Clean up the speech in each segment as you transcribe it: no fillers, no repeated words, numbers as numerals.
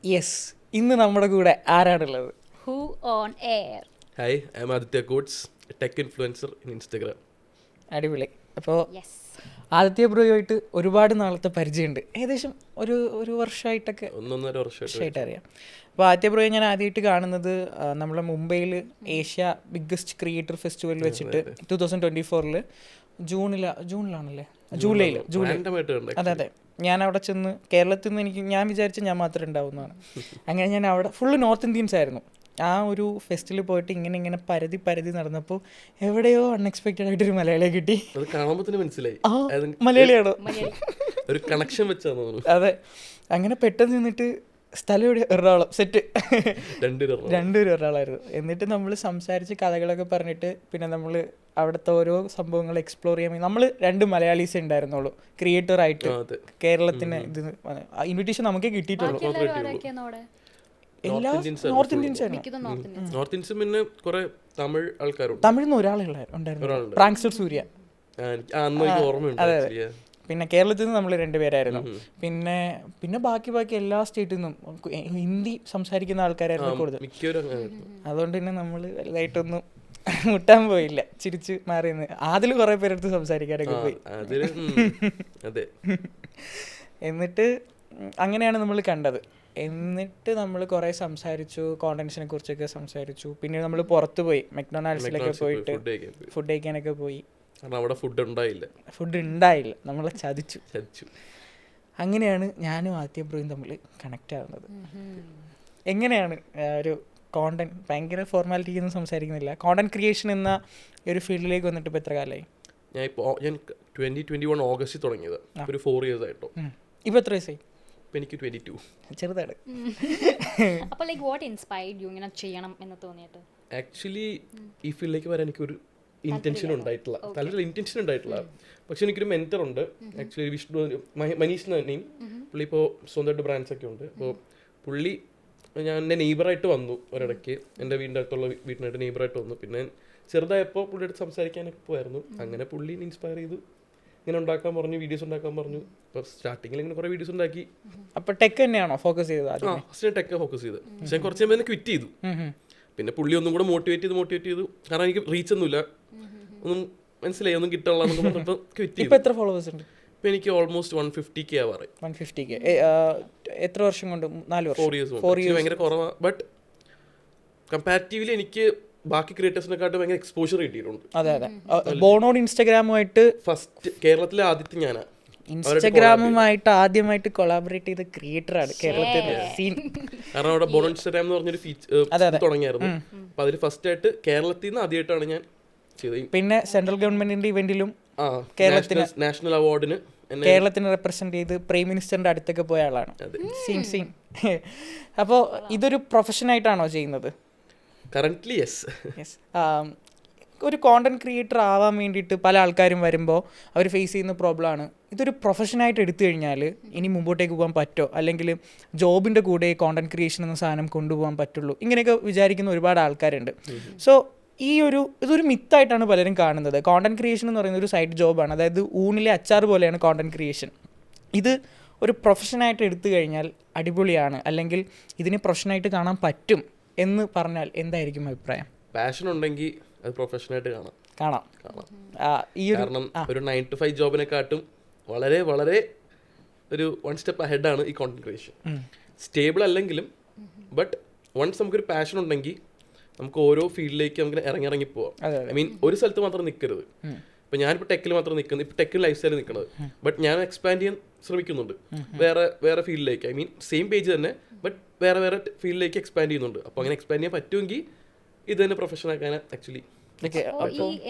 Yes, ഇന്ന് നമ്മുടെ കൂടെ ആരാണുള്ളത്? Who on air? Hi, I'm Aditya Coates, a tech influencer in Instagram. അടിപൊളി. അപ്പോൾ Yes. ആദിത്യ ബ്രോയുമായിട്ട് ഒരുപാട് നാളത്തെ പരിചയമുണ്ട്. ഏകദേശം ഒരു വർഷമായിട്ടൊക്കെ ഒന്നൊന്നര വർഷമായിട്ട് വർഷമായിട്ട് അറിയാം. അപ്പോൾ ആദിത്യ ബ്രോയെ ഞാൻ ആദ്യമായിട്ട് കാണുന്നത് നമ്മളെ മുംബൈയിൽ ഏഷ്യ ബിഗ്ഗസ്റ്റ് ക്രിയേറ്റർ ഫെസ്റ്റിവൽ വെച്ചിട്ട് 2024 ജൂണിലാണല്ലേ, ജൂലൈയിൽ. റാൻഡമായിട്ട് കണ്ടു. അതെ, ഞാൻ അവിടെ ചെന്ന് കേരളത്തിൽ നിന്ന് ഞാൻ വിചാരിച്ച ഞാൻ മാത്രമേ ഉണ്ടാവുന്നതാണ്. അങ്ങനെ ഞാൻ അവിടെ ഫുള്ള് നോർത്ത് ഇന്ത്യൻസ് ആയിരുന്നു. ആ ഒരു ഫെസ്റ്റിൽ പോയിട്ട് ഇങ്ങനെ പരതി നടന്നപ്പോൾ എവിടെയോ അൺഎക്സ്പെക്റ്റഡ് ആയിട്ടൊരു മലയാളിയെ കിട്ടി. അത് കാണുമ്പോൾ തന്നെ മനസ്സിലായി മലയാളിയാണോ, ഒരു കണക്ഷൻ വെച്ചാന്ന് തോന്നുന്നു. അതെ. അങ്ങനെ പെട്ടെന്ന് നിന്നിട്ട് സ്ഥലം എവിടെ, എറണാകുളം സെറ്റ്, രണ്ടുപേരും എറണാകുളമായിരുന്നു. എന്നിട്ട് നമ്മൾ സംസാരിച്ച് കഥകളൊക്കെ പറഞ്ഞിട്ട് പിന്നെ നമ്മൾ അവിടുത്തെ ഓരോ സംഭവങ്ങൾ എക്സ്പ്ലോർ ചെയ്യാൻ നമ്മൾ 2 മലയാളീസ് ഉണ്ടായിരുന്നുള്ളൂ ക്രിയേറ്റർ ആയിട്ട്. കേരളത്തിന് ഇത് ഇൻവിറ്റേഷൻ നമുക്കേ കിട്ടിയിട്ടുള്ളൂ. എല്ലാ നോർത്ത് ഇന്ത്യൻസ് ആയിരുന്നു. നോർത്ത് ഇന്ത്യൻസ് പിന്നെ കുറെ തമിഴ് ആൾക്കാരുണ്ട്. തമിഴിൽ നിന്ന് ഒരാളെ ഉണ്ടായിരുന്നു, പ്രാങ്സ്റ്റർ സൂര്യ. ഓർമ്മയുണ്ട്. പിന്നെ കേരളത്തിൽ നിന്ന് നമ്മൾ 2 പേരായിരുന്നു. പിന്നെ ബാക്കി എല്ലാ സ്റ്റേറ്റിൽ നിന്നും ഹിന്ദി സംസാരിക്കുന്ന ആൾക്കാരായിരുന്നു കൂടുതൽ. അതുകൊണ്ട് തന്നെ നമ്മൾ വലുതായിട്ടൊന്നും മുട്ടാൻ പോയില്ല, ചിരിച്ച് മാറിയെന്ന്. അതിൽ കുറെ പേരെടുത്ത് സംസാരിക്കാനൊക്കെ പോയി. എന്നിട്ട് അങ്ങനെയാണ് നമ്മൾ കണ്ടത്. എന്നിട്ട് നമ്മൾ കുറേ സംസാരിച്ചു, കോണ്ടന്റ്സിനെ കുറിച്ചൊക്കെ സംസാരിച്ചു. പിന്നെ നമ്മൾ പുറത്ത് പോയി, മെക്ഡൊണാൾഡ്സിലൊക്കെ പോയിട്ട് ഫുഡ് കഴിക്കാനൊക്കെ പോയി. അവിടെ ഫുഡ് ഉണ്ടായില്ല, നമ്മളെ ചതിച്ചു. അങ്ങനെയാണ് ഞാനും ആദ്യ ബ്രോയും തമ്മിൽ കണക്റ്റ് ആവുന്നത്. എങ്ങനെയാണ് ഒരു കോണ്ടന്റ്, ഭയങ്കര ഫോർമാലിറ്റി ഒന്നും സംസാരിക്കുന്നില്ല, കോണ്ടന്റ് ക്രിയേഷൻ എന്ന ഒരു ഫീൽഡിലേക്ക് വന്നിട്ട് ഇപ്പോൾ എത്ര കാലമായി? ഞാൻ 2021 ഓഗസ്റ്റ് തുടങ്ങിയത്, ഒരു 4 years ആയിട്ടോ. ഇപ്പോൾ എത്ര വയസ്സായി? എനിക്ക് 22. ചെറുതാണ്. അപ്പോൾ ലൈക്ക് വാട്ട് ഇൻസ്പയർഡ് യു ഇങ്ങനെ ചെയ്യണം എന്ന് തോന്നിയിട്ട്? ആക്ച്വലി ഈ ഫീൽഡിലേക്ക് വരാൻ എനിക്കൊരു ഇൻറ്റൻഷൻ ഉണ്ടായിട്ടില്ല, പക്ഷെ എനിക്കൊരു മെൻറ്റർ ഉണ്ട്. ആക്ച്വലി വിഷ്ണു മനീഷ് തന്നെയും. പുള്ളി ഇപ്പോൾ സ്വന്തമായിട്ട് ബ്രാൻഡ്സ് ഒക്കെ ഉണ്ട്. അപ്പോൾ പുള്ളി എൻ്റെ നെയ്ബറായിട്ട് വന്നു ഒരിടയ്ക്ക്, എൻ്റെ വീടിൻ്റെ അടുത്തുള്ള വീട്ടിനായിട്ട് നെയ്ബറായിട്ട് വന്നു. പിന്നെ ചെറുതായപ്പോൾ പുള്ളിയുടെ അടുത്ത് സംസാരിക്കാനൊക്കെ പോയായിരുന്നു. അങ്ങനെ പുള്ളി ഇൻസ്പയർ ചെയ്തു, ഇങ്ങനെ ഉണ്ടാക്കാൻ പറഞ്ഞു, വീഡിയോസ് ഉണ്ടാക്കാൻ പറഞ്ഞു. അപ്പോൾ സ്റ്റാർട്ടിങ്ങിൽ ഇങ്ങനെ കുറേ വീഡിയോസ് ഉണ്ടാക്കി. അപ്പോൾ ടെക് തന്നെയാണോ ഫോക്കസ് ചെയ്തത്? ഫസ്റ്റ് ടെക് ഫോക്കസ് ചെയ്ത്, പക്ഷേ കുറച്ച് കഴിയുമ്പോൾ തന്നെ ക്വിറ്റ് ചെയ്തു. പിന്നെ പുള്ളി ഒന്നും കൂടെ മോട്ടിവേറ്റ് ചെയ്തു. കാരണം എനിക്ക് റീച്ച് ഒന്നുമില്ല, ഒന്നും മനസ്സിലായി, ഒന്നും കിട്ടാനുള്ള ക്വിറ്റ് ചെയ്തു. ഇപ്പോൾ എത്ര ഫോളോവേഴ്സ് ഉണ്ട്? ഇപ്പോൾ എനിക്ക് ഓൾമോസ്റ്റ് 150K ആവാറ്. 150K. എത്ര വർഷം കൊണ്ട്? 4 4 years ഭയങ്കര കുറവാണ്. ബട്ട് കമ്പാരിറ്റീവ്ലി എനിക്ക് ബാക്കി ക്രിയേറ്റേഴ്സിനെക്കാട്ടും ഭയങ്കര എക്സ്പോഷർ കിട്ടിയിട്ടുണ്ട്. അതെ. ബോണോട് ഇൻസ്റ്റാഗ്രാമുമായിട്ട് ഫസ്റ്റ് കേരളത്തിലെ ആദ്യത്തെ ഞാനാ ഇൻസ്റ്റാഗ്രാമുമായിട്ട് ആദ്യമായിട്ട് കൊളാബറേറ്റ് ചെയ്ത ക്രിയേറ്ററാണ് കേരളത്തിലെ സീൻ. കാരണം അവിടെ ബോണോ ഇൻസ്റ്റാഗ്രാം എന്ന് പറഞ്ഞൊരു ഫീച്ചർ തുടങ്ങിയായിരുന്നു. അപ്പൊ അതിൽ ഫസ്റ്റ് ആയിട്ട് കേരളത്തിൽ നിന്ന് ആദ്യമായിട്ടാണ് ഞാൻ ചെയ്തത്. പിന്നെ സെൻട്രൽ ഗവൺമെന്റിന്റെ ഇവന്റിലും കേരളത്തിന് നാഷണൽ അവാർഡിന് കേരളത്തിനെ റെപ്രസെന്റ് ചെയ്ത് പ്രൈം മിനിസ്റ്ററിന്റെ അടുത്തൊക്കെ പോയ ആളാണ്. സീൻ. അപ്പോൾ ഇതൊരു പ്രൊഫഷനായിട്ടാണോ ചെയ്യുന്നത്? Currently yes. ഒരു കോണ്ടന്റ് ക്രിയേറ്റർ ആവാൻ വേണ്ടിയിട്ട് പല ആൾക്കാരും വരുമ്പോൾ അവർ ഫേസ് ചെയ്യുന്ന പ്രോബ്ലമാണ്, ഇതൊരു പ്രൊഫഷനായിട്ട് എടുത്തു കഴിഞ്ഞാൽ ഇനി മുമ്പോട്ടേക്ക് പോകാൻ പറ്റുമോ, അല്ലെങ്കിൽ ജോബിൻ്റെ കൂടെ കോണ്ടന്റ് ക്രിയേഷൻ എന്ന സാധനം കൊണ്ടുപോകാൻ പറ്റുള്ളൂ, ഇങ്ങനെയൊക്കെ വിചാരിക്കുന്ന ഒരുപാട് ആൾക്കാരുണ്ട്. സോ ഇതൊരു മിത്തായിട്ടാണ് പലരും കാണുന്നത്. കോണ്ടന്റ് ക്രിയേഷൻ എന്ന് പറയുന്നത് ഒരു സൈഡ് ജോബാണ്, അതായത് ഊണിലെ അച്ചാർ പോലെയാണ് കോണ്ടന്റ് ക്രിയേഷൻ. ഇത് ഒരു പ്രൊഫഷനായിട്ട് എടുത്തു കഴിഞ്ഞാൽ അടിപൊളിയാണ്, അല്ലെങ്കിൽ ഇതിനെ പ്രൊഫഷനായിട്ട് കാണാൻ പറ്റും എന്ന് പറഞ്ഞാൽ എന്തായിരിക്കും അഭിപ്രായം? പാഷൻ ഉണ്ടെങ്കിൽ അത് പ്രൊഫഷനായിട്ട് കാണാം. കാരണം ഒരു 9 to 5 ജോബിനെക്കാട്ടും വളരെ വളരെ ഒരു 1 step അഹെഡാണ് ഈ കോണ്ടന്റ് ക്രിയേഷൻ. സ്റ്റേബിൾ അല്ലെങ്കിലും ബട്ട് വൺസ് നമുക്കൊരു പാഷൻ ഉണ്ടെങ്കിൽ നമുക്ക് ഓരോ ഫീൽഡിലേക്ക് നമുക്ക് ഇറങ്ങി പോവാം. ഐ മീൻ ഒരു സ്ഥലത്ത് മാത്രം നിൽക്കരുത്. ഇപ്പം ഞാനിപ്പോൾ ടെക്കിൽ മാത്രം നിൽക്കുന്നത്, ഇപ്പം ടെക്കിൽ ലൈഫ് സ്റ്റൈലിൽ നിൽക്കുന്നത്. ബട്ട് ഞാൻ എക്സ്പാൻഡ് ചെയ്യാൻ ശ്രമിക്കുന്നുണ്ട് വേറെ ഫീൽഡിലേക്ക്. ഐ മീൻ സെയിം പേജ് തന്നെ ബട്ട് വേറെ ഫീൽഡിലേക്ക് എക്സ്പാൻഡ് ചെയ്യുന്നുണ്ട്. അപ്പോൾ അങ്ങനെ എക്സ്പാൻഡ് ചെയ്യാൻ പറ്റുമെങ്കിൽ ഇത് തന്നെ പ്രൊഫഷൻ ആക്കാൻ ആക്ച്വലി.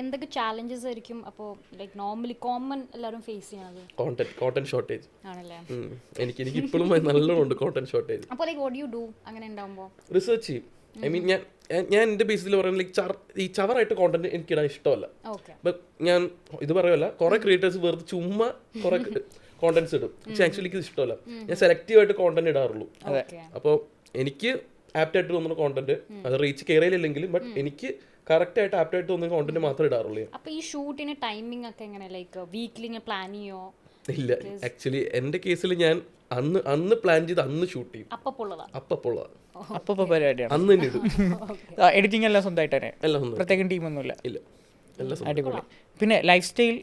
എന്തൊക്കെ ചാലഞ്ചസ് ആയിരിക്കും അപ്പോൾ ലൈക്ക് നോർമലി കോമൺ എല്ലാവരും ഫേസ് ചെയ്യണത്? കോണ്ടന്റ് ഷോർട്ടേജ് ആണല്ലേ? എനിക്ക് ഇപ്പോഴും നല്ലോണം ഉണ്ട് കോണ്ടന്റ് ഷോർട്ടേജ്. അപ്പോൾ ലൈക്ക് വാട്ട് യു ഡു അങ്ങനെ ഉണ്ടാകുമ്പോൾ? റിസർച്ച് ചെയ്യും. ഐ മീൻ ഞാൻ എൻ്റെ ബേസിൽ പറയുന്നത് ലൈക്ക് ഈ ചവറായിട്ട് കോണ്ടന്റ് എനിക്കിടാൻ ഇഷ്ടമല്ല. ബട്ട് ഞാൻ ഇത് പറയുമല്ല, കുറെ ക്രിയേറ്റേഴ്സ് വെറുതെ ചുമ്മാ കുറെ കോണ്ടന്റ്സ് ഇടും, പക്ഷെ ആക്ച്വലി എനിക്ക് ഇഷ്ടമല്ല. ഞാൻ സെലക്റ്റീവായിട്ട് കോണ്ടന്റ് ഇടാറുള്ളൂ. അപ്പോൾ എനിക്ക് ആപ്റ്റായിട്ട് തോന്നുന്ന കോണ്ടന്റ്, അത് റീച്ച് കയറിയില്ലെങ്കിലും ബട്ട് എനിക്ക് കറക്റ്റ് ആയിട്ട് ആപ്റ്റായിട്ട് തോന്നുന്ന കോണ്ടന്റ് മാത്രമേ ഇടാറുള്ളൂ. അപ്പോൾ ഈ ഷൂട്ടിന് ടൈമിംഗ് ഒക്കെ എങ്ങനെ, ലൈക്ക് വീക്കിലി പ്ലാൻ ചെയ്യോ ഇല്ല, ആക്ച്വലി എൻ്റെ കേസിൽ ഞാൻ അന്ന് പ്ലാൻ ചെയ്ത് അന്ന് ഷൂട്ട് ചെയ്യും. അപ്പുള്ളതാണ് അപ്പോൾ പരിപാടിയാണ്. അന്ന് തന്നെ ഇടും. എഡിറ്റിംഗ് എല്ലാം സ്വന്തമായിട്ട് തന്നെ, എല്ലാം സ്വന്തം. പ്രത്യേകം ടീമൊന്നുമില്ല. ഇല്ല, എല്ലാം സ്വന്തം. അടിപൊളി. പിന്നെ ലൈഫ് സ്റ്റൈൽ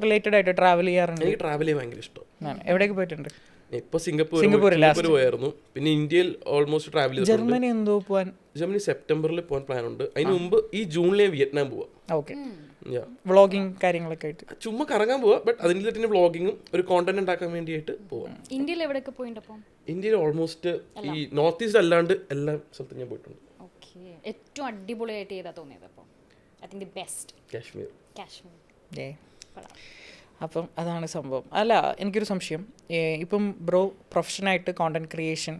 റിലേറ്റഡ് ആയിട്ട് ട്രാവൽ ചെയ്യാറുണ്ട്? എനിക്ക് ട്രാവൽ ചെയ്യാൻ ഭയങ്കര ഇഷ്ടമാണ്. എവിടേക്ക് പോയിട്ടുണ്ട്? ഇപ്പോൾ സിംഗപ്പൂർ പോയായിരുന്നു. പിന്നെ ഇന്ത്യയിൽ ഓൾമോസ്റ്റ് ട്രാവൽ ചെയ്തു. ജർമ്മനി എന്തോ പോവാൻ? ജർമ്മനി സെപ്റ്റംബറിൽ പോകാൻ പ്ലാൻ ഉണ്ട്. അതിന് മുമ്പ് ഈ ജൂണിൽ വിയറ്റ്നാം പോവാം. ഓക്കെ. വ്ളോഗിങ് കാര്യങ്ങളൊക്കെ ആയിട്ട് ചുമ്മാ കറങ്ങാൻ പോവാ. ബട്ട് അതിൻ്റെ തന്നെ വ്ളോഗിങ്ങും ഒരു കോണ്ടന്റ് ഉണ്ടാക്കാൻ വേണ്ടിയിട്ട് പോവാം. ഇന്ത്യയിൽ എവിടെയൊക്കെ പോയിട്ടുണ്ട്? ഇന്ത്യയിൽ ഓൾമോസ്റ്റ് ഈ നോർത്ത് ഈസ്റ്റ് അല്ലാണ്ട് എല്ലാ സ്ഥലത്തും ഞാൻ പോയിട്ടുണ്ട്. ഏറ്റവും അടിപൊളിയായിട്ട് ഏതാ തോന്നിയത്? അപ്പോൾ I think the best Kashmir. അപ്പം അതാണ് സംഭവം. അല്ല, എനിക്കൊരു സംശയം. ഇപ്പം ബ്രോ പ്രൊഫഷനായിട്ട് കോണ്ടന്റ് ക്രിയേഷൻ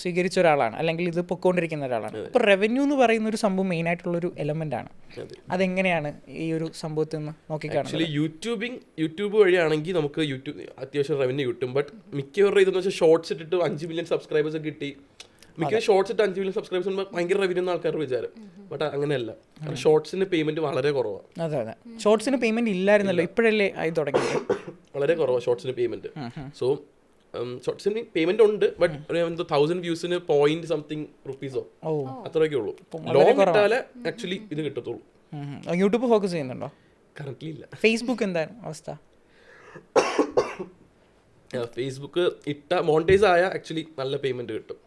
സ്വീകരിച്ച ഒരാളാണ്, അല്ലെങ്കിൽ ഇത് പൊക്കോണ്ടിരിക്കുന്ന ഒരാളാണ്. അപ്പോൾ റവന്യൂ എന്ന് പറയുന്ന ഒരു സംഭവം മെയിൻ ആയിട്ടുള്ളൊരു എലമെന്റ് ആണ്. അതെങ്ങനെയാണ് ഈ ഒരു സംഭവത്തിൽ നിന്ന് നോക്കിക്കാണുന്നത്? ആക്ച്വലി യൂട്യൂബ് വഴിയാണെങ്കിൽ നമുക്ക് അത്യാവശ്യം റവന്യൂ കിട്ടും. ബട്ട് മിക്കവരുടെ ഇതെന്ന് വെച്ചാൽ ഷോർട്സ് ഇട്ടിട്ട് 5 മില്യൺ സബ്സ്ക്രൈബേഴ്സ് കിട്ടി. മിക്ക ഷോർട്സ് ഇട്ട് 5 മില്യൺ സബ്സ്ക്രൈബേഴ്സ് ഭയങ്കര റവന്യൂ എന്ന ആൾക്കാരുടെ വിചാരം. ബട്ട് അങ്ങനെയല്ല. ഷോർട്സിന് പേയ്മെന്റ് വളരെ കുറവാണ്. അതെ, ഷോർട്സിന് പേയ്മെന്റ് ഇല്ലായിരുന്നല്ലോ, ഇപ്പോഴല്ലേ ആയി തുടങ്ങിയത്. വളരെ കുറവാണ് ഷോർട്സിന് പേയ്മെന്റ്. സോ ഷോർട്സിന് പേയ്മെന്റ് ഉണ്ട്. ബട്ട് 1000 വ്യൂസിന് ₹0.something അത്രയൊക്കെ ഉള്ളൂ. ലോങ് ഇട്ടാലേ ആക്ച്വലി ഇത് കിട്ടത്തുള്ളൂ. യൂട്യൂബ് ഫോക്കസ് ചെയ്യുന്നുണ്ടോ? കറന്റ്ലി ഇല്ല. ഫേസ്ബുക്ക് എന്താണ് അവസ്ഥ? ഫേസ്ബുക്ക് ഇട്ട മോണിറ്റൈസ് ആയ ആക്ച്വലി നല്ല പേയ്മെന്റ് കിട്ടും.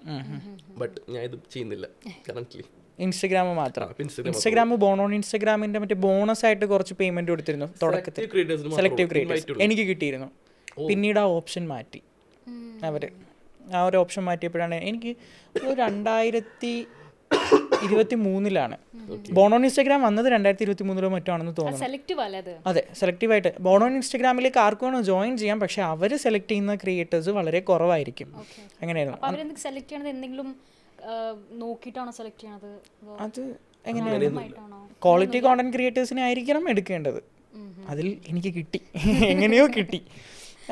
ബട്ട് ഞാൻ ഇത് ചെയ്യുന്നില്ല കറന്റ്ലി. ഇൻസ്റ്റഗ്രാം മാത്രം. ഇൻസ്റ്റഗ്രാം ഇൻസ്റ്റഗ്രാമിന്റെ മറ്റേ ബോണസ് ആയിട്ട് കുറച്ച് പേയ്മെന്റ് കൊടുത്തിരുന്നു തുടക്കത്തിൽ. സെലക്ടീവ് ക്രിയേറ്റേഴ്സ് എനിക്ക് കിട്ടിയിരുന്നു. പിന്നീട് ആ ഓപ്ഷൻ മാറ്റി അവർ. ആ ഒരു ഓപ്ഷൻ മാറ്റിയപ്പോഴാണ് എനിക്ക് 2023 ബോണോൺ ഇൻസ്റ്റഗ്രാം വന്നത് 2023 മറ്റോ ആണെന്ന് തോന്നുന്നു. അതെ, സെലക്റ്റീവായിട്ട് ബോണോൺ ഇൻസ്റ്റഗ്രാമിലേക്ക് ആർക്കും വേണോ ജോയിൻ ചെയ്യാം. പക്ഷെ അവർ സെലക്ട് ചെയ്യുന്ന ക്രിയേറ്റേഴ്സ് വളരെ കുറവായിരിക്കും. അങ്ങനെയായിരുന്നു. അത് എങ്ങനെയാണ്? ക്വാളിറ്റി കോണ്ടന്റ് ക്രിയേറ്റേഴ്സിനെ ആയിരിക്കണം എടുക്കേണ്ടത്. അതിൽ എനിക്ക് കിട്ടി, എങ്ങനെയോ കിട്ടി.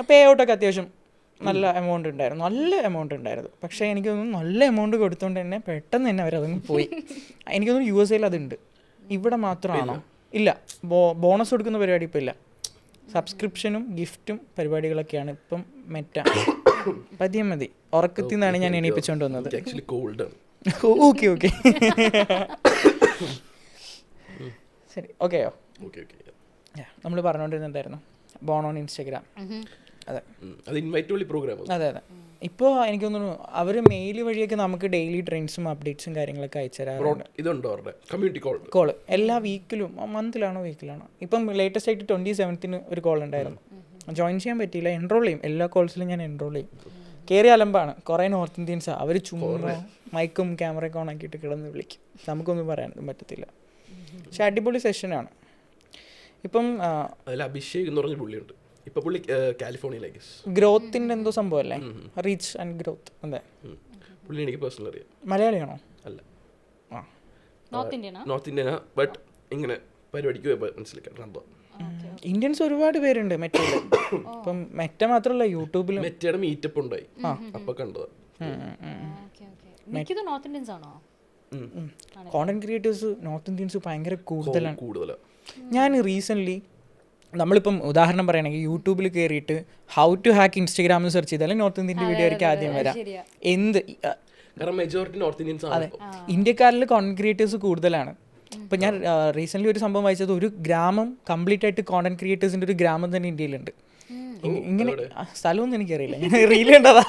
പേ ഔട്ടൊക്കെ അത്യാവശ്യം നല്ല എമൗണ്ട് ഉണ്ടായിരുന്നു. പക്ഷേ എനിക്ക് തോന്നുന്നു നല്ല എമൗണ്ട് കൊടുത്തോണ്ട് തന്നെ പെട്ടെന്ന് തന്നെ അവരതൊന്ന് പോയി. എനിക്ക് തോന്നുന്നു USA അതുണ്ട്, ഇവിടെ മാത്രമാണോ? ഇല്ല, ബോണസ് കൊടുക്കുന്ന പരിപാടി ഇപ്പം ഇല്ല. സബ്സ്ക്രിപ്ഷനും ഗിഫ്റ്റും പരിപാടികളൊക്കെയാണ് ഇപ്പം മെറ്റ. പതിയെ മതി, ഉറക്കത്തിൽ നിന്നാണ് ഞാൻ എണീപ്പിച്ചുകൊണ്ട് വന്നത്. ഓക്കെ ശരി, ഓക്കെയോ? നമ്മൾ പറഞ്ഞുകൊണ്ടിരുന്നുണ്ടായിരുന്നു ബോണോൺ ഇൻസ്റ്റഗ്രാം. അതെ, അതെ. ഇപ്പോൾ എനിക്ക് തോന്നുന്നു അവർ മെയിൽ വഴിയൊക്കെ നമുക്ക് ഡെയിലി ട്രെൻഡ്സും അപ്ഡേറ്റ്സും കാര്യങ്ങളൊക്കെ അയച്ചു തരാറുണ്ട്. കോള് എല്ലാ വീക്കിലും, മന്തിലാണോ വീക്കിലാണോ? ഇപ്പം ലേറ്റസ്റ്റ് ആയിട്ട് 27th ഒരു കോൾ ഉണ്ടായിരുന്നു. ജോയിൻ ചെയ്യാൻ പറ്റിയില്ല. എൻറോൾ ചെയ്യും, എല്ലാ കോൾസിലും ഞാൻ എൻറോൾ ചെയ്യും. കയറി അലമ്പാണ്. കുറേ നോർത്ത് ഇന്ത്യൻസാണ്. അവർ ചുമ്മാ മൈക്കും ക്യാമറയൊക്കെ ഓൺ ആക്കിയിട്ട് കിടന്ന് വിളിക്കും. നമുക്കൊന്നും പറയാനൊന്നും പറ്റത്തില്ല. പക്ഷെ അടിപൊളി സെഷനാണ്. ഇപ്പം അഭിഷേക് എന്ന് പറഞ്ഞ പുള്ളിയുണ്ട്. ഇപ്പൊ പുള്ളി കാലിഫോർണിയയിലേക്ക് ഗ്രോത്തിന്റെ എന്തോ സംഭവം അല്ലേ? Reach and growth. അതെ, പുള്ളി എനിക്ക് പേഴ്സണൽ അറിയാം. മലയാളിയാണോ? അല്ല, നോർത്ത് ഇന്ത്യനാ. ബട്ട് ഇങ്ങനെ പരിപാടിക്ക് മനസ്സിലാക്കാം. ഇന്ത്യൻസ് ഒരുപാട് പേരുണ്ട് മെറ്റയില്. ഇപ്പം മെറ്റ മാത്രമല്ല, യൂട്യൂബിലും മെറ്റയുടെ മീറ്റപ്പ് ഉണ്ടായി. അപ്പൊ കണ്ടത് കോണ്ടന്റ് ക്രിയേറ്റേഴ്സ് നോർത്ത് ഇന്ത്യൻസ് ഭയങ്കര കൂടുതലാണ്. ഞാൻ റീസെൻ്റ്ലി, നമ്മളിപ്പം ഉദാഹരണം പറയുകയാണെങ്കിൽ യൂട്യൂബിൽ കയറിയിട്ട് ഹൗ ടു ഹാക്ക് ഇൻസ്റ്റഗ്രാം എന്ന് സെർച്ച് ചെയ്താലും നോർത്ത് ഇന്ത്യൻ്റെ വീഡിയോ ആയിരിക്കും ആദ്യം വരാം. അതെ, ഇന്ത്യക്കാരിൽ കോണ്ടന്റ് ക്രിയേറ്റേഴ്സ് കൂടുതലാണ്. ഇപ്പം ഞാൻ റീസെൻ്റ്ലി ഒരു സംഭവം വായിച്ചത്, ഒരു ഗ്രാമം കംപ്ലീറ്റ് ആയിട്ട് കോണ്ടന്റ് ക്രിയേറ്റേഴ്സിൻ്റെ ഒരു ഗ്രാമം തന്നെ ഇന്ത്യയിലുണ്ട്. ഇങ്ങനെ സ്ഥലമൊന്നും എനിക്കറിയില്ല, ഞാൻ റീൽ കണ്ടതാ,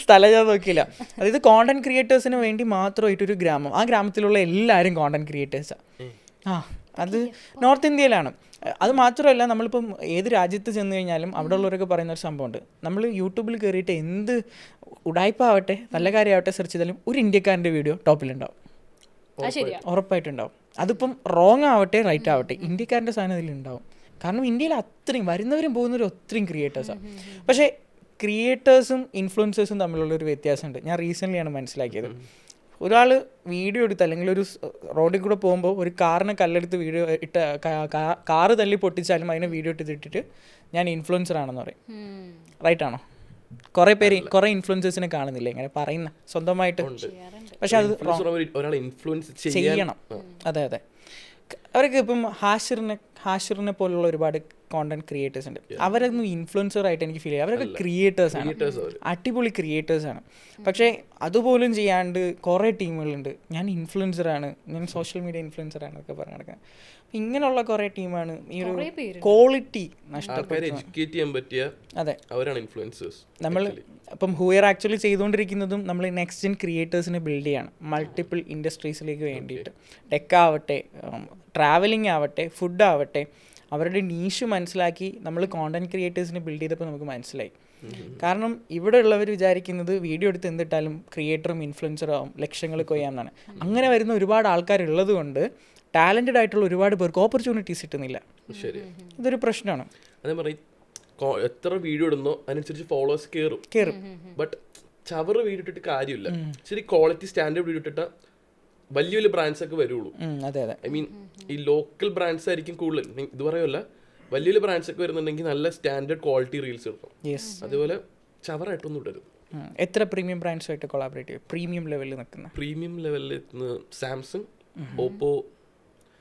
സ്ഥലം ഞാൻ നോക്കിയില്ല. അതായത് കോണ്ടന്റ് ക്രിയേറ്റേഴ്സിന് വേണ്ടി മാത്രമായിട്ടൊരു ഗ്രാമം. ആ ഗ്രാമത്തിലുള്ള എല്ലാവരും കോണ്ടന്റ് ക്രിയേറ്റേഴ്സാണ്. അത് നോർത്ത് ഇന്ത്യയിലാണ്. അത് മാത്രമല്ല, നമ്മളിപ്പം ഏത് രാജ്യത്ത് ചെന്ന് കഴിഞ്ഞാലും അവിടെ ഉള്ളവരൊക്കെ പറയുന്ന ഒരു സംഭവമുണ്ട്. നമ്മൾ യൂട്യൂബിൽ കയറിയിട്ട് എന്ത് ഉടായ്പാവട്ടെ നല്ല കാര്യമാവട്ടെ സെർച്ച് ചെയ്താലും ഒരു ഇന്ത്യക്കാരൻ്റെ വീഡിയോ ടോപ്പിലുണ്ടാവും, ഉറപ്പായിട്ടുണ്ടാവും. അതിപ്പം റോങ് ആവട്ടെ റൈറ്റ് ആവട്ടെ, ഇന്ത്യക്കാരൻ്റെ സാധനം ഇതിലുണ്ടാവും. കാരണം ഇന്ത്യയിൽ അത്രയും വരുന്നവരും പോകുന്നവരും ഒത്തിരിയും ക്രിയേറ്റേഴ്സാണ്. പക്ഷേ ക്രിയേറ്റേഴ്സും ഇൻഫ്ലുവൻസേഴ്സും തമ്മിലുള്ളൊരു വ്യത്യാസമുണ്ട്. ഞാൻ റീസെൻ്റ്ലിയാണ് മനസ്സിലാക്കിയത്. ഒരാൾ വീഡിയോ എടുത്ത്, അല്ലെങ്കിൽ ഒരു റോഡിൽ കൂടെ പോകുമ്പോൾ ഒരു കാറിനെ കല്ലെടുത്ത് വീഡിയോ ഇട്ട് കാറ് തല്ലി പൊട്ടിച്ചാലും അതിനെ വീഡിയോ ഇട്ടിട്ട് ഞാൻ ഇൻഫ്ലുവൻസർ ആണെന്ന് പറയും. റൈറ്റ് ആണോ? കുറേ പേര്, കുറേ ഇൻഫ്ലുവൻസേഴ്സിനെ കാണുന്നില്ല ഇങ്ങനെ പറയുന്ന സ്വന്തമായിട്ട്. പക്ഷെ അത് ചെയ്യണം. അതെ, അവർക്ക് ഇപ്പം ഹാഷിറിനെ പോലുള്ള ഒരുപാട് കോണ്ടന്റ് ക്രിയേറ്റേഴ്സ് ഉണ്ട്. അവരൊന്നും ഇൻഫ്ലുവൻസർ ആയിട്ട് എനിക്ക് ഫീൽ ചെയ്യും. അവരൊക്കെ ക്രിയേറ്റേഴ്സാണ്, അടിപൊളി ക്രിയേറ്റേഴ്സാണ്. പക്ഷേ അതുപോലും ചെയ്യാണ്ട് കുറേ ടീമുകളുണ്ട്, ഞാൻ ഇൻഫ്ലുവൻസറാണ്, ഞാൻ സോഷ്യൽ മീഡിയ ഇൻഫ്ലുവൻസറാണ് ഒക്കെ പറഞ്ഞു നടക്കുന്നത്. ഇങ്ങനെയുള്ള കുറേ ടീമാണ് ഈ ഒരു ക്വാളിറ്റി നഷ്ടപ്പെട്ടു. അതെ, അവരാണ് ഇൻഫ്ലുവൻസേഴ്സ്. നമ്മൾ അപ്പം ഹൂയർ ആക്ച്വലി ചെയ്തുകൊണ്ടിരിക്കുന്നതും നമ്മൾ നെക്സ്റ്റ് ജെൻ ക്രിയേറ്റേഴ്സിനെ ബിൽഡ് ചെയ്യാണ് മൾട്ടിപ്പിൾ ഇൻഡസ്ട്രീസിലേക്ക് വേണ്ടിയിട്ട്. ടെക് ആവട്ടെ, ട്രാവലിംഗ് ആവട്ടെ, ഫുഡ് ആവട്ടെ, അവരുടെ നീഷ് മനസ്സിലാക്കി നമ്മൾ കോണ്ടന്റ് ക്രിയേറ്റേഴ്സിനെ ബിൽഡ് ചെയ്തപ്പോൾ നമുക്ക് മനസ്സിലായി. കാരണം ഇവിടെ ഉള്ളവർ വിചാരിക്കുന്നത് വീഡിയോ എടുത്ത് എന്തിട്ടാലും ക്രിയേറ്ററും ഇൻഫ്ലുവൻസറും ആവും, ലക്ഷങ്ങൾ കൊയ്യാമെന്നാണ്. അങ്ങനെ വരുന്ന ഒരുപാട് ആൾക്കാരുള്ളത് കൊണ്ട് ടാലൻറ്റഡ് ആയിട്ടുള്ള ഒരുപാട് പേർക്ക് ഓപ്പർച്യൂണിറ്റീസ് കിട്ടുന്നില്ല. ഇതൊരു പ്രശ്നമാണ്. അതേ പറയും, എത്ര വീഡിയോ ഇടുന്നോ അതിനനുസരിച്ച് ഫോളോവേഴ്സ് കയറും. ബട്ട് ചവറ് വീഡിയോ ഇട്ടിട്ട് കാര്യമില്ല. ശരി, ക്വാളിറ്റി സ്റ്റാൻഡേർഡ് വീഡിയോ ഇട്ടിട്ട് വലിയ വലിയ ബ്രാൻഡ്സ് ഒക്കെ വരുള്ളൂ. ഐ മീൻ ഈ ലോക്കൽ ബ്രാൻഡ്സ് ആയിരിക്കും കൂടുതൽ. ഇത് പറയുമല്ല, വലിയ വലിയ ബ്രാൻഡ്സ് ഒക്കെ വരുന്നുണ്ടെങ്കിൽ നല്ല സ്റ്റാൻഡേർഡ് ക്വാളിറ്റി റീൽസ് എടുക്കണം. അതുപോലെ ചവറായിട്ടൊന്നും ഇടരുത്. എത്ര പ്രീമിയം ബ്രാൻഡ്സുമായിട്ട് കൊളാബറേറ്റ് ചെയ്യും? പ്രീമിയം ലെവലിൽ നിൽക്കുന്ന പ്രീമിയം ലെവലിൽ സാംസങ്, ഓപ്പോ,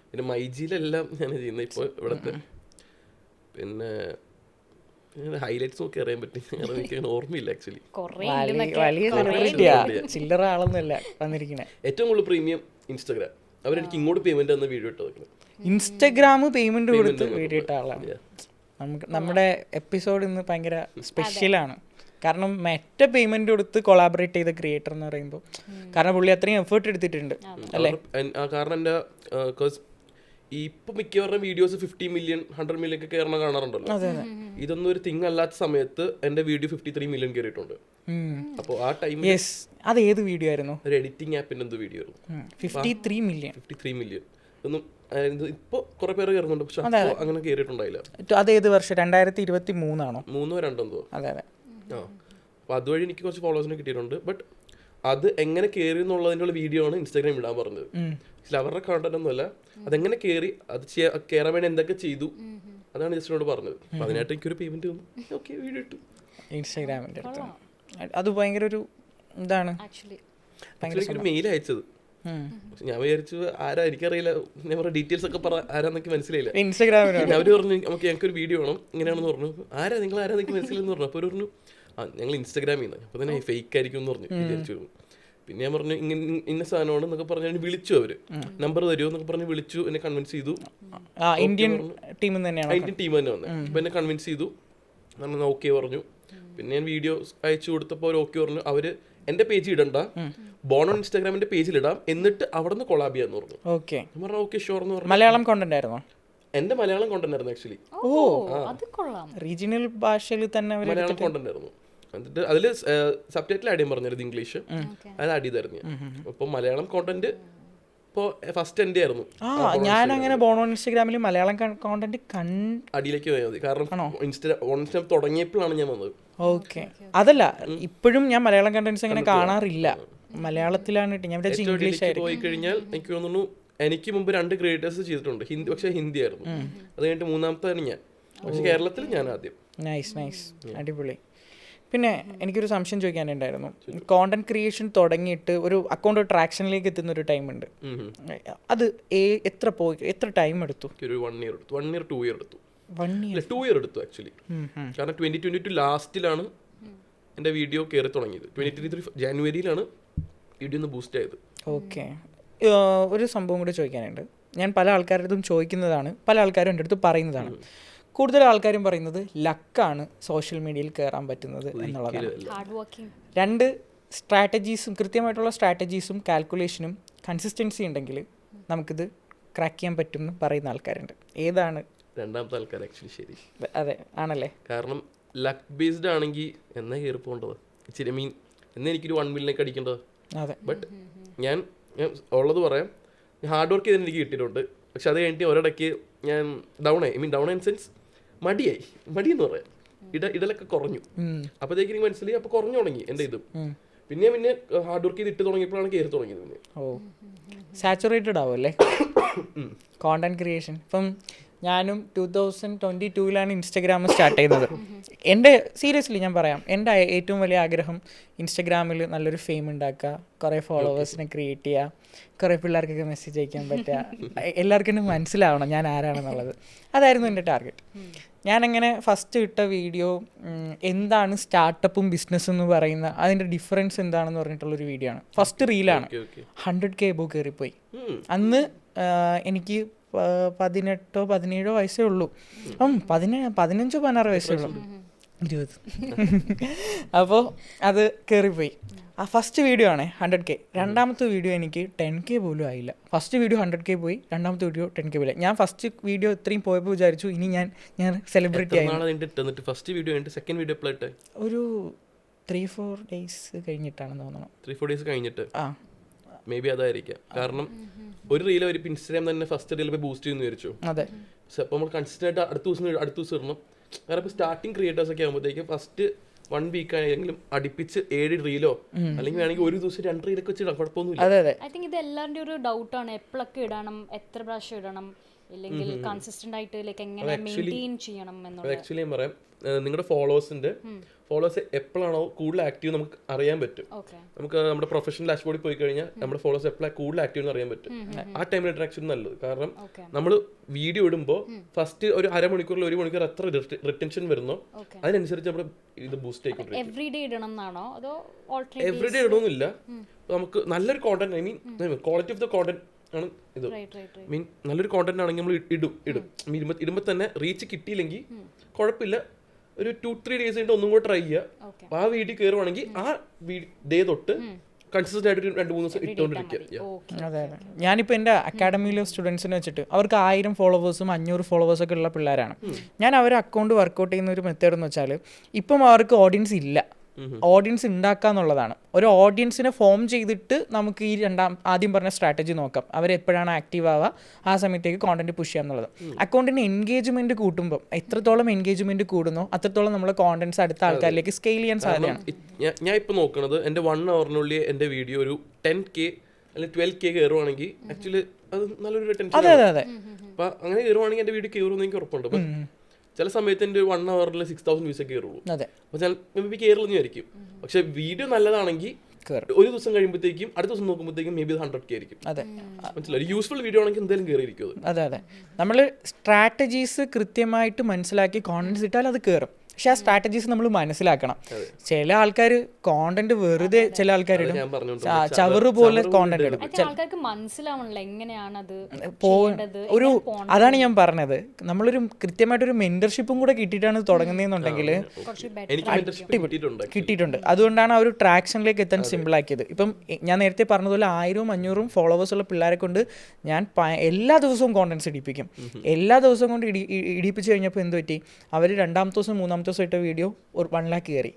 പിന്നെ മൈജിയിലെല്ലാം ഞാൻ ചെയ്യുന്നത് ഇപ്പോൾ ഇവിടുത്തെ. പിന്നെ ഹൈലൈറ്റ്സ് നോക്കി അറിയാൻ പറ്റും, എനിക്ക് ഓർമ്മയില്ല ആക്ച്വലി. ചില്ലറ ആളൊന്നുമല്ല വന്നിരിക്കണേ. ഏറ്റവും കൂടുതൽ പ്രീമിയം ഇൻസ്റ്റാഗ്രാം. അവരെനിക്ക് ഇങ്ങോട്ട് പേയ്മെന്റ് തന്ന വീഡിയോ ഇട്ടത്. ഇൻസ്റ്റാഗ്രാം പേയ്മെന്റ് കൊടുത്ത് വീഡിയോ ഇട്ട ആളാണ്. നമുക്ക് നമ്മുടെ എപ്പിസോഡ് ഇന്ന് ഭയങ്കര സ്പെഷ്യലാണ്. കാരണം മെറ്റ പേയ്മെന്റ് കൊടുത്ത് കൊളാബറേറ്റ് ചെയ്ത ക്രിയേറ്റർ എന്ന് പറയുമ്പോൾ, കാരണം പുള്ളി അത്രയും എഫേർട്ട് എടുത്തിട്ടുണ്ട് അല്ലേ? കാരണം എൻ്റെ ഇപ്പൊ മിക്കവരുടെ വീഡിയോസ് 50 മില്യൺ 100 മില്യൺ ഒക്കെ കയറണ കാണാറുണ്ടല്ലോ. ഇതൊന്നും ഒരു തിങ് അല്ലാത്ത സമയത്ത് എന്റെ വീഡിയോ 53 മില്യൺ കയറിയിട്ടുണ്ട്. അപ്പോൾ ആ ടൈമിൽ അത് ഏത് വീഡിയോ ആയിരുന്നു? ഒരു എഡിറ്റിംഗ് ആപ്പിന്റെ എന്തോ വീഡിയോ ആയിരുന്നു. 53 മില്യൺ ഒന്നും ഇപ്പൊ കുറെ പേര് കയറുന്നുണ്ട്, പക്ഷെ അങ്ങനെ കയറിയിട്ടുണ്ടായില്ല. അത് ഏത് വർഷം? 2023 ആണോ? 3 എന്തോ. അതെ അതെ. അപ്പൊ അതുവഴി എനിക്ക് കുറച്ച് ഫോളോവേഴ്സിനെ കിട്ടിയിട്ടുണ്ട്. ബട്ട് അത് എങ്ങനെ കയറി എന്നുള്ളതിനുള്ള വീഡിയോ ആണ് ഇൻസ്റ്റാഗ്രാം ഇടാൻ പറഞ്ഞത്. അവരുടെ കണ്ടന്റ് ഒന്നുമല്ല, അതെങ്ങനെ കയറി, അത് കയറാൻ വേണ്ടി എന്തൊക്കെ ചെയ്തു, അതാണ് ജസ്റ്റിനോട് പറഞ്ഞത്. അപ്പൊ അതിനായിട്ട് എനിക്കൊരു പേയ്മെന്റ് തന്നു. ഓക്കെ, വീഡിയോ ഇട്ടു ഇൻസ്റ്റാഗ്രാമിന്റെ അടുത്ത്. അത് ഭയങ്കര ഒരു ഇതാണ്. എനിക്ക് മെയിൽ അയച്ചത്, ഞാൻ വിചാരിച്ചു ആരാ എനിക്കറിയില്ല, ഞാൻ പറഞ്ഞ ഡീറ്റെയിൽസ് ഒക്കെ പറ, ആരാന്നൊക്കെ മനസ്സിലായില്ല. ഇൻസ്റ്റാഗ്രാമിൽ അവര് പറഞ്ഞു നമുക്ക് ഞങ്ങൾക്കൊരു വീഡിയോ വേണം ഇങ്ങനെയാണെന്ന് പറഞ്ഞു. ആരാ നിങ്ങൾ, ആരാന്നൊക്കെ മനസ്സിലായെന്ന് പറഞ്ഞു. അപ്പോൾ പറഞ്ഞു ഞങ്ങൾ ഇൻസ്റ്റാഗ്രാമിൽ നിന്ന്. അപ്പോൾ തന്നെ ഫേക്ക് ആയിരിക്കും എന്ന് പറഞ്ഞു വിചാരിച്ചു. പിന്നെ ഞാൻ പറഞ്ഞു ഇന്ന സാധനമാണ് എന്നൊക്കെ പറഞ്ഞ് വിളിച്ചു. അവര് നമ്പർ തരുമോ എന്നൊക്കെ പറഞ്ഞ് വിളിച്ചു, എന്നെ കൺവിൻസ് ചെയ്തു. ഇന്ത്യൻ ടീം തന്നെയാണ്, ഇന്ത്യൻ ടീം തന്നെ വന്നത്. അപ്പൊ എന്നെ കൺവിൻസ് ചെയ്തു, നമ്മൾ ഓക്കെ പറഞ്ഞു. പിന്നെ ഞാൻ വീഡിയോ അയച്ചു കൊടുത്തപ്പോൾ അവർ ഓക്കെ പറഞ്ഞു. അവര് എന്റെ പേജ് ഇടണ്ട, ബോൺ ഓൺ ഇൻസ്റ്റാഗ്രാമിന്റെ പേജിൽ ഇടാം, എന്നിട്ട് അവിടെ നിന്ന് കൊളാബ് ചെയ്യാന്ന് പറഞ്ഞു. ഓക്കെ, ഞാൻ പറഞ്ഞു ഓക്കെ ഷുവർ എന്ന് പറഞ്ഞു. മലയാളം കോണ്ടന്റ് ആയിരുന്നോ? എന്റെ മലയാളം കോണ്ടന്റ് ആയിരുന്നു ആക്ച്വലി. റീജിയണൽ ഭാഷയിൽ തന്നെ മലയാളം കോണ്ടന്റ് ആയിരുന്നു. എന്നിട്ട് അതിൽ സബ് ടൈറ്റിൽ ആഡ് ചെയ്യാൻ പറഞ്ഞായിരുന്നു, ഇംഗ്ലീഷ് അത് ആഡ് ചെയ്തായിരുന്നു. അപ്പോൾ മലയാളം കോണ്ടന്റ് ഇപ്പോൾ ഫസ്റ്റ് എൻ്റെ ആയിരുന്നു. ഞാൻ അങ്ങനെ ബോണോ ഇൻസ്റ്റാഗ്രാമിൽ മലയാളം കോണ്ടന്റ് അടിയിലേക്ക് പോയാൽ മതി. കാരണം ഇൻസ്റ്റാഗ്രാം തുടങ്ങിയപ്പോഴാണ് ഞാൻ വന്നത്. ഓക്കെ, അതല്ല ഇപ്പോഴും ഞാൻ മലയാളം കണ്ടന്റ്സ് അങ്ങനെ കാണാറില്ല, മലയാളത്തിലാണ് ഞാൻ ഇംഗ്ലീഷ് പോയി കഴിഞ്ഞാൽ എനിക്ക് തോന്നുന്നു. എനിക്ക് മുമ്പ് 2 ക്രിയേറ്റേഴ്സ് ചെയ്തിട്ടുണ്ട്, പക്ഷെ ഹിന്ദി ആയിരുന്നു. അത് കഴിഞ്ഞിട്ട് 3ാമത്താണ് ഞാൻ, പക്ഷെ കേരളത്തിൽ ഞാൻ ആദ്യം. നൈസ്, അടിപൊളി. പിന്നെ എനിക്കൊരു സംശയം ചോദിക്കാനുണ്ടായിരുന്നു. കോണ്ടന്റ് ക്രിയേഷൻ തുടങ്ങിയിട്ട് ഒരു അക്കൗണ്ട് ട്രാക്ഷനിലേക്ക് എത്തുന്ന ഒരു ടൈം ഉണ്ട്, അത് എത്ര ടൈം എടുത്തു? ഒരു 1 ഇയർ എടുത്തു. 1 ഇയർ 2 ഇയർ എടുത്തു. 2 ഇയർ എടുത്തു ആക്ച്വലി. കാരണം 2022 ലാസ്റ്റിലാണ് എൻ്റെ വീഡിയോ കയറി തുടങ്ങിയത്. 2023 ജാനുവരിയിലാണ് വീഡിയോ ഒന്ന് ബൂസ്റ്റ് ആയത്. ഓക്കെ, ഒരു സംഭവം കൂടി ചോദിക്കാനുണ്ട്. ഞാൻ പല ആൾക്കാരുടെ ചോദിക്കുന്നതാണ്, പല ആൾക്കാരും എൻ്റെ അടുത്ത് പറയുന്നതാണ്. കൂടുതൽ ആൾക്കാരും പറയുന്നത് ലക്കാണ് സോഷ്യൽ മീഡിയയിൽ കയറാൻ പറ്റുന്നത് എന്നുള്ളതാണ്. 2 സ്ട്രാറ്റജീസും, കൃത്യമായിട്ടുള്ള സ്ട്രാറ്റജീസും കാൽക്കുലേഷനും കൺസിസ്റ്റൻസി ഉണ്ടെങ്കിൽ നമുക്കിത് ക്രാക്ക് ചെയ്യാൻ പറ്റും എന്ന് പറയുന്ന ആൾക്കാരുണ്ട്. ഏതാണ് രണ്ടാമത്തെ ആൾക്കാർ? ആക്ച്വലി ശരി, അതെ ആണല്ലേ. കാരണം ലക്ക് ബേസ്ഡ് ആണെങ്കിൽ എന്നാ കയറി പോകേണ്ടത്, ഇച്ചിരി മീൻ എന്നാ എനിക്കൊരു 1 മില്യനൊക്കെ അടിക്കേണ്ടത്. അതെ, ബട്ട് ഞാൻ ഉള്ളത് പറയാം, ഹാർഡ് വർക്ക് ചെയ്തിട്ട് എനിക്ക് കിട്ടിയിട്ടുണ്ട്. പക്ഷെ അത് കഴിഞ്ഞിട്ട് ഒരിടയ്ക്ക് ഞാൻ ഡൗൺ ഇൻ സെൻസ് മടിയെന്ന് പറയാം, ഇടലൊക്കെ കുറഞ്ഞു. അപ്പോഴത്തേക്ക് എനിക്ക് മനസ്സിലായി, അപ്പോൾ കുറഞ്ഞു തുടങ്ങി എൻ്റെ ഇതും. പിന്നെ ഹാർഡ് വർക്ക് ചെയ്ത് ഇട്ട് തുടങ്ങിയപ്പോഴാണ് കയറി തുടങ്ങിയത്. പിന്നെ സാച്ചുറേറ്റഡ് ആവും അല്ലേ കോണ്ടന്റ് ക്രിയേഷൻ. ഇപ്പം ഞാനും 2022 ഇൻസ്റ്റഗ്രാം സ്റ്റാർട്ട് ചെയ്യുന്നത്. എൻ്റെ സീരിയസ്ലി ഞാൻ പറയാം, എൻ്റെ ഏറ്റവും വലിയ ആഗ്രഹം ഇൻസ്റ്റഗ്രാമിൽ നല്ലൊരു ഫെയിം ഉണ്ടാക്കുക, കുറേ ഫോളോവേഴ്സിനെ ക്രിയേറ്റ് ചെയ്യുക, കുറേ പിള്ളേർക്കൊക്കെ മെസ്സേജ് അയക്കാൻ പറ്റുക, എല്ലാവർക്കും മനസ്സിലാവണം ഞാൻ ആരാണെന്നുള്ളത്. അതായിരുന്നു എൻ്റെ ടാർഗറ്റ്. ഞാനങ്ങനെ ഫസ്റ്റ് ഇട്ട വീഡിയോ എന്താണ് സ്റ്റാർട്ടപ്പും ബിസിനസ്സും എന്ന് പറയുന്ന അതിൻ്റെ ഡിഫറൻസ് എന്താണെന്ന് പറഞ്ഞിട്ടുള്ളൊരു വീഡിയോ ആണ്. ഫസ്റ്റ് റീലാണ്. 100K എബോവ് കയറിപ്പോയി. അന്ന് എനിക്ക് 18-17 വയസ്സേ ഉള്ളൂ. 15-16 വയസ്സേ ഉള്ളൂ, 20. അപ്പോൾ അത് കയറിപ്പോയി. ആ ഫസ്റ്റ് വീഡിയോ ആണ് 100K. രണ്ടാമത്തെ വീഡിയോ എനിക്ക് 10K പോലും ആയില്ല. ഫസ്റ്റ് വീഡിയോ 100K പോയി, രണ്ടാമത്തെ വീഡിയോ 10K പോയില്ല. ഞാൻ ഫസ്റ്റ് വീഡിയോ ഇത്രയും പോയപ്പോൾ വിചാരിച്ചു ഇനി ഞാൻ സെലിബ്രിറ്റി ആയി. ഒരു 3-4 ഡേയ്സ് കഴിഞ്ഞിട്ടാണെന്ന് തോന്നണം. 3-4 ഡേയ്സ് കഴിഞ്ഞിട്ട് മേ ബി അതായിരിക്കാം. കാരണം ഒരു റീൽ ഒരു ഇൻസ്റ്റാഗ്രാം തന്നെ ഫസ്റ്റ് റീൽ പോയി ബൂസ്റ്റ് ചെയ്യുന്നു വിചാരിച്ചു. അതെ. അപ്പോൾ നമ്മൾ കൺസിസ്റ്റന്റ് അടുത്ത ദിവസം ഇടണം. കാരണം ഇപ്പോൾ സ്റ്റാർട്ടിങ് ക്രിയേറ്റേഴ്സ് ഒക്കെ ആകുമ്പോഴത്തേക്കും ഫസ്റ്റ് 1 വീക്ക് ആയെങ്കിലും അടുപ്പിച്ച് 7 റീലോ അല്ലെങ്കിൽ വേണമെങ്കിൽ ഒരു ദിവസം 2 റീലൊക്കെ വെച്ചിടാം, കുഴപ്പമൊന്നുമില്ല. ഐ തിങ്ക് ഇത് എല്ലാവരുടെയും ഒരു ഡൗട്ടാണ്, എപ്പോഴൊക്കെ ഇടണം, എത്ര പ്രാവശ്യം ഇടണം, ഇല്ലെങ്കിൽ കൺസിസ്റ്റന്റ് ആയിട്ട് ലൈക്ക് എങ്ങനെ മെയിൻറ്റെയിൻ ചെയ്യണം എന്നുള്ളത്. ആക്ച്വലി ഞാൻ പറയാം, നിങ്ങളുടെ ഫോളോവേഴ്സ് എപ്പോഴാണോ കൂടുതൽ ആക്റ്റീവ് നമുക്ക് അറിയാൻ പറ്റും. നമുക്ക് നമ്മുടെ പ്രൊഫഷണൽ ഡാഷ്ബോർഡിൽ പോയി കഴിഞ്ഞാൽ നമ്മുടെ ഫോളോവേഴ്സ് എപ്പോഴാണ് കൂടുതൽ ആക്റ്റീവ് എന്ന് അറിയാൻ പറ്റും. ആ ടൈമിൽ ഇൻട്രാക്ഷൻ നല്ലത്. കാരണം നമ്മൾ വീഡിയോ ഇടുമ്പോൾ ഫസ്റ്റ് ഒരു അരമണിക്കൂറിൽ 1 മണിക്കൂർ എത്ര റിട്ടൻഷൻ വരുന്നോ അതിനനുസരിച്ച് നമ്മൾ ഇത് ബൂസ്റ്റ് ആയിക്കൊണ്ടിരിക്കും. എവറിഡേ ഇടണമെന്നില്ല. നമുക്ക് നല്ലൊരു content, I mean quality of the content ആണ് ഇത്. മീൻ നല്ലൊരു കോണ്ടന്റ് ആണെങ്കിൽ നമ്മൾ ഇടും. ഇടുമ്പോൾ തന്നെ റീച്ച് കിട്ടിയില്ലെങ്കിൽ കുഴപ്പമില്ല, ഒരു 2-3 ഡേയ്സ് കഴിഞ്ഞിട്ട് ഒന്നും കൂടെ ട്രൈ ചെയ്യുക. ആ വീഡിയോ കയറുവാണെങ്കിൽ ആ ഡേ തൊട്ട് കൺസിസ്റ്റന്റ് ആയിട്ട് 2-3 ദിവസം ഇട്ടുകൊണ്ടിരിക്കുക. അതെ. ഞാനിപ്പോൾ എൻ്റെ അക്കാഡമിയിലെ സ്റ്റുഡൻസിനെ വെച്ചിട്ട് അവർക്ക് 1000 ഫോളോവേഴ്സും 500 ഫോളോവേഴ്സൊക്കെ ഉള്ള പിള്ളേരാണ്. ഞാൻ അവരെ അക്കൗണ്ട് വർക്കൗട്ട് ചെയ്യുന്ന ഒരു മെത്തേഡ് എന്ന് വെച്ചാൽ ഇപ്പം അവർക്ക് ഓഡിയൻസ് ഇല്ല, ഓഡിയൻസ് ഉണ്ടാക്കുക എന്നുള്ളതാണ്. ഒരു ഓഡിയൻസിനെ ഫോം ചെയ്തിട്ട് നമുക്ക് ഈ ആദ്യം പറഞ്ഞ സ്ട്രാറ്റജി നോക്കാം. അവരെപ്പോഴാണ് ആക്റ്റീവ് ആവുക ആ സമയത്തേക്ക് കോണ്ടന്റ് പുഷ് ചെയ്യുക എന്നുള്ളത്. അക്കൗണ്ടിന് എൻഗേജ്മെന്റ് കൂട്ടുമ്പോൾ എത്രത്തോളം എൻഗേജ്മെന്റ് കൂടുന്നോ അത്രത്തോളം നമ്മളെ കോണ്ടന്റ്സ് അടുത്ത ആൾക്കാരിലേക്ക് സ്കെയിൽ ചെയ്യാൻ സാധ്യതയാണ്. ഞാൻ ഇപ്പോൾ നോക്കുന്നത് എൻ്റെ 1 ഹവറിനുള്ളിൽ എൻ്റെ വീഡിയോ ഒരു 10K അല്ലെങ്കിൽ 12K കയറുവാണെങ്കിൽ ആക്ച്വലി അത് നല്ലൊരു റിട്ടൻഷൻ. അതെ. അപ്പം അങ്ങനെ കയറുവാണെങ്കിൽ എൻ്റെ വീഡിയോ കയറുമെന്ന് എനിക്ക് ഉറപ്പുണ്ട്. അപ്പം ചില സമയത്ത് എൻ്റെ 1 ഹവറിൽ 6000 വ്യൂസ് ഒക്കെ കയറുള്ളൂ. അപ്പോൾ ചില മേ ബി കയറുള്ളൂ ആയിരിക്കും. പക്ഷെ വീഡിയോ നല്ലതാണെങ്കിൽ ഒരു ദിവസം കഴിയുമ്പോഴത്തേക്കും അടുത്ത ദിവസം നോക്കുമ്പോഴത്തേക്കും മേ ബി 100K ആയിരിക്കും. മനസ്സിലായി. യൂസ്ഫുൾ വീഡിയോ ആണെങ്കിൽ എന്തായാലും കയറിയിരിക്കും. അതെ. നമ്മൾ സ്ട്രാറ്റജീസ് കൃത്യമായിട്ട് മനസ്സിലാക്കി കോണ്ടന്റ്സ് ഇട്ടാൽ അത് കയറും. പക്ഷെ ആ സ്ട്രാറ്റജീസ് നമ്മൾ മനസ്സിലാക്കണം. ചില ആൾക്കാർ കോണ്ടന്റ് വെറുതെ ചില ആൾക്കാർ ഇടും, ചവറ് പോലെ കോണ്ടന്റ് ഇടും. ഒരു അതാണ് ഞാൻ പറഞ്ഞത്, നമ്മളൊരു കൃത്യമായിട്ടൊരു മെന്റർഷിപ്പും കൂടെ കിട്ടിയിട്ടാണ് തുടങ്ങുന്നതെന്നുണ്ടെങ്കിൽ കിട്ടിയിട്ടുണ്ട്. അതുകൊണ്ടാണ് ആ ഒരു ട്രാക്ഷനിലേക്ക് എത്താൻ സിമ്പിൾ ആക്കിയത്. ഇപ്പം ഞാൻ നേരത്തെ പറഞ്ഞതുപോലെ 1000-500 ഫോളോവേഴ്സ് ഉള്ള പിള്ളേരെ കൊണ്ട് ഞാൻ എല്ലാ ദിവസവും കോണ്ടന്റ്സ് ഇടിപ്പിക്കും. എല്ലാ ദിവസവും കൊണ്ട് ഇടിപ്പിച്ച് കഴിഞ്ഞപ്പോൾ എന്ത് പറ്റി, അവർ 2ാമത്തെ ദിവസം 3ാമത്തെ ദിവസം ഇട്ട വീഡിയോ ഒരു 1 lakh കയറി,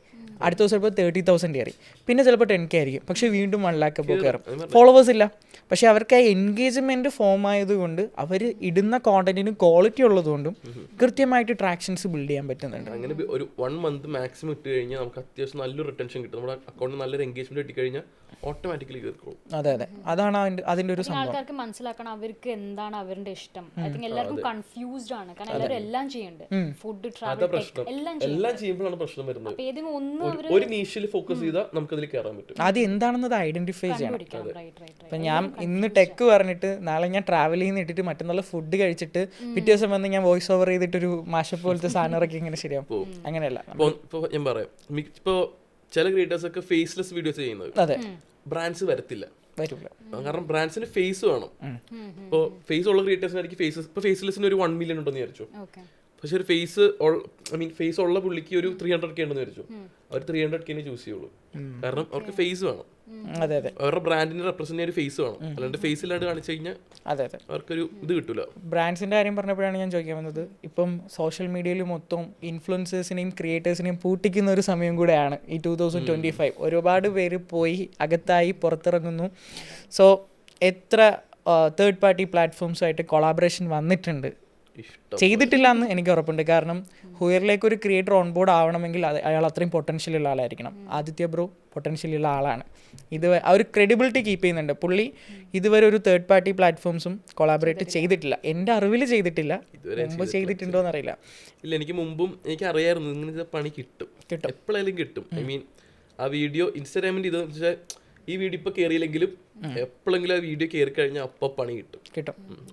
അടുത്ത ദിവസം ചിലപ്പോൾ 30,000 കയറി, പിന്നെ ചിലപ്പോൾ 10K ആയിരിക്കും, പക്ഷേ വീണ്ടും 1 lakh അപ്പോൾ കയറും. ഫോളോവേഴ്സ് ഇല്ല, പക്ഷെ അവർക്ക് ആ എൻഗേജ്മെന്റ് ഫോം ആയതുകൊണ്ട് അവർ ഇടുന്ന കോണ്ടന്റിന് ക്വാളിറ്റി ഉള്ളതുകൊണ്ടും കൃത്യമായിട്ട് ട്രാക്ഷൻസ് ബിൽഡ് ചെയ്യാൻ പറ്റുന്നുണ്ട്. അങ്ങനെ ഒരു 1 month മാക്സിമം ഇട്ട് കഴിഞ്ഞാൽ നമുക്ക് അത്യാവശ്യം നല്ലൊരു റിട്ടൻഷൻ കിട്ടും. നമ്മുടെ അക്കൗണ്ടിൽ നല്ലൊരു എൻഗേജ്മെന്റ് കിട്ടിക്കഴിഞ്ഞാൽ ഓട്ടോമാറ്റിക്കലി കയറിക്കോളും. അതെ. അതാണ് അതിന്റെ ഒരു സംഭവം. ആൾക്കാർക്ക് മനസ്സിലാക്കണം അവർക്ക് എന്താണ് അവരുടെ ഇഷ്ടം. ഐ തിങ്ക് എല്ലാവർക്കും കൺഫ്യൂസ്ഡ് ആണ്, കാരണം എല്ലാവരും എല്ലാം ചെയ്യുന്നുണ്ട്. ഫുഡ്, ട്രാവൽ, എല്ലാം ചെയ്യുമ്പോഴാണ് പ്രശ്നം വരുന്നത്. ഒരു നീഷിൽ ഫോക്കസ് ചെയ്താൽ നമുക്ക് അതിൽ കയറാൻ പറ്റും. അത് എന്താണെന്നത് ഐഡന്റിഫൈ ചെയ്യണം. ഇപ്പൊ ഞാൻ ഇന്ന് ടെക്ക് പറഞ്ഞിട്ട് നാളെ ഞാൻ ട്രാവൽ ചെയ്യുന്ന ഇട്ടിട്ട് മറ്റന്നാൾ ഫുഡ് കഴിച്ചിട്ട് പിറ്റേ ദിവസം വന്ന് ഞാൻ വോയിസ് ഓവർ ചെയ്തിട്ടൊരു മാഷപ്പ് പോലത്തെ സാധനം ഇറക്കി ഇങ്ങനെ ശരിയാവും. അങ്ങനെയല്ല. ഇപ്പോൾ ഞാൻ പറയാം, ഇപ്പോൾ ചില ക്രിയേറ്റേഴ്സ് ഒക്കെ ഫേസ്ലെസ് വീഡിയോസ് ചെയ്യുന്നത്. അതെ. ബ്രാൻഡ്സ് വരത്തില്ല, കാരണം ബ്രാൻഡ്സിന് ഫേസ് വേണം. ഇപ്പോൾ ഫേസ് ഉള്ള ക്രിയേറ്റേഴ്സിനായിരിക്കും ഫേസ്ലെസ്സിന് ഒരു 1 million ഉണ്ടെന്ന് വിചാരിച്ചു. പക്ഷെ ഒരു ഫേസ് ഉള്ള പുള്ളിക്ക് ഒരു 300K ഉണ്ടെന്ന് വിചാരിച്ചു. അവർ 300K ചൂസ് ചെയ്യുള്ളൂ, കാരണം അവർക്ക് ഫേസ് വേണം. അവരുടെ ബ്രാൻഡിനെ റെപ്രസെന്റ് ചെയ്യാൻ ഒരു ഫേസ് വേണം. അല്ലാണ്ട് ഫേസ് ഇല്ലാണ്ട് കാണിച്ചു കഴിഞ്ഞാൽ അവർക്കൊരു ഇത് കിട്ടില്ല. ബ്രാൻഡ്സിന്റെ കാര്യം പറഞ്ഞപ്പോഴാണ് ഞാൻ ചോദിക്കാൻ വന്നത്, ഇപ്പം സോഷ്യൽ മീഡിയയിൽ മൊത്തം ഇൻഫ്ലുവൻസേഴ്സിനെയും ക്രിയേറ്റേഴ്സിനെയും പൂട്ടിക്കുന്ന ഒരു സമയം കൂടെയാണ് ഈ 2025. ഒരുപാട് പേര് പോയി അകത്തായി പുറത്തിറങ്ങുന്നു. സോ എത്ര തേർഡ് പാർട്ടി പ്ലാറ്റ്ഫോംസുമായിട്ട് കൊളാബറേഷൻ വന്നിട്ടുണ്ട്. ചെയ്തിട്ടില്ല എന്ന് എനിക്ക് ഉറപ്പുണ്ട്. കാരണം ഹുയറിലേക്ക് ഒരു ക്രിയേറ്റർ ഓൺ ബോർഡ് ആവണമെങ്കിൽ അയാൾ അത്രയും പൊട്ടൻഷ്യൽ ഉള്ള ആളായിരിക്കണം. ആദിത്യ ബ്രോ പൊട്ടൻഷ്യൽ ഉള്ള ആളാണ്. ഇത് ആ ഒരു ക്രെഡിബിലിറ്റി കീപ്പ് ചെയ്യുന്നുണ്ട് പുള്ളി. ഇതുവരെ ഒരു തേർഡ് പാർട്ടി പ്ലാറ്റ്ഫോംസും കൊളാബറേറ്റ് ചെയ്തിട്ടില്ല, എൻ്റെ അറിവിൽ ചെയ്തിട്ടില്ല. മുമ്പ് ചെയ്തിട്ടുണ്ടോ എന്നറിയില്ല. ഇല്ല, എനിക്ക് മുമ്പും എനിക്ക് അറിയായിരുന്നു ഇങ്ങനെ പണി കിട്ടും, എപ്പോഴായാലും കിട്ടും. ഐ മീൻ ആ വീഡിയോ ഇൻസ്റ്റാഗ്രാമിൻ്റെ ഇത് വെച്ചാൽ ഈ വീഡിയോ ഇപ്പോൾ കയറിയില്ലെങ്കിലും എപ്പോഴെങ്കിലും ആ വീഡിയോ കയറി കഴിഞ്ഞാൽ അപ്പം പണി കിട്ടും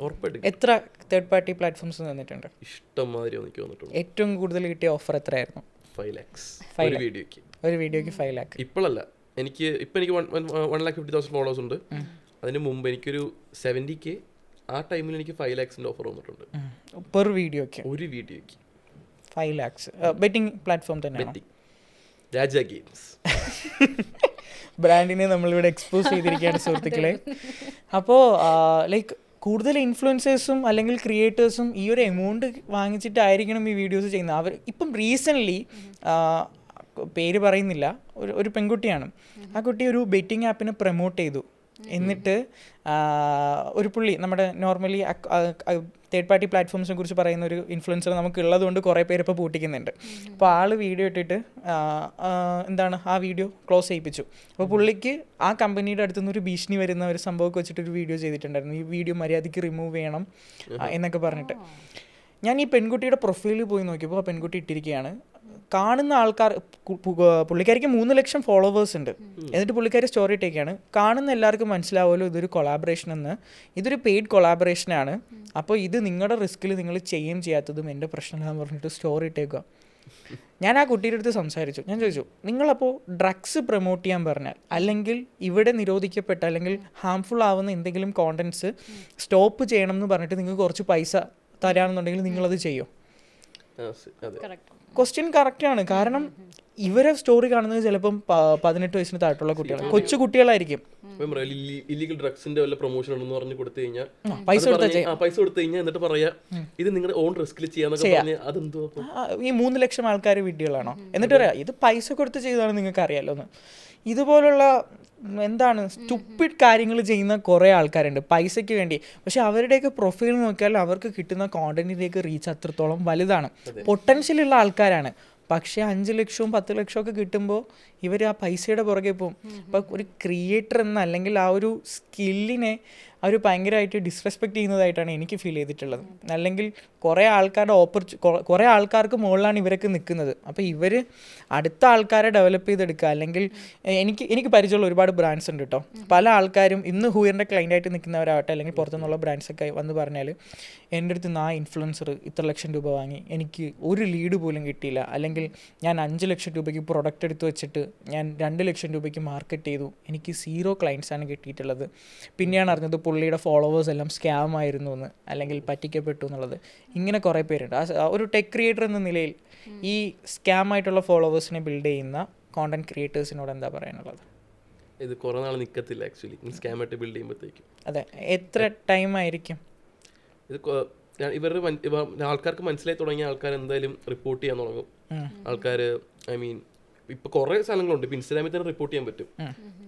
ഉറപ്പായിട്ടും. എത്ര തേർഡ് പാർട്ടി പ്ലാറ്റ്ഫോംസ് തന്നിട്ടുണ്ട്? ഇഷ്ടംമാതിരി എനിക്ക് വന്നിട്ടുണ്ട്. ഏറ്റവും കൂടുതൽ കിട്ടിയ ഓഫർ എത്രയായിരുന്നു? 5 lakhs ഒരു വീഡിയോക്ക് 5 lakh. ഇപ്പോഴല്ല, എനിക്ക് 1,50,000 ഫോളോവേഴ്സ് ഉണ്ട്. അതിന് മുമ്പ് എനിക്കൊരു 70K, ആ ടൈമിൽ എനിക്ക് 5 lakhs ഓഫർ വന്നിട്ടുണ്ട് പെർ വീഡിയോക്ക്. ഒരു വീഡിയോക്ക് 5 lakhs. ബെറ്റിംഗ് പ്ലാറ്റ്ഫോം തന്നെ, രാജ ഗെയിംസ്. ബ്രാൻഡിനെ നമ്മളിവിടെ എക്സ്പോസ് ചെയ്തിരിക്കുകയാണ് സുഹൃത്തുക്കളെ. അപ്പോൾ ലൈക്ക് കൂടുതൽ ഇൻഫ്ലുവൻസേഴ്സും അല്ലെങ്കിൽ ക്രിയേറ്റേഴ്സും ഈ ഒരു എമൗണ്ട് വാങ്ങിച്ചിട്ടായിരിക്കണം ഈ വീഡിയോസ് ചെയ്യുന്നത്. അവർ ഇപ്പം റീസെൻ്റ്ലി പേര് പറയുന്നില്ല, ഒരു പെൺകുട്ടിയാണ്. ആ കുട്ടി ഒരു ബെറ്റിംഗ് ആപ്പിനെ പ്രൊമോട്ട് ചെയ്തു. എന്നിട്ട് ഒരു പുള്ളി നമ്മുടെ നോർമലി തേർഡ് പാർട്ടി പ്ലാറ്റ്ഫോംസിനെ കുറിച്ച് പറയുന്ന ഒരു ഇൻഫ്ലുവൻസർ നമുക്ക് ഉള്ളതുകൊണ്ട് കുറേ പേര് ഇപ്പോൾ പൂട്ടിക്കുന്നുണ്ട്. അപ്പോൾ ആൾ വീഡിയോ ഇട്ടിട്ട് എന്താണ് ആ വീഡിയോ ക്ലോസ് ചെയ്യിപ്പിച്ചു. അപ്പോൾ പുള്ളിക്ക് ആ കമ്പനിയുടെ അടുത്തുനിന്ന് ഒരു ഭീഷണി വരുന്ന ഒരു സംഭവമൊക്കെ വെച്ചിട്ടൊരു വീഡിയോ ചെയ്തിട്ടുണ്ടായിരുന്നു. ഈ വീഡിയോ മര്യാദയ്ക്ക് റിമൂവ് ചെയ്യണം എന്നൊക്കെ പറഞ്ഞിട്ട്. ഞാൻ ഈ പെൺകുട്ടിയുടെ പ്രൊഫൈലിൽ പോയി നോക്കിയപ്പോൾ ആ പെൺകുട്ടി ഇട്ടിരിക്കുകയാണ്, കാണുന്ന ആൾക്കാർ, പുള്ളിക്കാരിക്ക് 3 ലക്ഷം ഫോളോവേഴ്സ് ഉണ്ട്. എന്നിട്ട് പുള്ളിക്കാരി സ്റ്റോറി ഇട്ടേക്കാണ്, കാണുന്ന എല്ലാവർക്കും മനസ്സിലാവുമല്ലോ ഇതൊരു കൊളാബറേഷൻ എന്ന്, ഇതൊരു പെയ്ഡ് കൊളാബറേഷനാണ്, അപ്പോൾ ഇത് നിങ്ങളുടെ റിസ്കിൽ നിങ്ങൾ ചെയ്യാത്തതും എൻ്റെ പ്രശ്നമാണെന്ന് പറഞ്ഞിട്ട് സ്റ്റോറി ഇട്ടേക്കുക. ഞാൻ ആ കുട്ടിയുടെ അടുത്ത് സംസാരിച്ചു. ഞാൻ ചോദിച്ചു, നിങ്ങളപ്പോൾ ഡ്രഗ്സ് പ്രൊമോട്ട് ചെയ്യാൻ പറഞ്ഞാൽ അല്ലെങ്കിൽ ഇവിടെ നിരോധിക്കപ്പെട്ട അല്ലെങ്കിൽ ഹാംഫുൾ ആവുന്ന എന്തെങ്കിലും കോണ്ടൻറ്റ്സ് സ്റ്റോപ്പ് ചെയ്യണം എന്ന് പറഞ്ഞിട്ട് നിങ്ങൾക്ക് കുറച്ച് പൈസ തരാമെന്നുണ്ടെങ്കിൽ നിങ്ങളത് ചെയ്യോ? ക്വസ്റ്റ്യൻ കറക്റ്റാണ്. കാരണം ഇവരെ സ്റ്റോറി കാണുന്നത് ചിലപ്പം 18 വയസ്സിന് താഴെയുള്ള കുട്ടികളാണ്, കൊച്ചു കുട്ടികളായിരിക്കും. ഇല്ലീഗൽ ഡ്രഗ്സിന്റെ വല്ല പ്രൊമോഷൻ ഉണ്ടെന്ന് പറഞ്ഞു കൊടുത്തു കഴിഞ്ഞാൽ പൈസ കൊടുത്തു കഴിഞ്ഞാൽ എന്നിട്ട് പറയാ ഇത് നിങ്ങളുടെ ഓൺ റിസ്കിൽ ചെയ്യാന്നൊക്കെ പറഞ്ഞ് അതെന്തോ ഈ 3 ലക്ഷം ആൾക്കാർ വിഡ്ഢികളാണോ? എന്നിട്ട് പറയാം ഇത് പൈസ കൊടുത്ത് ചെയ്താണ്, നിങ്ങൾക്ക് അറിയാലോ എന്ന്. ഇതുപോലുള്ള എന്താണ് സ്റ്റുപ്പിഡ് കാര്യങ്ങൾ ചെയ്യുന്ന കുറേ ആൾക്കാരുണ്ട് പൈസയ്ക്ക് വേണ്ടി. പക്ഷെ അവരുടെയൊക്കെ പ്രൊഫൈൽ നോക്കിയാൽ അവർക്ക് കിട്ടുന്ന കോണ്ടന്റിലേക്ക് റീച്ച് അത്രത്തോളം വലുതാണ്, പൊട്ടൻഷ്യലുള്ള ആൾക്കാരാണ്. പക്ഷേ 5 ലക്ഷവും 10 ലക്ഷവും ഒക്കെ കിട്ടുമ്പോൾ ഇവർ ആ പൈസയുടെ പുറകെ പോകും. അപ്പോൾ ഒരു ക്രിയേറ്റർ എന്ന അല്ലെങ്കിൽ ആ ഒരു സ്കില്ലിനെ അവർ ഭയങ്കരമായിട്ട് ഡിസ്റെസ്പെക്റ്റ് ചെയ്യുന്നതായിട്ടാണ് എനിക്ക് ഫീൽ ചെയ്തിട്ടുള്ളത്. അല്ലെങ്കിൽ കുറേ ആൾക്കാർക്ക് മുകളിലാണ് ഇവരൊക്കെ നിൽക്കുന്നത്. അപ്പോൾ ഇവർ അടുത്ത ആൾക്കാരെ ഡെവലപ്പ് ചെയ്തെടുക്കുക. അല്ലെങ്കിൽ എനിക്ക് പരിചയമുള്ള ഒരുപാട് ബ്രാൻഡ്സ് ഉണ്ട് കേട്ടോ. പല ആൾക്കാരും ഇന്ന് ഹൂയറിൻ്റെ ക്ലൈൻ്റായിട്ട് നിൽക്കുന്നവരാവട്ടെ അല്ലെങ്കിൽ പുറത്തുനിന്നുള്ള ബ്രാൻഡ്സൊക്കെ വന്ന് പറഞ്ഞാൽ എൻ്റെ അടുത്ത് നിന്ന് ആ ഇൻഫ്ലുവൻസർ ഇത്ര ലക്ഷം രൂപ വാങ്ങി, എനിക്ക് ഒരു ലീഡ് പോലും കിട്ടിയില്ല, അല്ലെങ്കിൽ ഞാൻ 5 ലക്ഷം രൂപയ്ക്ക് പ്രൊഡക്റ്റ് എടുത്ത് വെച്ചിട്ട് ഞാൻ 2 ലക്ഷം രൂപയ്ക്ക് മാർക്കറ്റ് ചെയ്തു, എനിക്ക് 0 ക്ലയൻസാണ് കിട്ടിയിട്ടുള്ളത്. പിന്നെയാണ് അറിഞ്ഞത് പുള്ളിയുടെ ഫോളോവേഴ്സ് എല്ലാം സ്കാം ആയിരുന്നു എന്ന്, അല്ലെങ്കിൽ പറ്റിക്കപ്പെട്ടു എന്നുള്ളത്. ഇങ്ങനെ കുറേ പേരുണ്ട്. ഒരു ടെക് ക്രിയേറ്റർ എന്ന നിലയിൽ ഈ സ്കാം ആയിട്ടുള്ള ഫോളോവേഴ്സിനെ ബിൽഡ് ചെയ്യുന്ന കോണ്ടന്റ് ക്രിയേറ്റേഴ്സിനോട് എന്താ പറയാനുള്ളത്? ഇത് കുറേ നാൾ നിൽക്കത്തില്ല ആക്ച്വലി, സ്കാം ആയിട്ട് ബിൽഡ് ചെയ്യുമ്പോഴത്തേക്കും. അതെ, എത്ര ടൈം ആയിരിക്കും ഇത്? ഇവരുടെ ആൾക്കാർക്ക് മനസ്സിലായി തുടങ്ങിയ ആൾക്കാർ എന്തായാലും റിപ്പോർട്ട് ചെയ്യാൻ തുടങ്ങും. ആൾക്കാർ ഐ മീൻ ഇപ്പോൾ കുറേ സ്ഥലങ്ങളുണ്ട്, ഇപ്പോൾ ഇൻസ്റ്റാഗ്രാമിൽ തന്നെ റിപ്പോർട്ട് ചെയ്യാൻ പറ്റും.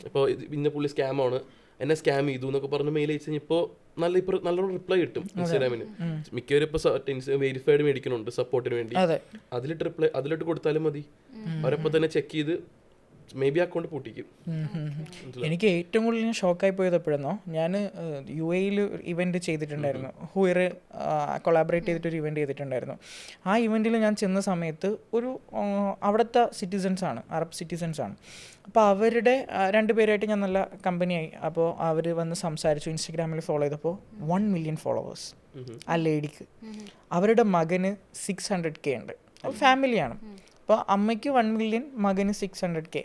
ഇപ്പോൾ ഇന്ന പുള്ളി സ്കാമാണ്, എന്നെ സ്കാം ചെയ്തു എന്നൊക്കെ പറഞ്ഞ് മെയിൽ അയച്ചു കഴിഞ്ഞാൽ ഇപ്പോൾ നല്ലോണം റിപ്ലൈ കിട്ടും ഇൻസ്റ്റാഗ്രാമിന്. മിക്കവരും ഇപ്പോൾ വെരിഫൈഡ് മേടിക്കുന്നുണ്ട് സപ്പോർട്ടിന് വേണ്ടി. അതിലിട്ട് കൊടുത്താലും മതി, അവരപ്പോൾ തന്നെ ചെക്ക് ചെയ്ത് മേ ബി അക്കൗണ്ട് പൂട്ടിക്കും. എനിക്ക് ഏറ്റവും കൂടുതൽ ഞാൻ ഷോക്കായി പോയത് എപ്പോഴെന്നോ, ഞാൻ UAE ഇവൻറ്റ് ചെയ്തിട്ടുണ്ടായിരുന്നു. ഹുയർ കൊളാബറേറ്റ് ചെയ്തിട്ടൊരു ഇവൻറ്റ് ചെയ്തിട്ടുണ്ടായിരുന്നു. ആ ഇവൻറ്റിൽ ഞാൻ ചെന്ന സമയത്ത് ഒരു അവിടുത്തെ സിറ്റിസൺസാണ്, അറബ് സിറ്റിസൺസാണ്. അപ്പോൾ അവരുടെ 2 പേരായിട്ട് ഞാൻ നല്ല കമ്പനിയായി. അപ്പോൾ അവർ വന്ന് സംസാരിച്ചു, ഇൻസ്റ്റഗ്രാമിൽ ഫോളോ ചെയ്തപ്പോൾ 1 മില്യൺ ഫോളോവേഴ്സ് ആ ലേഡിക്ക്. അവരുടെ മകന് 600K ഉണ്ട്, ഫാമിലിയാണ്. അപ്പോൾ അമ്മയ്ക്ക് 1 മില്യൺ, മകന് 600K.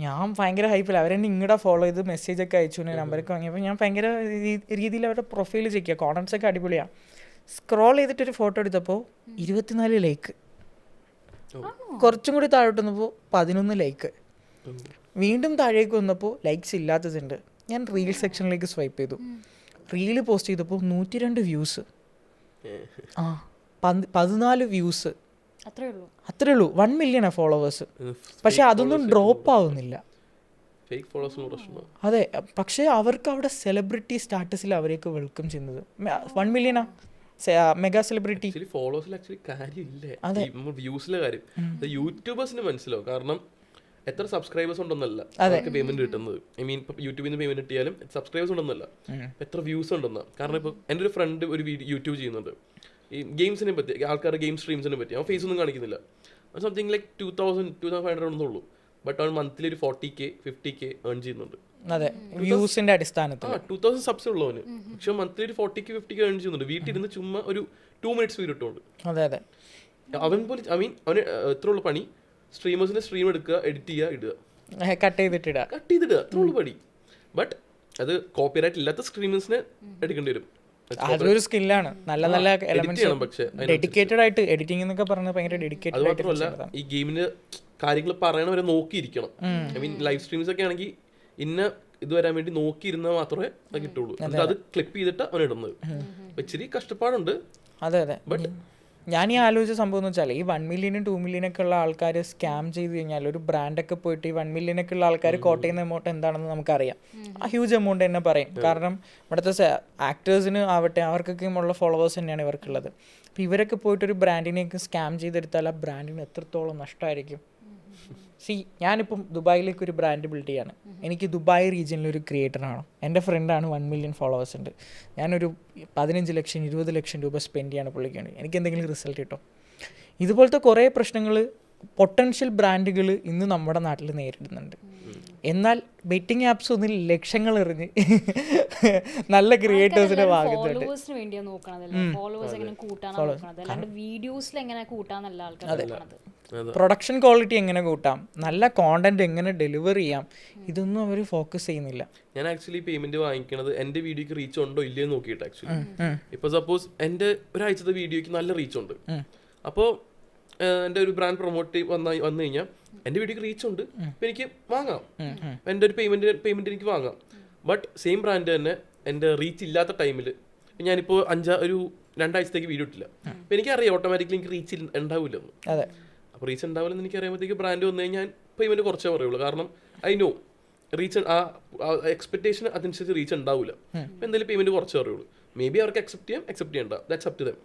ഞാൻ ഭയങ്കര ഹൈപ്പില്ല. അവരെന്നെ ഇങ്ങോട്ട് ഫോളോ ചെയ്ത് മെസ്സേജൊക്കെ അയച്ചു, നമ്പറൊക്കെ വാങ്ങിയപ്പോൾ ഞാൻ ഭയങ്കര രീതിയിൽ അവരുടെ പ്രൊഫൈൽ ചെക്ക് ചെയ്യുക, കോണ്ടൻസൊക്കെ അടിപൊളിയാണ്. സ്ക്രോൾ ചെയ്തിട്ടൊരു ഫോട്ടോ എടുത്തപ്പോൾ 24 ലൈക്ക്, കുറച്ചും കൂടി താഴോട്ട് വന്നപ്പോൾ 11 ലൈക്ക്, വീണ്ടും താഴേക്ക് വന്നപ്പോൾ ലൈക്സ് ഇല്ലാത്തതുണ്ട്. ഞാൻ റീൽ സെക്ഷനിലേക്ക് സ്വൈപ്പ് ചെയ്തു, റീല് പോസ്റ്റ് ചെയ്തപ്പോൾ 102 വ്യൂസ്, 14 വ്യൂസ്, അത്രേ ഉള്ളൂ. 1 മില്യണാണ് ഫോളോവേഴ്സ്. പക്ഷെ അതൊന്നും ഡ്രോപ്പ് ആവുന്നില്ല. അതെ, പക്ഷേ അവർക്ക് അവിടെ സെലിബ്രിറ്റി സ്റ്റാറ്റസിൽ അവരേക്ക് വെൽക്കം ചെയ്യുന്നത് 1 മില്യണാ. Mega celebrity. ആക്ച്വലി ഫോളോവേഴ്സിൽ ആക്ച്വലി കാര്യമില്ല, വ്യൂസിലെ കാര്യം യൂട്യൂബേഴ്സിന് മനസ്സിലാവും. കാരണം എത്ര സബ്സ്ക്രൈബേഴ്സ് ഉണ്ടെന്നല്ല അവർക്ക് പേയ്മെന്റ് കിട്ടുന്നത്. ഐ മീൻ ഇപ്പൊ യൂട്യൂബിൽ നിന്ന് പേയ്മെന്റ് കിട്ടിയാലും സബ്സ്ക്രൈബേഴ്സ് ഉണ്ടെന്നല്ല, എത്ര വ്യൂസ് ഉണ്ടെന്ന. കാരണം ഇപ്പോൾ എൻ്റെ ഒരു ഫ്രണ്ട് ഒരു യൂട്യൂബ് ചെയ്യുന്നുണ്ട് ഈ ഗെയിംസിനെ പറ്റി, ആൾക്കാരുടെ ഗെയിം സ്ട്രീംസിനെ പറ്റി. അവൻ ഫേസ് ഒന്നും കാണിക്കുന്നില്ല, സംതിങ് ലൈക്ക് 2,500 ഒന്നുള്ളൂ. ബട്ട് അവൻ മന്ത്ലി ഒരു 40K 50K ഏൺ ചെയ്യുന്നുണ്ട്. അതെ, വ്യൂസിന്റെ അടിസ്ഥാനത്തിൽ 2000 സബ്സ് ഉള്ളവന്, പക്ഷെ മന്ത്ലി ഒരു 40K 50K ഏൺ ചെയ്യുന്നുണ്ട്. വീട്ടിലിരുന്ന് ചുമ്മാ ഒരു 2 മിനിറ്റ്സ് വീഡിയോ ഇട്ടുകൊണ്ട്. അതെ അതെ, അവൻ പോലെ ഐ മീൻ അവന് എത്ര ഉള്ള പണി, സ്ട്രീമേഴ്സിന്റെ സ്ട്രീം എടുക്കുക, എഡിറ്റ് ചെയ്യുക, ഇടുക, കട്ട് ചെയ്തിട്ടിടുക, അത്ര ഉള്ള പണി. ബട്ട് അത് കോപ്പിറൈറ്റ് ഇല്ലാത്ത സ്ട്രീമേഴ്സിന് എടുക്കേണ്ടി വരും. അതൊരു സ്കില്ലാണ്. നല്ല നല്ല എലമെന്റ്സ് ഡെഡിക്കേറ്റഡ് ആയിട്ട് എഡിറ്റിംഗ് എന്നൊക്കെ പറഞ്ഞാൽ ഭയങ്കര ഡെഡിക്കേറ്റഡ് ആയിട്ട്. അത് മാത്രമല്ല ഈ ഗെയിമിന് കാര്യങ്ങൾ പറയണവരെ നോക്കിയിരിക്കണം. ഐ മീൻ ലൈവ് സ്ട്രീംസ് ഒക്കെ ആണെങ്കിൽ ഇന്ന ഇത് വരാൻ വേണ്ടി നോക്കിയിരുന്നാൽ മാത്രമേ അത് കിട്ടുള്ളൂ. എന്നിട്ട് അത് ക്ലിപ്പ് ചെയ്തിട്ട് അവൻ ഇടുന്നത്. ഇച്ചിരി കഷ്ടപ്പാടുണ്ട്. അതെ അതെ, ബട്ട് ഞാൻ ഈ ആലോചിച്ച സംഭവം എന്ന് വെച്ചാൽ ഈ 1 മില്യനും 2 മില്യനൊക്കെ ഉള്ള ആൾക്കാർ സ്കാം ചെയ്ത് കഴിഞ്ഞാൽ ഒരു ബ്രാൻഡൊക്കെ പോയിട്ട് ഈ 1 മില്യനൊക്കെ ഉള്ള ആൾക്കാർ കോട്ട് ചെയ്യുന്ന എമൗണ്ട് എന്താണെന്ന് നമുക്കറിയാം. ആ ഹ്യൂജ് എമൗണ്ട് തന്നെ പറയും. കാരണം ഇവിടുത്തെ ആക്ടേഴ്സിന് ആവട്ടെ അവർക്കൊക്കെ ഉള്ള ഫോളോവേഴ്സ് തന്നെയാണ് ഇവർക്കുള്ളത്. അപ്പോൾ ഇവരൊക്കെ പോയിട്ടൊരു ബ്രാൻഡിനെയൊക്കെ സ്കാം ചെയ്തെടുത്താൽ ആ ബ്രാൻഡിന് എത്രത്തോളം നഷ്ടമായിരിക്കും. ഞാനിപ്പം ദുബായിലേക്ക് ഒരു ബ്രാൻഡ് ബിൽഡ് ചെയ്യാണ്. എനിക്ക് ദുബായ് റീജിയനിലൊരു ക്രിയേറ്ററാണ്, എൻ്റെ ഫ്രണ്ടാണ്, 1 മില്യൺ ഫോളോവേഴ്സ് ഉണ്ട്. ഞാനൊരു 15 ലക്ഷം 20 ലക്ഷം രൂപ സ്പെൻഡ് ചെയ്യാണ് പുള്ളിക്കാണ്. എനിക്ക് എന്തെങ്കിലും റിസൾട്ട് കിട്ടും? ഇതുപോലത്തെ കുറേ പ്രശ്നങ്ങൾ പൊട്ടൻഷ്യൽ ബ്രാൻഡുകൾ ഇന്ന് നമ്മുടെ നാട്ടിൽ നേരിടുന്നുണ്ട്. എന്നാൽ ബെറ്റിംഗ് ആപ്സ് ഒന്നിൽ ലക്ഷങ്ങൾ എറിഞ്ഞ് നല്ല ക്രിയേറ്റേഴ്സിനെ വാങ്ങുന്നുണ്ട്. പ്രൊഡക്ഷൻ ക്വാളിറ്റി എങ്ങനെ കൂട്ടാം, നല്ല കോണ്ടന്റ് എങ്ങനെ ഡെലിവർ ചെയ്യാം, ഇതൊന്നും അവർ ഫോക്കസ് ചെയ്യുന്നില്ല. ഞാൻ ആക്ച്വലി പേയ്മെന്റ് വാങ്ങിക്കണത് എന്റെ വീഡിയോക്ക് റീച്ച് ഉണ്ടോ ഇല്ലയോ നോക്കിയിട്ട്. ആക്ച്വലി ഇപ്പൊ സപ്പോസ് എന്റെ ഒരാഴ്ചത്തെ വീഡിയോക്ക് നല്ല റീച്ച് ഉണ്ട്, അപ്പോൾ എൻ്റെ ഒരു ബ്രാൻഡ് പ്രൊമോട്ട് വന്നു കഴിഞ്ഞാൽ എൻ്റെ വീഡിയോക്ക് റീച്ച് ഉണ്ട്, അപ്പം എനിക്ക് വാങ്ങാം, എൻ്റെ ഒരു പേയ്മെന്റ് എനിക്ക് വാങ്ങാം. ബട്ട് സെയിം ബ്രാൻഡ് തന്നെ എൻ്റെ റീച്ച് ഇല്ലാത്ത ടൈമിൽ ഞാനിപ്പോൾ ഒരു 2 ആഴ്ചത്തേക്ക് വീഡിയോ ഇട്ടില്ല, അപ്പം എനിക്കറിയാം ഓട്ടോമാറ്റിക്കലി എനിക്ക് റീച്ച് ഉണ്ടാവില്ലെന്ന്. അപ്പോൾ റീച്ച് ഉണ്ടാവില്ലെന്ന് എനിക്ക് അറിയുമ്പോഴത്തേക്ക് ബ്രാൻഡ് വന്നു കഴിഞ്ഞാൽ പേയ്മെന്റ് കുറച്ചേ പറയുള്ളൂ. കാരണം ഐ നോ റീച്ച് ആ എക്സ്പെക്ടേഷൻ അതനുസരിച്ച് റീച്ച് ഉണ്ടാവില്ല, അപ്പം എന്തായാലും പേയ്മെന്റ് കുറച്ചേ പറയുള്ളൂ. മേ ബി അവർക്ക് അക്സെപ്റ്റ് ചെയ്യണ്ട, ദാറ്റ്സ് അപ് ടു ദം.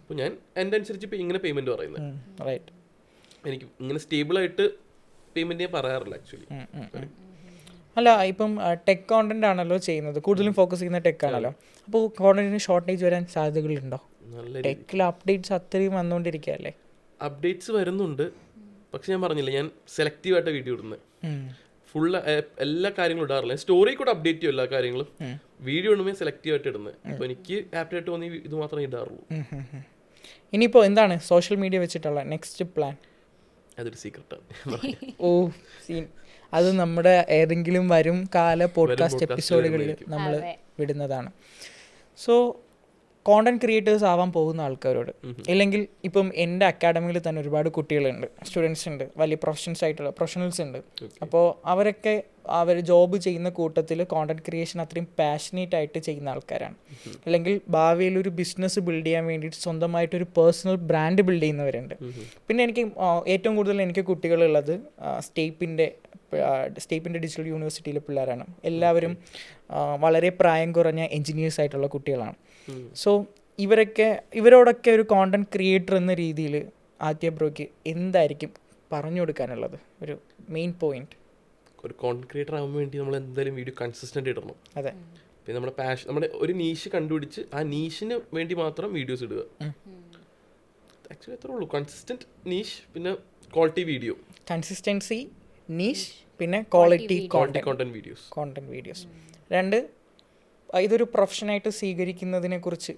അപ്പോൾ ഞാൻ എൻ്റെ അനുസരിച്ച് ഇപ്പോൾ ഇങ്ങനെ പേയ്മെന്റ് പറയുന്നത്. എനിക്ക് ഇങ്ങനെ സ്റ്റേബിൾ ആയിട്ട് പേയ്മെന്റ് ഞാൻ പറയാറില്ല ആക്ച്വലി. അല്ല, ഇപ്പം ടെക് കോണ്ടന്റ് ആണല്ലോ ചെയ്യുന്നത്, കൂടുതലും ഫോക്കസ് ചെയ്യുന്ന ടെക് ആണല്ലോ. അപ്പോൾ കോണ്ടന്റിന് ഷോർട്ടേജ് വരാൻ സാധ്യതകളുണ്ടോ? ടെക്കിൽ അപ്ഡേറ്റ്സ് അത്രയും വന്നുകൊണ്ടിരിക്കുകയല്ലേ? അപ്ഡേറ്റ്സ് വരുന്നുണ്ട്, പക്ഷെ ഞാൻ പറഞ്ഞില്ല, ഞാൻ സെലക്റ്റീവ് ആയിട്ട് വീഡിയോ ഇടുന്നത്. ഫുള്ള് എല്ലാ കാര്യങ്ങളും ഇടാറില്ല. സ്റ്റോറി കൂടെ അപ്ഡേറ്റ് ചെയ്യും എല്ലാ കാര്യങ്ങളും. വീഡിയോ ഇടുമ്പോൾ സെലക്റ്റീവ് ആയിട്ട് ഇടുന്നത്. അപ്പോൾ എനിക്ക് ആപ്റ്റായിട്ട് തോന്നി ഇത് മാത്രമേ ഇടാറുള്ളൂ. ഇനിയിപ്പോൾ എന്താണ് സോഷ്യൽ മീഡിയ വെച്ചിട്ടുള്ള നെക്സ്റ്റ് പ്ലാൻ? അതൊരു സീക്രട്ടാണ്. അത് നമ്മുടെ ഏതെങ്കിലും വരും കാല പോഡ്കാസ്റ്റ് എപ്പിസോഡുകളിൽ നമ്മൾ വിടുന്നതാണ്. സോ കോണ്ടന്റ് ക്രിയേറ്റേഴ്സ് ആവാൻ പോകുന്ന ആൾക്കാരോട്, ഇല്ലെങ്കിൽ ഇപ്പം എൻ്റെ അക്കാഡമിയിൽ തന്നെ ഒരുപാട് കുട്ടികളുണ്ട്, സ്റ്റുഡൻസ് ഉണ്ട്, വലിയ പ്രൊഫഷണൽസ് ഉണ്ട്. അപ്പോൾ അവരൊക്കെ അവർ ജോബ് ചെയ്യുന്ന കൂട്ടത്തിൽ കോണ്ടന്റ് ക്രിയേഷൻ അത്രയും പാഷനേറ്റ് ആയിട്ട് ചെയ്യുന്ന ആൾക്കാരാണ്. അല്ലെങ്കിൽ ഭാവിയിൽ ഒരു ബിസിനസ് ബിൽഡ് ചെയ്യാൻ വേണ്ടിയിട്ട് സ്വന്തമായിട്ടൊരു പേഴ്സണൽ ബ്രാൻഡ് ബിൽഡ് ചെയ്യുന്നവരുണ്ട്. പിന്നെ എനിക്ക് ഏറ്റവും കൂടുതൽ എനിക്ക് കുട്ടികളുള്ളത് സ്റ്റേപ്പിൻ്റെ ഡിജിറ്റൽ യൂണിവേഴ്സിറ്റിയിലെ പിള്ളേരാണ്. എല്ലാവരും വളരെ പ്രായം കുറഞ്ഞ എൻജിനീയേഴ്സ് ആയിട്ടുള്ള കുട്ടികളാണ്. സോ ഇവരോടൊക്കെ ഒരു കോണ്ടന്റ് ക്രിയേറ്റർ എന്ന രീതിയിൽ ആദ്യ ബ്രോയ്ക്ക് എന്തായിരിക്കും പറഞ്ഞു കൊടുക്കാനുള്ളത്, ഒരു മെയിൻ പോയിന്റ്? ഒരു കോണ്ടന്റ് ക്രിയേറ്റർ ആവാൻ വേണ്ടി നമ്മൾ എന്തായാലും വീഡിയോ കൺസിസ്റ്റന്റ് ഇടണം. അതെ, പിന്നെ നമ്മുടെ പാഷൻ, നമ്മുടെ ഒരു നീഷ് കണ്ടുപിടിച്ച് ആ നീഷിന് വേണ്ടി മാത്രം വീഡിയോസ് ഇടുക. ആക്ച്വലി അത്രേ ഉള്ളൂ. കൺസിസ്റ്റന്റ് നീഷ്, പിന്നെ ക്വാളിറ്റി വീഡിയോ. കൺസിസ്റ്റൻസി, നീഷ്, പിന്നെ ക്വാളിറ്റി കോണ്ടന്റ് വീഡിയോസ്. 2, ഇതൊരു പ്രൊഫഷനായിട്ട് സ്വീകരിക്കുന്നതിനെ കുറിച്ച്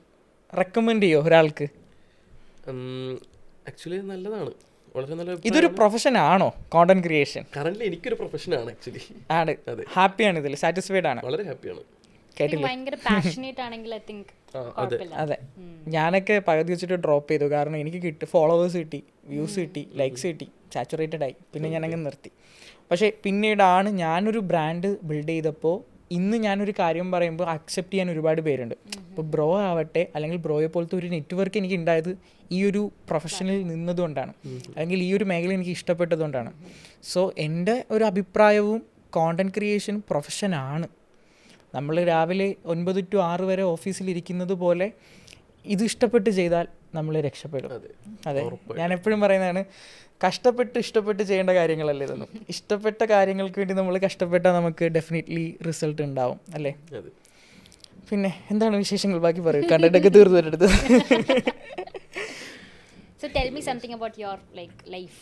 റെക്കമെൻഡ് ചെയ്യോ ഒരാൾക്ക്? ആക്ച്വലി നല്ലതാണ്, വളരെ നല്ല. ഇതൊരു പ്രൊഫഷൻ ആണോ കോണ്ടന്റ് ക്രിയേഷൻ? കറന്റ് എനിക്കൊരു പ്രൊഫഷനാണ് ആക്ച്വലി. ആണ്, ഹാപ്പിയാണ്, ഇതിൽ സാറ്റിസ്ഫൈഡ് ആണ്? വളരെ ഹാപ്പിയാണ്. അതെ, ഞാനൊക്കെ പകുതി വെച്ചിട്ട് ഡ്രോപ്പ് ചെയ്തു. കാരണം എനിക്ക് ഫോളോവേഴ്സ് കിട്ടി, വ്യൂസ് കിട്ടി, ലൈക്സ് കിട്ടി, സാച്ചുറേറ്റഡ് ആയി, പിന്നെ ഞാനങ്ങ് നിർത്തി. പക്ഷേ പിന്നീടാണ് ഞാനൊരു ബ്രാൻഡ് ബിൽഡ് ചെയ്തപ്പോൾ ഇന്ന് ഞാനൊരു കാര്യം പറയുമ്പോൾ അക്സെപ്റ്റ് ചെയ്യാൻ ഒരുപാട് പേരുണ്ട്. ഇപ്പോൾ ബ്രോ ആവട്ടെ, അല്ലെങ്കിൽ ബ്രോയെ പോലത്തെ ഒരു നെറ്റ്വർക്ക് എനിക്ക് ഉണ്ടായത് ഈ ഒരു പ്രൊഫഷനിൽ നിന്നതുകൊണ്ടാണ്, അല്ലെങ്കിൽ ഈ ഒരു മേഖല എനിക്ക് ഇഷ്ടപ്പെട്ടതുകൊണ്ടാണ്. സോ എൻ്റെ ഒരു അഭിപ്രായവും കോണ്ടന്റ് ക്രിയേഷൻ പ്രൊഫഷനാണ്. നമ്മൾ രാവിലെ 9 to 6 വരെ ഓഫീസിലിരിക്കുന്നത് പോലെ ഇത് ഇഷ്ടപ്പെട്ട് ചെയ്താൽ നമ്മൾ രക്ഷപ്പെടും. അതെ, ഞാൻ എപ്പോഴും പറയുന്നതാണ്, ഇഷ്ടപ്പെട്ട് ചെയ്യേണ്ട കാര്യങ്ങളല്ലേ ഇതൊന്നും. ഇഷ്ടപ്പെട്ട കാര്യങ്ങൾക്ക് വേണ്ടി നമ്മൾ കഷ്ടപ്പെട്ടാൽ നമുക്ക് ഡെഫിനറ്റ്ലി റിസൾട്ട് ഉണ്ടാവും അല്ലേ. പിന്നെ എന്താണ് വിശേഷങ്ങൾ, ബാക്കി പറയൂ, കണ്ടന്റൊക്കെ തീർന്നു വരെടുത്ത്. So tell me something about your life.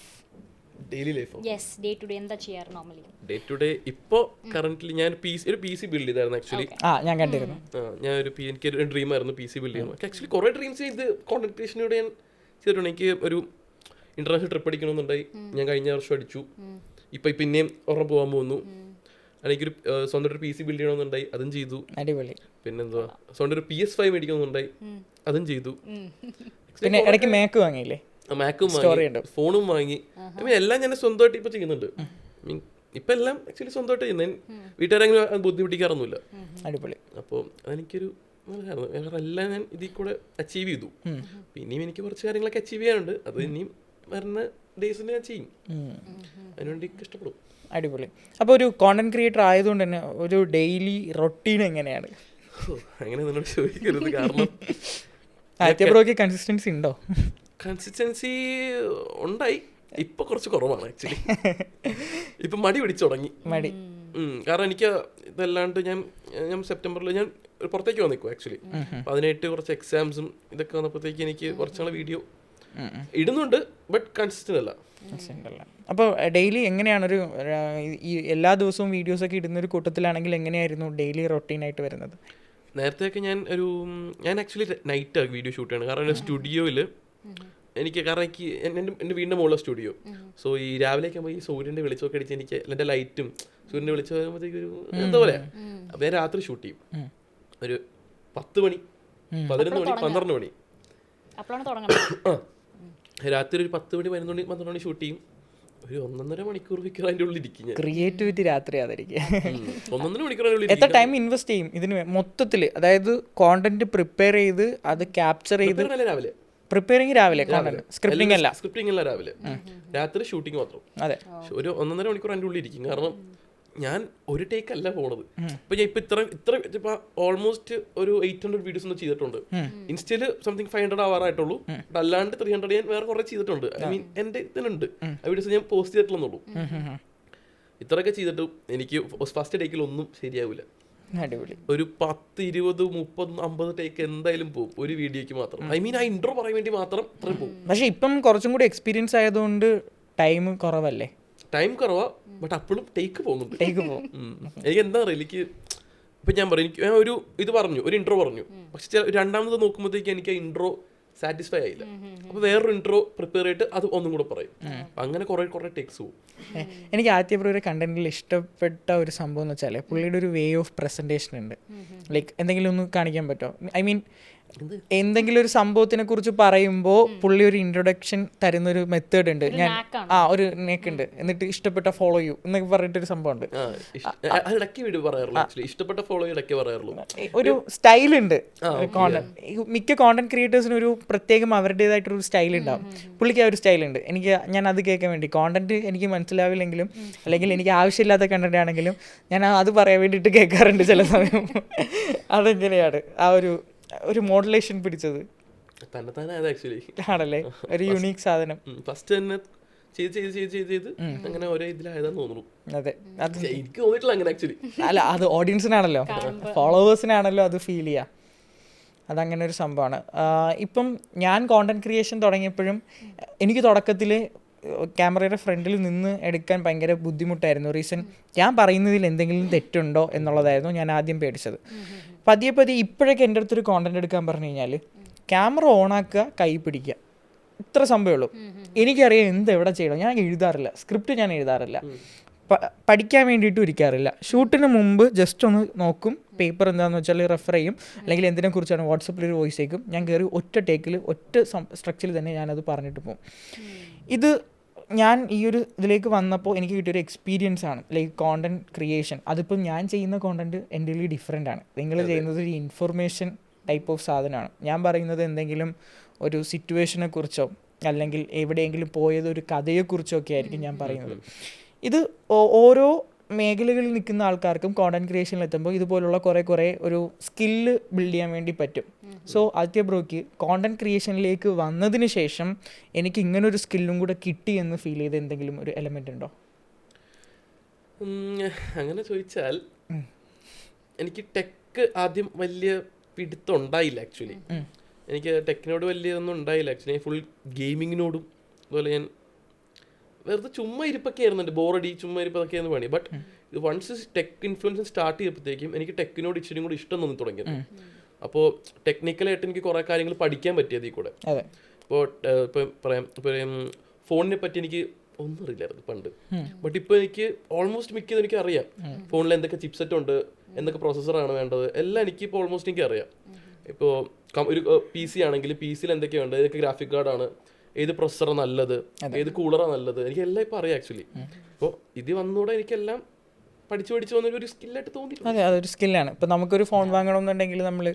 Daily life. Yes, day to day എന്താ ചെയ്യാറ് നോർമലി? ഡേ ടു ഡേ ഇപ്പോൾ കറന്റ്ലി ഞാൻ ഒരു PC ബിൽഡ് ചെയ്തായിരുന്നു ആക്ച്വലി. ഞാൻ കണ്ടിരുന്നു. എനിക്കൊരു ഡ്രീം ആയിരുന്നു PC ബിൽഡ് ചെയ്യുന്നത്. ആക്ച്വലി കുറേ ഡ്രീംസ് ചെയ്ത് കോണ്ടന്റ് ക്രിയേഷനോട് ഞാൻ ചെയ്തിട്ടുണ്ട്. എനിക്ക് ഒരു ഇന്റർനാഷണൽ ട്രിപ്പ് അടിക്കണമെന്നുണ്ടായി, ഞാൻ കഴിഞ്ഞ വർഷം അടിച്ചു. ഇപ്പം പിന്നെയും ഒരെണ്ണം പോകാൻ പോകുന്നു. എനിക്കൊരു സ്വന്തം ഒരു PC ബിൽഡ് ചെയ്യണമെന്നുണ്ടായി, അതും ചെയ്തു. അടിപൊളി. പിന്നെന്താ സ്വന്തം ഒരു PS5 മേടിക്കണമെന്നുണ്ടായി, അതും ചെയ്തു. പിന്നെ ഇടയ്ക്ക് മാക്ക് വാങ്ങിയില്ലേ? മാക്കും വാങ്ങി, ഫോണും വാങ്ങി. എല്ലാം ഞാൻ സ്വന്തമായിട്ട് ഇപ്പൊ ചെയ്യുന്നുണ്ട്. ഇപ്പൊ എല്ലാം ആക്ച്വലി സ്വന്തമായിട്ട് ചെയ്യുന്നത്. വീട്ടുകാരെങ്കിലും ബുദ്ധിമുട്ടിക്കാറൊന്നുമില്ല. അടിപൊളി. അപ്പോൾ അതെനിക്കൊരു നല്ലതായിരുന്നു. വേറെ എല്ലാം ഞാൻ ഇതിൽ കൂടെ അച്ചീവ് ചെയ്തു. പിന്നെയും എനിക്ക് കുറച്ച് കാര്യങ്ങളൊക്കെ അച്ചീവ് ചെയ്യാനുണ്ട്. അത് ഇനിയും വരുന്ന ഡേയ്സിൽ ഞാൻ ചെയ്യും. അതിനുവേണ്ടി ഇഷ്ടപ്പെടും. അടിപൊളി. അപ്പോൾ ഒരു കോണ്ടന്റ് ക്രിയേറ്റർ ആയതുകൊണ്ട് തന്നെ ഒരു ഡെയിലി റൊട്ടീൻ എങ്ങനെയാണ്? അങ്ങനെ നിന്നോട് ചോദിക്കരുത്. കാരണം ആദ്യത്തെ കൺസിസ്റ്റൻസി ഉണ്ടോ? കൺസിസ്റ്റൻസി ഉണ്ടായി, ഇപ്പൊ കുറച്ച് കുറവാണ് ആക്ച്വലി. ഇപ്പൊ മടി പിടിച്ചു തുടങ്ങി. കാരണം എനിക്ക് ഇതല്ലാണ്ട് ഞാൻ സെപ്റ്റംബറിൽ ഞാൻ പുറത്തേക്ക് വന്നിക്കും ആക്ച്വലി. അപ്പൊ അതിനായിട്ട് കുറച്ച് എക്സാംസും ഇതൊക്കെ വന്നപ്പോഴത്തേക്ക് എനിക്ക് കുറച്ചാൾ വീഡിയോ ഇടുന്നുണ്ട്, ബട്ട് കൺസിസ്റ്റന്റ് അല്ല. അപ്പോൾ ഡെയിലി എങ്ങനെയാണ് ഈ എല്ലാ ദിവസവും വീഡിയോസ് ഒക്കെ ഇടുന്ന ഒരു കൂട്ടത്തിലാണെങ്കിൽ എങ്ങനെയായിരുന്നു ഡെയിലി റൊട്ടീനായിട്ട് വരുന്നത്? നേരത്തെയൊക്കെ ഞാൻ ആക്ച്വലി നൈറ്റ് വീഡിയോ ഷൂട്ട് ചെയ്യണം. കാരണം സ്റ്റുഡിയോയിൽ കാരണം എനിക്ക് എൻ്റെ വീടിൻ്റെ മുകളിലെ സ്റ്റുഡിയോ. സോ ഈ രാവിലെയൊക്കെ ആകുമ്പോൾ ഈ സൂര്യൻ്റെ വെളിച്ചമൊക്കെ അടിച്ച് എനിക്ക് എൻ്റെ ലൈറ്റും സൂര്യൻ്റെ വെളിച്ചം വരുമ്പോഴത്തേക്ക് ഒരു എന്താ പറയുക. അപ്പോൾ ഞാൻ രാത്രി ഷൂട്ട് ചെയ്യും. ഒരു 10 മണി, 11 മണി, 12 മണി രാത്രി ഒരു 10 മണി, 11 മണി, 12 മണി ഷൂട്ട് ചെയ്യും. ഒരു 1.5 മണിക്കൂർ അതിൻ്റെ ഉള്ളിൽ ഇരിക്കും. ക്രിയേറ്റിവിറ്റി രാത്രി ആയിരിക്കും. 1.5 മണിക്കൂർ എത്ര ടൈം ഇൻവെസ്റ്റ് ചെയ്യും ഇതിന് മൊത്തത്തിൽ? അതായത് കോണ്ടന്റ് പ്രിപ്പയർ ചെയ്ത് അത് ക്യാപ്ചർ ചെയ്ത് രാവിലെ പ്രിപ്പയറിംഗ് രാവിലെ, സ്ക്രിപ്റ്റിംഗ് അല്ല രാവിലെ, രാത്രി ഷൂട്ടിംഗ് മാത്രം. അതെ, ഒരു 1.5 മണിക്കൂർ അതിൻ്റെ ഉള്ളിൽ ഇരിക്കും. കാരണം ഞാൻ ഒരു ടേക്ക് അല്ല പോണത്. ഇപ്പൊ ഞാൻ ഇപ്പൊ ഓൾമോസ്റ്റ് ഒരു 800 വീഡിയോസ് ഒന്നും ചെയ്തിട്ടുണ്ട്. ഇൻസ്റ്റയില് സംതിങ് 500 ആവാറായിട്ടുള്ളൂ. അല്ലാണ്ട് 300 ഞാൻ വേറെ കുറെ ചെയ്തിട്ടുണ്ട്. ഐ മീൻ എന്റെ ഇതിനുണ്ട് ആ വീഡിയോസ് ഞാൻ പോസ്റ്റ് ചെയ്തിട്ടുള്ളൂ. ഇത്രയൊക്കെ ചെയ്തിട്ടും എനിക്ക് ഫസ്റ്റ് ടേക്കിൽ ഒന്നും ശരിയാവില്ല. ഒരു 10, 20, 30, 50 ടേക്ക് എന്തായാലും പോകും ഒരു വീഡിയോക്ക് മാത്രം. ഐ മീൻ ആ ഇൻട്രോ പറയാൻ വേണ്ടി മാത്രം ഇത്രയും പോകും. പക്ഷെ ഇപ്പം കുറച്ചും കൂടി എക്സ്പീരിയൻസ് ആയതുകൊണ്ട് ടൈം കുറവല്ലേ? ടൈം കുറവാ, ബട്ട് അപ്പോഴും ടേക്ക് പോകുന്നുണ്ട്. എനിക്ക് എന്താ പറയുക, എനിക്ക് ഇപ്പം ഞാൻ പറയും, ഞാൻ ഒരു ഇൻട്രോ പറഞ്ഞു. പക്ഷെ രണ്ടാമത് നോക്കുമ്പോഴത്തേക്ക് എനിക്ക് ആ ഇൻട്രോ സാറ്റിസ്ഫൈ ആയില്ല. അപ്പൊ വേറൊരു ഇൻട്രോ പ്രിപ്പയർ ചെയ്തിട്ട് അത് ഒന്നും കൂടെ പറയും. അങ്ങനെ കുറെ ടേക്സ് പോകും. എനിക്ക് ആദ്യപ്രവരെ കണ്ടന്റിൽ ഇഷ്ടപ്പെട്ട ഒരു സംഭവം എന്ന് വെച്ചാൽ പുള്ളിയുടെ ഒരു വേ ഓഫ് പ്രസന്റേഷൻ ഉണ്ട്. ലൈക്ക് എന്തെങ്കിലും ഒന്ന് കാണിക്കാൻ പറ്റുമോ? ഐ മീൻ എന്തെങ്കിലും ഒരു സംഭവത്തിനെ കുറിച്ച് പറയുമ്പോൾ പുള്ളി ഒരു ഇൻട്രൊഡക്ഷൻ തരുന്നൊരു മെത്തേഡ് ഉണ്ട്. ഞാൻ ഒരു നേക്ക് ഉണ്ട്, എന്നിട്ട് ഇഷ്ടപ്പെട്ട ഫോളോ യു എന്നൊക്കെ പറഞ്ഞിട്ടൊരു സംഭവം ഉണ്ട്. ഒരു സ്റ്റൈൽ ഉണ്ട്. മിക്ക കോണ്ടന്റ് ക്രിയേറ്റേഴ്സിന് ഒരു പ്രത്യേകം അവരുടേതായിട്ടൊരു സ്റ്റൈൽ ഉണ്ടാവും. പുള്ളിക്ക് ആ ഒരു സ്റ്റൈൽ ഉണ്ട്. ഞാൻ അത് കേൾക്കാൻ വേണ്ടി, കോണ്ടന്റ് എനിക്ക് മനസ്സിലാവില്ലെങ്കിലും അല്ലെങ്കിൽ എനിക്ക് ആവശ്യമില്ലാത്ത കണ്ടന്റ് ആണെങ്കിലും ഞാൻ അത് പറയാൻ വേണ്ടിയിട്ട് കേൾക്കാറുണ്ട് ചില സമയം. അതെങ്ങനെയാണ് ആ ഒരു മോഡുലേഷൻ പിടിച്ചത്? ആണല്ലേ, ഒരു യുണീക് സാധനം. ഫസ്റ്റ് തന്നെ ചെയ്ത് അങ്ങനെ ഓരോ ഇതിലായതാന്ന് തോന്നുന്നു. അതെ, എനിക്ക് തോന്നിയിട്ടില്ല അങ്ങനെ ആക്ച്വലി. അല്ല, അത് ഓഡിയൻസിനാണല്ലോ, ഫോളോവേഴ്സിനാണല്ലോ അത് ഫീൽ ചെയ്യുക. അതങ്ങനെ ഒരു സംഭവമാണ്. ഇപ്പം ഞാൻ കോണ്ടന്റ് ക്രിയേഷൻ തുടങ്ങിയപ്പോഴും എനിക്ക് തുടക്കത്തിൽ ക്യാമറയുടെ ഫ്രണ്ടിൽ നിന്ന് എടുക്കാൻ ഭയങ്കര ബുദ്ധിമുട്ടായിരുന്നു. റീസൺ, ഞാൻ പറയുന്നതിൽ എന്തെങ്കിലും തെറ്റുണ്ടോ എന്നുള്ളതായിരുന്നു ഞാൻ ആദ്യം പേടിച്ചത്. പതിയെ ഇപ്പോഴൊക്കെ എൻ്റെ അടുത്തൊരു കോണ്ടന്റ് എടുക്കാൻ പറഞ്ഞു കഴിഞ്ഞാൽ ക്യാമറ ഓണാക്കുക, കൈ പിടിക്കുക, ഇത്ര സംഭവമേ ഉള്ളൂ. എനിക്കറിയാം എവിടെ ചെയ്യണം. ഞാൻ എഴുതാറില്ല, സ്ക്രിപ്റ്റ് ഞാൻ എഴുതാറില്ല, പഠിക്കാൻ വേണ്ടിയിട്ടും ഇരിക്കാറില്ല. ഷൂട്ടിന് മുമ്പ് ജസ്റ്റ് ഒന്ന് നോക്കും, പേപ്പർ എന്താണെന്ന് വെച്ചാൽ റെഫർ ചെയ്യും, അല്ലെങ്കിൽ എന്തിനെക്കുറിച്ചാണ് വാട്സപ്പിൽ ഒരു വോയിസ് അയക്കും. ഞാൻ കയറി ഒറ്റ ടേക്കിൽ ഒറ്റ സ്ട്രക്ചറിൽ തന്നെ ഞാനത് പറഞ്ഞിട്ട് പോകും. ഇത് ഞാൻ ഈ ഒരു ഇതിലേക്ക് വന്നപ്പോൾ എനിക്ക് കിട്ടിയൊരു എക്സ്പീരിയൻസ് ആണ്. ലൈക്ക് കോണ്ടന്റ് ക്രിയേഷൻ, അതിപ്പം ഞാൻ ചെയ്യുന്ന കോണ്ടന്റ് എൻ്റെ ഡിഫറെൻ്റ് ആണ്. നിങ്ങൾ ചെയ്യുന്നത് ഒരു ഇൻഫർമേഷൻ ടൈപ്പ് ഓഫ് സാധനമാണ്. ഞാൻ പറയുന്നത് എന്തെങ്കിലും ഒരു സിറ്റുവേഷനെ കുറിച്ചോ അല്ലെങ്കിൽ എവിടെയെങ്കിലും പോയത് ഒരു കഥയെക്കുറിച്ചോ ഒക്കെ ആയിരിക്കും ഞാൻ പറയുന്നത്. ഇത് ഓരോ മേഖലകളിൽ നിൽക്കുന്ന ആൾക്കാർക്കും കോണ്ടന്റ് ക്രിയേഷനിൽ എത്തുമ്പോൾ ഇതുപോലുള്ള കുറേ ഒരു സ്കില്ല് ബിൽഡ് ചെയ്യാൻ വേണ്ടി പറ്റും. സോ ആദ്യ ബ്രോയ്ക്ക് കോണ്ടന്റ് ക്രിയേഷനിലേക്ക് വന്നതിന് ശേഷം എനിക്ക് ഇങ്ങനൊരു സ്കില്ലും കൂടെ കിട്ടി എന്ന് ഫീൽ ചെയ്ത എന്തെങ്കിലും ഒരു എലമെന്റ് ഉണ്ടോ? അങ്ങനെ ചോദിച്ചാൽ എനിക്ക് ടെക്ക് ആദ്യം വലിയ പിടുത്തം ഉണ്ടായില്ല ആക്ച്വലി. എനിക്ക് ടെക്കിനോട് വലിയൊന്നും ഉണ്ടായില്ല ആക്ച്വലി. ഫുൾ ഗെയിമിങ്ങിനോടും അതുപോലെ ഞാൻ വെറുതെ ചുമ്മാ ഇരിപ്പൊക്കെ ആയിരുന്നു, എൻ്റെ ബോറടി ചുമ്മാ ഇരിപ്പൊക്കെ ആയിരുന്നു പണി. But once tech influence start ചെയ്തപ്പോഴത്തേക്കും എനിക്ക് ടെക്കിനോട് ഇച്ചിരി കൂടി ഇഷ്ടം തോന്നി തുടങ്ങിയത്. അപ്പോൾ ടെക്നിക്കലായിട്ട് എനിക്ക് കുറേ കാര്യങ്ങൾ പഠിക്കാൻ പറ്റിയത് ഈ കൂടെ. ഇപ്പോൾ ഇപ്പം പറയാം, ഇപ്പോൾ ഫോണിനെ പറ്റി എനിക്ക് ഒന്നും അറിയില്ലായിരുന്നു പണ്ട്. ബട്ട് ഇപ്പോൾ എനിക്ക് ഓൾമോസ്റ്റ് മിക്കത് എനിക്ക് അറിയാം. ഫോണിൽ എന്തൊക്കെ ചിപ്സെറ്റ് ഉണ്ട്, എന്തൊക്കെ പ്രോസസ്സറാണ് വേണ്ടത്, എല്ലാം എനിക്ക് ഇപ്പോൾ ഓൾമോസ്റ്റ് എനിക്ക് അറിയാം. ഇപ്പോൾ ഒരു PC ആണെങ്കിൽ PC യിൽ എന്തൊക്കെയാണ് വേണ്ടത്, ഏതൊക്കെ ഗ്രാഫിക് കാർഡാണ്, ഏത് പ്രൊസസ്സറാണ് നല്ലത്, ഏത് കൂളറാണ് നല്ലത്, എനിക്ക് എല്ലാം ഇപ്പോൾ അറിയാം ആക്ച്വലി. അപ്പോൾ ഇത് വന്നുകൂടെ എനിക്കെല്ലാം പഠിച്ചു വന്നൊരു സ്കില്ലായിട്ട് തോന്നി. അതെ, അതൊരു സ്കില്ലാണ്. ഇപ്പം നമുക്കൊരു ഫോൺ വാങ്ങണമെന്നുണ്ടെങ്കിൽ നമ്മൾ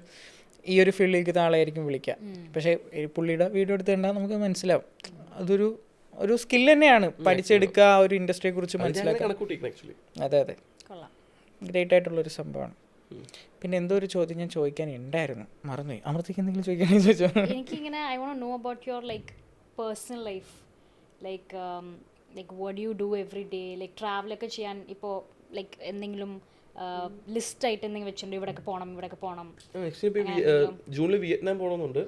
ഈ ഒരു ഫീൽഡിലേക്ക് ആളായിരിക്കും വിളിക്കുക. പക്ഷേ പുള്ളിയുടെ വീഡിയോ എടുത്ത് കണ്ടാൽ നമുക്ക് മനസ്സിലാവും ഒരു സ്കിൽ തന്നെയാണ് പഠിച്ചെടുക്കുക, ഒരു ഇൻഡസ്ട്രിയെ കുറിച്ച് മനസ്സിലാക്കുക. അതെ, ഗ്രേറ്റ് ആയിട്ടുള്ളൊരു സംഭവമാണ്. പിന്നെ എന്തോ ഒരു ചോദ്യം ഞാൻ ചോദിക്കാൻ ഉണ്ടായിരുന്നു, മറന്നുപോയി. അമൃതയ്ക്ക് എന്തെങ്കിലും ചോദിക്കാനെന്ന് ചോദിച്ചോ? എനിക്കിങ്ങനെ I want know about your like personal life, like what do you do every day, like ട്രാവലൊക്കെ ചെയ്യാൻ ഇപ്പോൾ ലൈക്ക് എന്തെങ്കിലും ലിസ്റ്റ് ആയിട്ട് എന്തെങ്കിലും വെച്ചിട്ടുണ്ടോ, ഇവിടെയൊക്കെ പോകണം? ആക്ച്വലി ജൂണിൽ വിയറ്റ്നാം പോകണമെന്നുണ്ട്.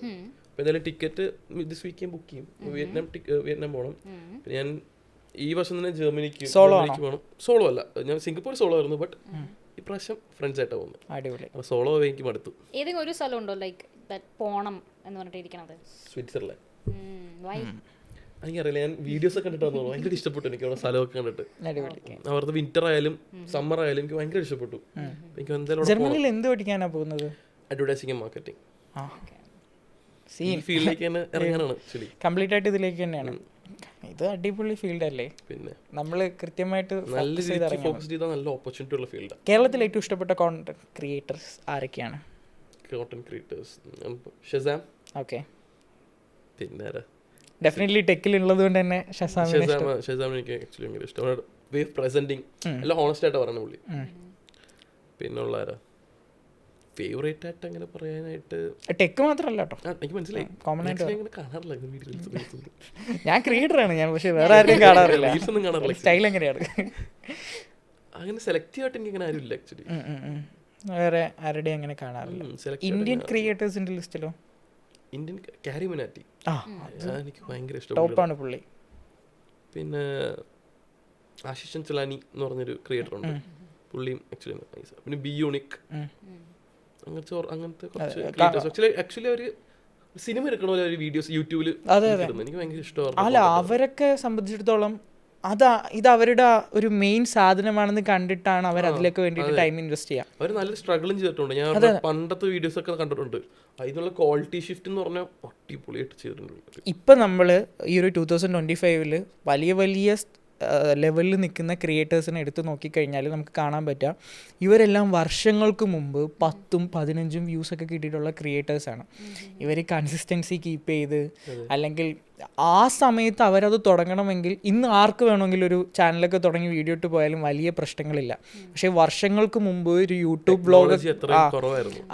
അപ്പോൾ എന്തായാലും ടിക്കറ്റ് ദിസ് വീക്ക് ബുക്ക് ചെയ്യും. വിയറ്റ്നാം പോകണം. പിന്നെ ഞാൻ ഈ വർഷം തന്നെ ജർമ്മനിക്ക് പോകണം. സോളോ അല്ല, ഞാൻ സിംഗപ്പൂർ സോളോ ആയിരുന്നു. ബട്ട് ഇപ്രാവശ്യം ഫ്രണ്ട്സ് ആയിട്ടാണ് പോകുന്നത്. അടിപൊളി. അപ്പോൾ സോളോ എനിക്ക് മടുത്തു. ഏതെങ്കിലും ഒരു സ്ഥലം ഉണ്ടോ ലൈക്ക് പോകണം എന്ന് പറഞ്ഞിട്ടിരിക്കണത്? സ്വിറ്റ്സർലാൻഡ്. എനിക്കറിയില്ല, ഞാൻ വീഡിയോസ് ഒക്കെ കണ്ടിട്ട് വന്നോളൂ, ഭയങ്കര ഇഷ്ടപ്പെട്ടു എനിക്ക് അവിടെ സ്ഥലമൊക്കെ കണ്ടിട്ട്. അവിടുത്തെ വിന്റർ ആയാലും സമ്മർ ആയാലും എനിക്ക് ഭയങ്കര ഇഷ്ടപ്പെട്ടു. എനിക്ക് എന്തായാലും ജർമ്മനിയിൽ എന്ത് പഠിക്കാനാ പോകുന്നത്? അഡ്വർടൈസിംഗ് ആൻഡ് മാർക്കറ്റിംഗ് ഫീൽഡിലേക്ക് തന്നെ ഇറങ്ങാനാണ് ആക്ച്വലി. കംപ്ലീറ്റ് ആയിട്ട് ഇതിലേക്ക് തന്നെയാണ്. ഇത് അടിപൊളി ഫീൽഡ് അല്ലേ, നമ്മൾ കൃത്യമായിട്ട് ഫോക്കസ് ചെയ്താൽ നല്ല ഓപ്പർച്യൂണിറ്റി ഉള്ള ഫീൽഡാണ്. കേരളത്തിൽ ഏറ്റവും ഇഷ്ടപ്പെട്ട കോണ്ടന്റ് ക്രിയേറ്റേഴ്സ് ആരൊക്കെയാണ്? Content creators Shazam. ഓക്കെ, പിന്നെ ഡെഫിനറ്റ്ലി ടെക്കിൽ ഉള്ളത് കൊണ്ട് തന്നെ ഷസാം എനിക്ക് ആക്ച്വലി ഭയങ്കര ഇഷ്ടമാണ്. വേ ഓഫ് പ്രസന്റിങ് എല്ലാം ഹോണസ്റ്റ് ആയിട്ട് പറയുന്നത് പുള്ളി. പിന്നെ ഉള്ള ഫേവറേറ്റ് ആയിട്ട് അങ്ങനെ പറയാനായിട്ട് ടെക്ക് മാത്രമല്ല കേട്ടോ, എനിക്ക് മനസ്സിലായി. കോമൺ ആയിട്ട് കാണാറില്ല ഞാൻ ക്രിയേറ്ററാണ് ഞാൻ, പക്ഷെ വേറെ ആരും കാണാറില്ല. ഒന്നും കാണാറില്ല. സ്റ്റൈൽ എങ്ങനെയാണ്? അങ്ങനെ സെലക്റ്റീവ് ആയിട്ട് എനിക്ക് അങ്ങനെ ആരും ഇല്ല ആക്ച്വലി. വേറെ ആരുടെയും അങ്ങനെ കാണാറില്ല. ഇന്ത്യൻ ക്രിയേറ്റേഴ്സിന്റെ ലിസ്റ്റിലോ? ഇന്ത്യൻ കാരി മിനാറ്റി എനിക്ക് ഭയങ്കര ടോപ്പാണ് പുള്ളി. പിന്നെ ആശിഷ് ചലാനി എന്ന് പറഞ്ഞൊരു ക്രിയേറ്റർ ഉണ്ട്, പുള്ളിയും ആക്ച്വലി. പിന്നെ ബി യൂണിക്, അങ്ങനത്തെ കുറച്ച് ആക്ച്വലി ഒരു സിനിമ എടുക്കണ പോലെ ഒരു വീഡിയോസ് യൂട്യൂബിൽ എനിക്ക് ഭയങ്കര ഇഷ്ടമാണ്. അല്ല, അവരൊക്കെ സംബന്ധിച്ചിടത്തോളം ഇത് അവരുടെ ഒരു മെയിൻ സാധനമാണെന്ന് കണ്ടിട്ടാണ് അവർ അതിലേക്ക് വേണ്ടിയിട്ട് ടൈം ഇൻവെസ്റ്റ് ചെയ്യുക. അവർ നല്ല സ്ട്രഗിളും ചെയ്തിട്ടുണ്ട്. ഞാൻ പണ്ടത്തെ വീഡിയോസ് ഒക്കെ കണ്ടിട്ടുണ്ട്. അതിനുള്ള ക്വാളിറ്റി ഷിഫ്റ്റ് എന്ന് പറഞ്ഞാൽ അടിപൊളിയായിട്ട് ചെയ്തിട്ടുണ്ട്. ഇപ്പം നമ്മൾ ഈ ഒരു 2025 വലിയ ലെവലിൽ നിൽക്കുന്ന ക്രിയേറ്റേഴ്സിനെ എടുത്ത് നോക്കിക്കഴിഞ്ഞാൽ നമുക്ക് കാണാൻ പറ്റുക ഇവരെല്ലാം വർഷങ്ങൾക്ക് മുമ്പ് 10-15 വ്യൂസൊക്കെ കിട്ടിയിട്ടുള്ള ക്രിയേറ്റേഴ്സാണ്. ഇവർ കൺസിസ്റ്റൻസി കീപ്പ് ചെയ്ത്, അല്ലെങ്കിൽ ആ സമയത്ത് അവരത് തുടങ്ങണമെങ്കിൽ ഇന്ന് ആർക്ക് വേണമെങ്കിലും ഒരു ചാനലൊക്കെ തുടങ്ങി വീഡിയോ ഇട്ട് പോയാലും വലിയ പ്രശ്നങ്ങളില്ല. പക്ഷേ വർഷങ്ങൾക്ക് മുമ്പ് ഒരു യൂട്യൂബ് വ്ളോഗ്,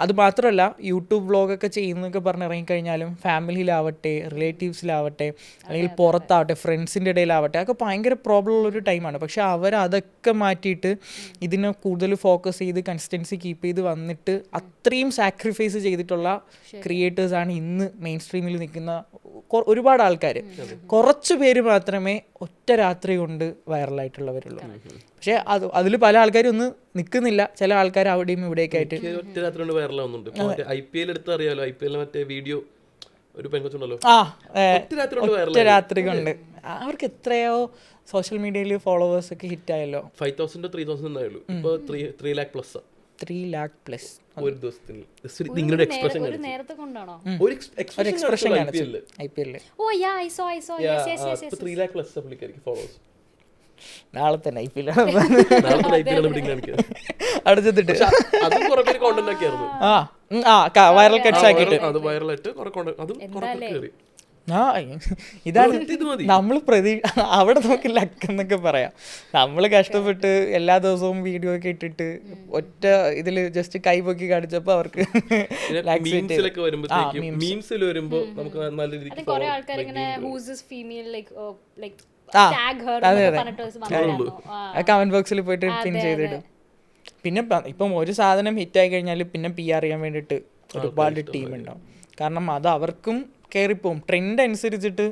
അത് മാത്രമല്ല യൂട്യൂബ് വ്ളോഗൊക്കെ ചെയ്യുന്നതൊക്കെ പറഞ്ഞ് ഇറങ്ങിക്കഴിഞ്ഞാലും ഫാമിലിയിലാവട്ടെ, റിലേറ്റീവ്സിലാവട്ടെ, അല്ലെങ്കിൽ പുറത്താവട്ടെ, ഫ്രണ്ട്സിൻ്റെ ഇടയിലാവട്ടെ, അതൊക്കെ ഭയങ്കര പ്രോബ്ലം ഉള്ളൊരു ടൈമാണ്. പക്ഷെ അതൊക്കെ മാറ്റിയിട്ട് ഇതിനെ കൂടുതൽ ഫോക്കസ് ചെയ്ത് കൺസിസ്റ്റൻസി കീപ്പ് ചെയ്ത് വന്നിട്ട് അത്രയും സാക്രിഫൈസ് ചെയ്തിട്ടുള്ള ക്രിയേറ്റേഴ്സാണ് ഇന്ന് മെയിൻ സ്ട്രീമിൽ നിൽക്കുന്ന ഒരുപാട് ആൾക്കാർ. കുറച്ച് പേര് മാത്രമേ ഒറ്റ രാത്രി കൊണ്ട് വൈറലായിട്ടുള്ളവരുള്ളൂ. പക്ഷെ അതിൽ പല ആൾക്കാരും ഒന്നും നിൽക്കുന്നില്ല. ചില ആൾക്കാർ അവിടെയും ഇവിടെയൊക്കെ ആയിട്ട് ഒറ്റ രാത്രി കൊണ്ട് വൈറലാവുന്നുണ്ട്. IPL എടുത്ത് അറിയാലോ, IPL മറ്റേ വീഡിയോ ഒരു പെൺകൊച്ചുണ്ടല്ലോ, ഒറ്റ രാത്രി കൊണ്ട് അവർക്ക് എത്രയോ സോഷ്യൽ മീഡിയയിൽ ഫോളോവേഴ്സ് ഒക്കെ ഹിറ്റ് ആയല്ലോ. 5,000 3,000 എന്നായുള്ളൂ. ഇപ്പോൾ 3 lakh പ്ലസ്. 3 lakh പ്ലസ് ഒരു ദിവസത്തിൽ. നിങ്ങളുടെ എക്സ്പ്രഷൻ നേരത്തെ കൊണ്ടാണോ ഒരു expression IPL? Oh yeah I saw 3 lakh plus പുള്ളിക്കാർക്ക് ഫോളോവേഴ്സ്. നാളെ തന്നെ IPL അടിച്ചിട്ട് അതും കുറെ പേര് കോണ്ടന്റ് ആക്കിയായിരുന്നു. വൈറൽ കട്ട്സ് ആക്കിയിട്ട് അത് വൈറലായിട്ട് കുറെ കോണ്ടന്റ് അതും കുറെ കയറി. ഇതാണ് ഇത് മതി. നമ്മൾ അവിടെ നോക്കി ലക്ക് എന്നൊക്കെ പറയാം. നമ്മൾ കഷ്ടപ്പെട്ട് എല്ലാ ദിവസവും വീഡിയോ ഒക്കെ ഇട്ടിട്ട് ഒറ്റ ഇതിൽ ജസ്റ്റ് കൈ പൊക്കി കാണിച്ചപ്പോൾ അവർക്ക് മീംസിലൊക്കെ വരുമ്പോഴത്തേക്കും മീംസിൽ വരുമ്പോൾ നമുക്ക് നല്ല രീതിക്ക് കുറെ ആൾക്കാർ ഇങ്ങനെ whose this female like comment ബോക്സിൽ പോയിട്ട് പിൻ ചെയ്തിടും. പിന്നെ ഇപ്പം ഒരു സാധനം ഹിറ്റായി കഴിഞ്ഞാൽ പിന്നെ PR ചെയ്യാൻ വേണ്ടിയിട്ട് ഒരുപാട് ടീം ഉണ്ടാവും. കാരണം അത് അവർക്കും കയറിപ്പോവും ട്രെൻഡ് അനുസരിച്ചിട്ട്.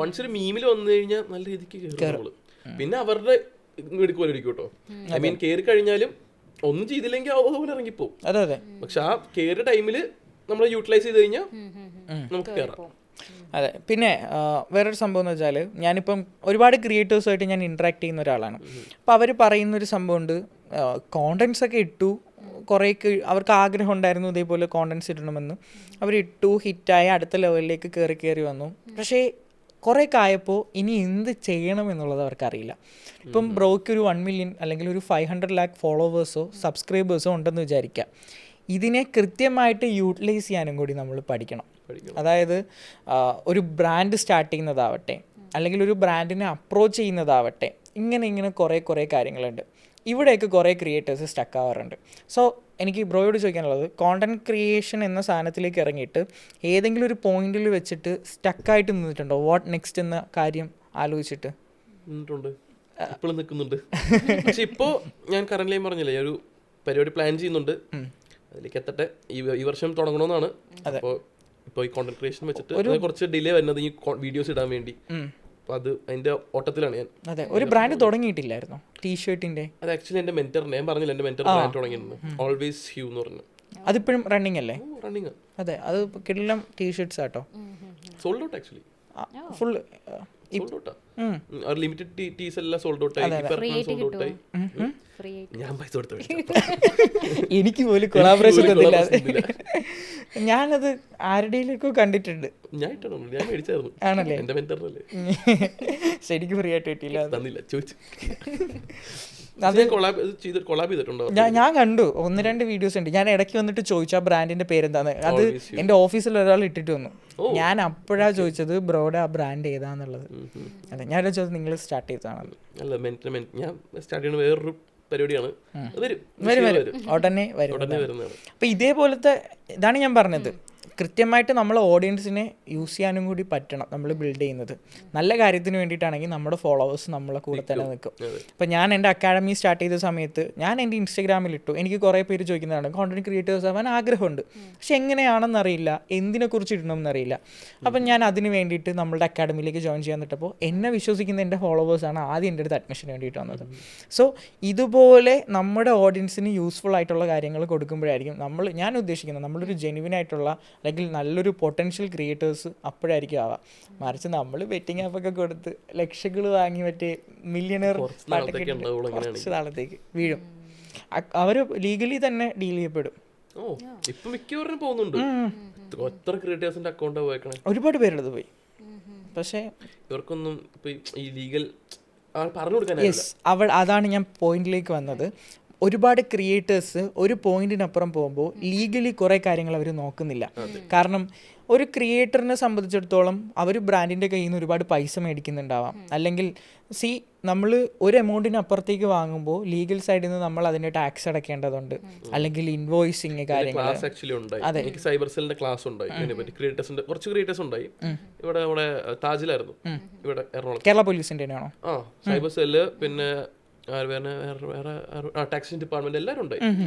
വൺസ് ഒരു മീമിൽ വന്നു കഴിഞ്ഞാൽ നല്ല രീതിക്ക് കയറും. പിന്നെ അവരുടെ എടുക്കുമല്ലോ കേട്ടോ. ഐ മീൻ കയറി കഴിഞ്ഞാലും ഒന്നും ചെയ്തില്ലെങ്കിൽ അതുപോലെ ഇറങ്ങിപ്പോവും. അതെ. പക്ഷെ ആ കയറിയ ടൈമിൽ നമ്മൾ യൂട്ടിലൈസ് ചെയ്ത് കഴിഞ്ഞാൽ നമുക്ക് കയറാം. അതെ. പിന്നെ വേറൊരു സംഭവം എന്ന് വെച്ചാൽ ഞാനിപ്പം ഒരുപാട് ക്രിയേറ്റേഴ്സുമായിട്ട് ഞാൻ ഇൻട്രാക്ട് ചെയ്യുന്ന ഒരാളാണ്. അപ്പോൾ അവർ പറയുന്നൊരു സംഭവമുണ്ട്, കോണ്ടൻസ് ഒക്കെ ഇട്ടു, കുറേ അവർക്ക് ആഗ്രഹം ഉണ്ടായിരുന്നു ഇതേപോലെ കോണ്ടൻസ് ഇടണമെന്ന്. അവരിട്ടു, ഹിറ്റായി, അടുത്ത ലെവലിലേക്ക് കയറി വന്നു. പക്ഷേ കുറേ ആയപ്പോൾ ഇനി എന്ത് ചെയ്യണം എന്നുള്ളത് അവർക്കറിയില്ല. ഇപ്പം ബ്രോയ്ക്ക് ഒരു 1 million അല്ലെങ്കിൽ ഒരു 500 lakh ഫോളോവേഴ്സോ സബ്സ്ക്രൈബേഴ്സോ ഉണ്ടെന്ന് വിചാരിക്കാം. ഇതിനെ കൃത്യമായിട്ട് യൂട്ടിലൈസ് ചെയ്യാനും കൂടി നമ്മൾ പഠിക്കണം. അതായത് ഒരു ബ്രാൻഡ് സ്റ്റാർട്ട് ചെയ്യുന്നതാവട്ടെ, അല്ലെങ്കിൽ ഒരു ബ്രാൻഡിനെ അപ്രോച്ച് ചെയ്യുന്നതാവട്ടെ, ഇങ്ങനെ കുറേ കാര്യങ്ങളുണ്ട്. ഇവിടെയൊക്കെ കുറേ ക്രിയേറ്റേഴ്സ് സ്റ്റക്ക് ആവാറുണ്ട്. സോ എനിക്ക് ബ്രോയോട് ചോദിക്കാനുള്ളത്, കോണ്ടന്റ് ക്രിയേഷൻ എന്ന സാധനത്തിലേക്ക് ഇറങ്ങിയിട്ട് ഏതെങ്കിലും ഒരു പോയിന്റിൽ വെച്ചിട്ട് സ്റ്റക്കായിട്ട് നിന്നിട്ടുണ്ടോ? വാട്ട് നെക്സ്റ്റ് എന്ന കാര്യം ആലോചിച്ചിട്ട്? ഇപ്പോഴും നിൽക്കുന്നുണ്ട്. പക്ഷെ ഇപ്പോൾ ഞാൻ കറന്റ് പറഞ്ഞില്ലേ, ഒരു പരിപാടി പ്ലാൻ ചെയ്യുന്നുണ്ട്, അതിലേക്ക് എത്തട്ടെ. ഈ വർഷം തുടങ്ങണമെന്നാണ്. അപ്പോൾ ഇപ്പോൾ ഈ കോണ്ടന്റ് ക്രിയേഷൻ വെച്ചിട്ട് കുറച്ച് ഡിലേ വരുന്നത് ഈ വീഡിയോസ് ഇടാൻ വേണ്ടി. അപ്പോൾ അത് അതിന്റെ ഓട്ടത്തിലാണ് ഞാൻ. അതെ. ഒരു ബ്രാൻഡ് തുടങ്ങിയിട്ടില്ലായിരുന്നു ടീഷർട്ടിന്റെ? അത് ആക്ച്വലി എൻ്റെ മെന്ററിനെ ഞാൻ പറഞ്ഞില്ല, എൻ്റെ മെന്റർ ബ്രാൻഡ് തുടങ്ങിയിട്ടുണ്ട്, ഓൾവേസ് ഹ്യൂ എന്ന് പറഞ്ഞു. അതിപ്പോഴും റണ്ണിങ് അല്ലേ? റണ്ണിങ്. അതെ. അത് കിടിലം ടീഷർട്ട്സ് ആട്ടോ. Sold out actually. Full sold ഔട്ടാ. ലിമിറ്റഡ് ടീസ് എല്ലാം സോൾഡ് ഔട്ട് ആയി. സോൾഡ് ഔട്ട് ആയി. ഞാൻ പൈസ കൊടുത്തു. എനിക്ക് പോലും കൊളാബറേഷൻ തന്നില്ല. ഞാനത് ആരുടെയിലേക്കോ കണ്ടിട്ടുണ്ട്. ഞാൻ മേടിച്ചായിരുന്നു. ആണല്ലേ? എൻ്റെ മെന്ററിനല്ലേ. ശരിക്കും ഫ്രീ ആയിട്ട് കിട്ടിയില്ല. തന്നില്ല, ചോദിച്ചു. ഞാൻ കണ്ടു 1-2 വീഡിയോസ് ഉണ്ട്. ഞാൻ ഇടയ്ക്ക് വന്നിട്ട് ചോദിച്ചു ആ ബ്രാൻഡിന്റെ പേരെന്താന്ന്. അത് എൻ്റെ ഓഫീസിൽ ഒരാൾ ഇട്ടിട്ട് വന്നു. ഞാൻ അപ്പോഴാണ് ചോദിച്ചത് ബ്രോയുടെ ആ ബ്രാൻഡ് ഏതാന്നുള്ളത്. അതെ, ഞാൻ ചോദിച്ചത് നിങ്ങൾ സ്റ്റാർട്ട് ചെയ്തതാണല്ലോ. അല്ല, ഞാൻ സ്റ്റാർട്ട് ചെയ്യുന്ന വേറൊരു പരിപാടിയാണ്. ഉടനെ വരും. അപ്പൊ ഇതേപോലത്തെ ഇതാണ് ഞാൻ പറഞ്ഞത്, കൃത്യമായിട്ട് നമ്മൾ ഓഡിയൻസിനെ യൂസ് ചെയ്യാനും കൂടി പറ്റണം. നമ്മൾ ബിൽഡ് ചെയ്യുന്നത് നല്ല കാര്യത്തിന് വേണ്ടിയിട്ടാണെങ്കിൽ നമ്മുടെ ഫോളോവേഴ്സ് നമ്മളെ കൂടെ തന്നെ നിൽക്കും. ഇപ്പം ഞാൻ എൻ്റെ അക്കാഡമി സ്റ്റാർട്ട് ചെയ്ത സമയത്ത് ഞാൻ എൻ്റെ ഇൻസ്റ്റഗ്രാമിൽ ഇട്ടു. എനിക്ക് കുറേ പേര് ചോദിക്കുന്നതാണ് കോണ്ടന്റ് ക്രിയേറ്റേഴ്സ് ആവാൻ ആഗ്രഹമുണ്ട്, പക്ഷെ എങ്ങനെയാണെന്നറിയില്ല, എന്തിനെക്കുറിച്ച് ഇടണമെന്നറിയില്ല. അപ്പം ഞാൻ അതിന് വേണ്ടിയിട്ട് നമ്മളുടെ അക്കാഡമിയിലേക്ക് ജോയിൻ ചെയ്യാൻ നിട്ടപ്പോൾ എന്നെ വിശ്വസിക്കുന്ന എൻ്റെ ഫോളോവേഴ്സാണ് ആദ്യം എൻ്റെ അടുത്ത് അഡ്മിഷന് വേണ്ടിയിട്ട് വന്നത്. സോ ഇതുപോലെ നമ്മുടെ ഓഡിയൻസിന് യൂസ്ഫുൾ ആയിട്ടുള്ള കാര്യങ്ങൾ കൊടുക്കുമ്പോഴായിരിക്കും ഞാൻ ഉദ്ദേശിക്കുന്നത് നമ്മളൊരു ജെനുവിൻ ആയിട്ടുള്ള അല്ലെങ്കിൽ നല്ലൊരു പൊട്ടൻഷ്യൽ ക്രിയേറ്റേഴ്സ് അപ്പോഴായിരിക്കും ആവാം. മറിച്ച് നമ്മൾ ബെറ്റിംഗ് ആപ്പൊക്കെ കൊടുത്ത് ലക്ഷങ്ങൾ വാങ്ങി മറ്റേ മില്യണർ കുറച്ച് നാളത്തേക്ക് വീഴും. അവർ ലീഗലി തന്നെ ഡീൽ ചെയ്യപ്പെടും. ഒരുപാട് പേരുള്ളത് പോയി. പക്ഷേ ഇവർക്കൊന്നും ഈ ലീഗൽ പറഞ്ഞു കൊടുക്കാൻ, അതാണ് ഞാൻ പോയിന്റിലേക്ക് വന്നത്. ഒരുപാട് ക്രിയേറ്റേഴ്സ് ഒരു പോയിന്റിനപ്പുറം പോകുമ്പോൾ ലീഗലി കുറേ കാര്യങ്ങൾ അവർ നോക്കുന്നില്ല. കാരണം ഒരു ക്രിയേറ്ററിനെ സംബന്ധിച്ചിടത്തോളം അവർ ബ്രാൻഡിൻ്റെ കയ്യിൽ നിന്ന് ഒരുപാട് പൈസ മേടിക്കുന്നുണ്ടാവാം. അല്ലെങ്കിൽ നമ്മൾ ഒരു എമൗണ്ടിന് അപ്പുറത്തേക്ക് വാങ്ങുമ്പോൾ ലീഗൽ സൈഡിൽ നിന്ന് നമ്മൾ അതിൻ്റെ ടാക്സ് അടയ്ക്കേണ്ടതുണ്ട്, അല്ലെങ്കിൽ ഇൻവോയ്സിങ് കാര്യങ്ങൾ. അതെ, സൈബർ സെല്ലിന്റെ ക്ലാസ് ഉണ്ടായി ഇതിനെപ്പറ്റി. ക്രിയേറ്റേഴ്സിന്റെ കുറച്ച് ക്രിയേറ്റേഴ്സ് ഉണ്ടായി. ഇവിടെ താജിലായിരുന്നു, ഇവിടെ എറണാകുളം. കേരള പോലീസിന്റെ ആണോ? സൈബർ സെല്ല്, പിന്നെ ടാക്സിംഗ് ഡിപ്പാർട്ട്മെന്റ് എല്ലാവരും ഉണ്ടായി.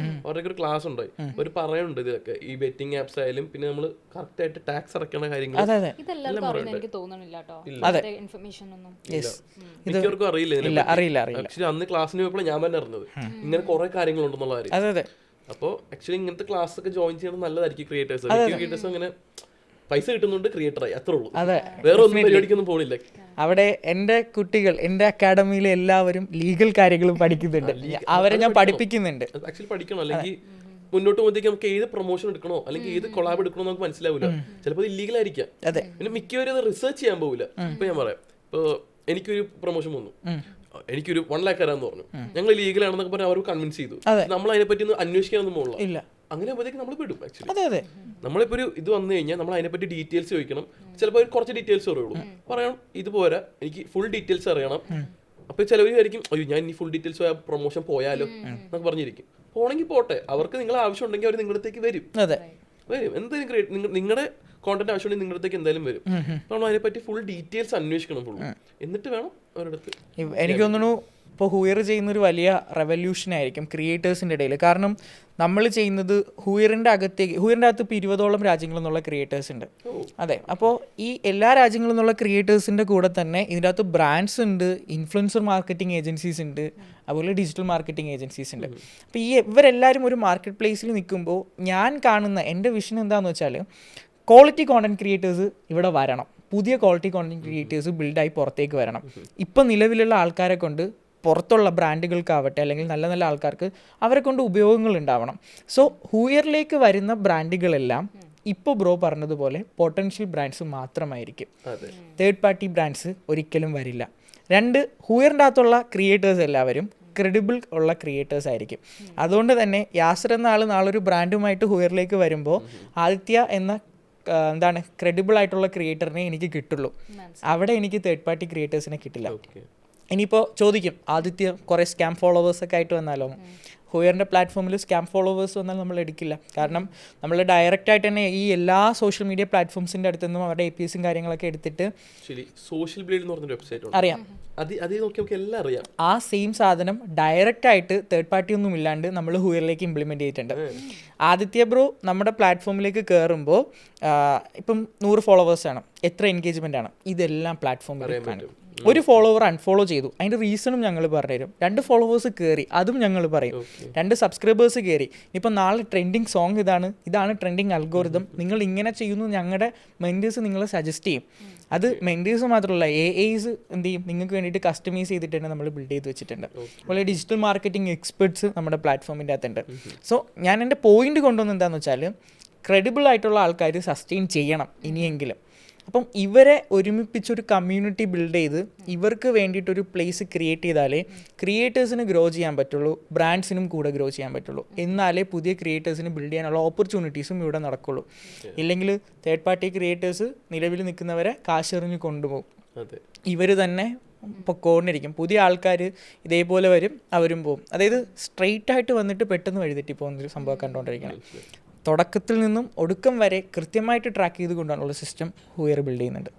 അവരുടെ ഒരു ക്ലാസ് ഉണ്ടായി. ഒരു പറയുന്നുണ്ട് ഇതൊക്കെ, ഈ ബെറ്റിംഗ് ആപ്സ് ആയാലും പിന്നെ നമ്മൾ കറക്റ്റ് ആയിട്ട് ടാക്സ് അടയ്ക്കുന്ന കാര്യങ്ങൾ മിക്കവർക്കും അറിയില്ല. ആക്ച്വലി അന്ന് ക്ലാസ്സിന് പോയപ്പോൾ ഞാൻ തന്നെ അറിഞ്ഞത് ഇങ്ങനെ കുറെ കാര്യങ്ങളുണ്ടെന്നുള്ള കാര്യം. അപ്പോൾ ആക്ച്വലി ഇങ്ങനത്തെ ക്ലാസ് ഒക്കെ ജോയിൻ ചെയ്യണം നല്ലതായിരിക്കും. ക്രിയേറ്റേഴ്സ് അങ്ങനെ പൈസ കിട്ടുന്നുണ്ട്, ക്രിയേറ്ററായി, അത്രേ ഉള്ളൂ. വേറെ ഒന്നും പരിപാടിക്കൊന്നും പോണില്ല. അവിടെ എൻ്റെ കുട്ടികൾ, എൻ്റെ അക്കാഡമിയിലെ എല്ലാവരും ലീഗൽ കാര്യങ്ങളും പഠിക്കുന്നുണ്ട്. അവരെ ഞാൻ പഠിപ്പിക്കുന്നുണ്ട്. ആക്ച്വലി പഠിക്കണം, അല്ലെങ്കിൽ മുന്നോട്ട് പോകുമ്പോഴത്തേക്ക് നമുക്ക് ഏത് പ്രൊമോഷൻ എടുക്കണോ അല്ലെങ്കിൽ ഏത് കൊളാബ് എടുക്കണോ നമുക്ക് മനസ്സിലാവില്ല. ചിലപ്പോൾ ഇല്ലീഗൽ ആയിരിക്കാം. പിന്നെ മിക്കവരും അത് റിസർച്ച് ചെയ്യാൻ പോകില്ല. ഇപ്പൊ ഞാൻ പറയാം, ഇപ്പോൾ എനിക്കൊരു പ്രൊമോഷൻ വന്നു, എനിക്കൊരു 1 lakh തരാന്ന് പറഞ്ഞു. ഞങ്ങൾ ലീഗലാണെന്നൊക്കെ പറഞ്ഞാൽ അവർ കൺവിൻസ് ചെയ്തു. നമ്മൾ അതിനെ പറ്റി ഒന്ന് അന്വേഷിക്കാനൊന്നും പോകില്ല. അങ്ങനെ ആകുമ്പോഴത്തേക്ക് നമ്മൾ പെടും. ആക്ച്വലി നമ്മളിപ്പോൾ ഒരു ഇത് വന്നു കഴിഞ്ഞാൽ നമ്മൾ അതിനെപ്പറ്റി ഡീറ്റെയിൽസ് ചോദിക്കണം. ചിലപ്പോൾ കുറച്ച് ഡീറ്റെയിൽസ് പറയുള്ളൂ, പറയണം ഇതുപോലെ എനിക്ക് ഫുൾ ഡീറ്റെയിൽസ് അറിയണം. അപ്പോൾ ചിലവർ വിചാരിക്കും അയ്യോ ഞാൻ ഇനി ഫുൾ ഡീറ്റെയിൽസ് പ്രൊമോഷൻ പോയാലോ എന്നൊക്കെ പറഞ്ഞിരിക്കും. പോണെങ്കിൽ പോട്ടെ, അവർക്ക് നിങ്ങളെ ആവശ്യം ഉണ്ടെങ്കിൽ അവർ നിങ്ങളുടെ അടുത്തേക്ക് വരും. എന്തെങ്കിലും നിങ്ങളുടെ കോണ്ടന്റ് ആവശ്യമുണ്ടെങ്കിൽ നിങ്ങളുടെ അടുത്തേക്ക് എന്തായാലും വരും. നമ്മൾ അതിനെപ്പറ്റി ഫുൾ ഡീറ്റെയിൽസ് അന്വേഷിക്കണം ഫുൾ, എന്നിട്ട് വേണം അവരുടെ അടുത്ത്. എനിക്ക് തോന്നുന്നു ഇപ്പോൾ ഹൂയർ ചെയ്യുന്നൊരു വലിയ റെവല്യൂഷൻ ആയിരിക്കും ക്രിയേറ്റേഴ്സിൻ്റെ ഇടയിൽ. കാരണം നമ്മൾ ചെയ്യുന്നത് ഹൂയറിൻ്റെ അകത്ത് ഇപ്പോൾ 20ഓളം രാജ്യങ്ങളിൽ നിന്നുള്ള ക്രിയേറ്റേഴ്സ് ഉണ്ട്. അതെ, അപ്പോൾ ഈ എല്ലാ രാജ്യങ്ങളിൽ നിന്നുള്ള ക്രിയേറ്റേഴ്സിൻ്റെ കൂടെ തന്നെ ഇതിൻ്റെ അകത്ത് ബ്രാൻഡ്സ് ഉണ്ട്, ഇൻഫ്ലുവൻസർ മാർക്കറ്റിംഗ് ഏജൻസീസ് ഉണ്ട്, അതുപോലെ ഡിജിറ്റൽ മാർക്കറ്റിംഗ് ഏജൻസീസ് ഉണ്ട്. അപ്പോൾ ഇവരെല്ലാവരും ഒരു മാർക്കറ്റ് പ്ലേസിൽ നിൽക്കുമ്പോൾ ഞാൻ കാണുന്ന എൻ്റെ വിഷൻ എന്താണെന്ന് വെച്ചാൽ ക്വാളിറ്റി കോണ്ടന്റ് ക്രിയേറ്റേഴ്സ് ഇവിടെ വരണം, പുതിയ ക്വാളിറ്റി കോണ്ടന്റ് ക്രിയേറ്റേഴ്സ് ബിൽഡായി പുറത്തേക്ക് വരണം. ഇപ്പം നിലവിലുള്ള ആൾക്കാരെ കൊണ്ട് പുറത്തുള്ള ബ്രാൻഡുകൾക്കാവട്ടെ അല്ലെങ്കിൽ നല്ല നല്ല ആൾക്കാർക്ക് അവരെ കൊണ്ട് ഉപയോഗങ്ങൾ ഉണ്ടാവണം. സോ ഹൂയറിലേക്ക് വരുന്ന ബ്രാൻഡുകളെല്ലാം ഇപ്പോൾ ബ്രോ പറഞ്ഞതുപോലെ പൊട്ടൻഷ്യൽ ബ്രാൻഡ്സ് മാത്രമായിരിക്കും, തേർഡ് പാർട്ടി ബ്രാൻഡ്സ് ഒരിക്കലും വരില്ല. 2, ഹൂയറിൻ്റെ അകത്തുള്ള ക്രിയേറ്റേഴ്സ് എല്ലാവരും ക്രെഡിബിൾ ഉള്ള ക്രിയേറ്റേഴ്സ് ആയിരിക്കും. അതുകൊണ്ട് തന്നെ യാസർ എന്ന ആൾ നാളൊരു ബ്രാൻഡുമായിട്ട് ഹൂയറിലേക്ക് വരുമ്പോൾ ആദിത്യ എന്ന ക്രെഡിബിൾ ആയിട്ടുള്ള ക്രിയേറ്ററിനെ എനിക്ക് കിട്ടുള്ളൂ. അവിടെ എനിക്ക് തേർഡ് പാർട്ടി ക്രിയേറ്റേഴ്സിനെ കിട്ടില്ല. ഇനിയിപ്പോൾ ചോദിക്കും ആദിത്യ കുറേ സ്കാം ഫോളോവേഴ്സൊക്കെ ആയിട്ട് വന്നാലോ? ഹൂയറിൻ്റെ പ്ലാറ്റ്ഫോമിൽ സ്കാം ഫോളോവേഴ്സ് വന്നാൽ നമ്മൾ എടുക്കില്ല. കാരണം നമ്മൾ ഡയറക്റ്റായിട്ട് തന്നെ ഈ എല്ലാ സോഷ്യൽ മീഡിയ പ്ലാറ്റ്ഫോംസിൻ്റെ അടുത്തു നിന്നും അവരുടെ APIs കാര്യങ്ങളൊക്കെ എടുത്തിട്ട് സോഷ്യൽ ബ്ലേഡ് എന്ന് പറഞ്ഞൊരു വെബ്സൈറ്റ് അറിയാം, എല്ലാം അറിയാം. ആ സെയിം സാധനം ഡയറക്റ്റായിട്ട് തേർഡ് പാർട്ടി ഒന്നും ഇല്ലാണ്ട് നമ്മൾ ഹൂയറിലേക്ക് ഇംപ്ലിമെൻറ്റ് ചെയ്തിട്ടുണ്ട്. ആദിത്യ ബ്രോ നമ്മുടെ പ്ലാറ്റ്ഫോമിലേക്ക് കയറുമ്പോൾ ഇപ്പം 100 ഫോളോവേഴ്സാണ്, എത്ര എൻഗേജ്മെൻ്റ് ആണ്, ഇതെല്ലാം പ്ലാറ്റ്ഫോമിൽ കാണും. ഒരു ഫോളോവർ അൺഫോളോ ചെയ്തു, അതിൻ്റെ റീസണും ഞങ്ങൾ പറഞ്ഞുതരും. 2 ഫോളോവേഴ്സ് കയറി, അതും ഞങ്ങൾ പറയും. 2 സബ്സ്ക്രൈബേഴ്സ് കയറി, ഇപ്പം നാളെ ട്രെൻഡിങ് സോങ് ഇതാണ് ട്രെൻഡിങ് അൽഗോരിതം, നിങ്ങൾ ഇങ്ങനെ ചെയ്യുന്നു, ഞങ്ങളുടെ മെൻറ്റേഴ്സ് നിങ്ങളെ സജസ്റ്റ് ചെയ്യും. അത് മെൻറ്റേഴ്സ് മാത്രമല്ല, AIs എന്ത് ചെയ്യും, നിങ്ങൾക്ക് വേണ്ടിയിട്ട് കസ്റ്റമൈസ് ചെയ്തിട്ട് തന്നെ നമ്മൾ ബിൽഡ് ചെയ്ത് വെച്ചിട്ടുണ്ട്. അതുപോലെ ഡിജിറ്റൽ മാർക്കറ്റിംഗ് എക്സ്പെർട്സ് നമ്മുടെ പ്ലാറ്റ്ഫോമിൻ്റെ അകത്തുണ്ട്. സോ ഞാൻ എൻ്റെ പോയിന്റ് കൊണ്ടുവന്നത് എന്താണെന്ന് വെച്ചാൽ ക്രെഡിബിൾ ആയിട്ടുള്ള ആൾക്കാർ സസ്റ്റെയിൻ ചെയ്യണം ഇനിയെങ്കിലും. അപ്പം ഇവരെ ഒരുമിപ്പിച്ചൊരു കമ്മ്യൂണിറ്റി ബിൽഡ് ചെയ്ത് ഇവർക്ക് വേണ്ടിയിട്ടൊരു പ്ലേസ് ക്രിയേറ്റ് ചെയ്താലേ ക്രിയേറ്റേഴ്സിന് ഗ്രോ ചെയ്യാൻ പറ്റുള്ളൂ, ബ്രാൻഡ്സിനും കൂടെ ഗ്രോ ചെയ്യാൻ പറ്റുള്ളൂ. എന്നാലേ പുതിയ ക്രിയേറ്റേഴ്സിന് ബിൽഡ് ചെയ്യാനുള്ള ഓപ്പർച്യൂണിറ്റീസും ഇവിടെ നടക്കുള്ളൂ. ഇല്ലെങ്കിൽ തേർഡ് പാർട്ടി ക്രിയേറ്റേഴ്സ് നിലവിൽ നിൽക്കുന്നവരെ കാശെറിഞ്ഞ് കൊണ്ടുപോകും, ഇവർ തന്നെ പൊക്കോണ്ടിരിക്കും. പുതിയ ആൾക്കാർ ഇതേപോലെ വരും, അവരും പോകും. അതായത് സ്ട്രെയിറ്റ് ആയിട്ട് വന്നിട്ട് പെട്ടെന്ന് വഴിതെറ്റി പോകുന്നൊരു സംഭവം കണ്ടുകൊണ്ടിരിക്കണം. തുടക്കത്തിൽ നിന്നും ഒടുക്കം വരെ കൃത്യമായിട്ട് ട്രാക്ക് ചെയ്ത് കൊണ്ടാണുള്ള സിസ്റ്റം ഹൂയർ ബിൽഡ് ചെയ്യുന്നുണ്ട്.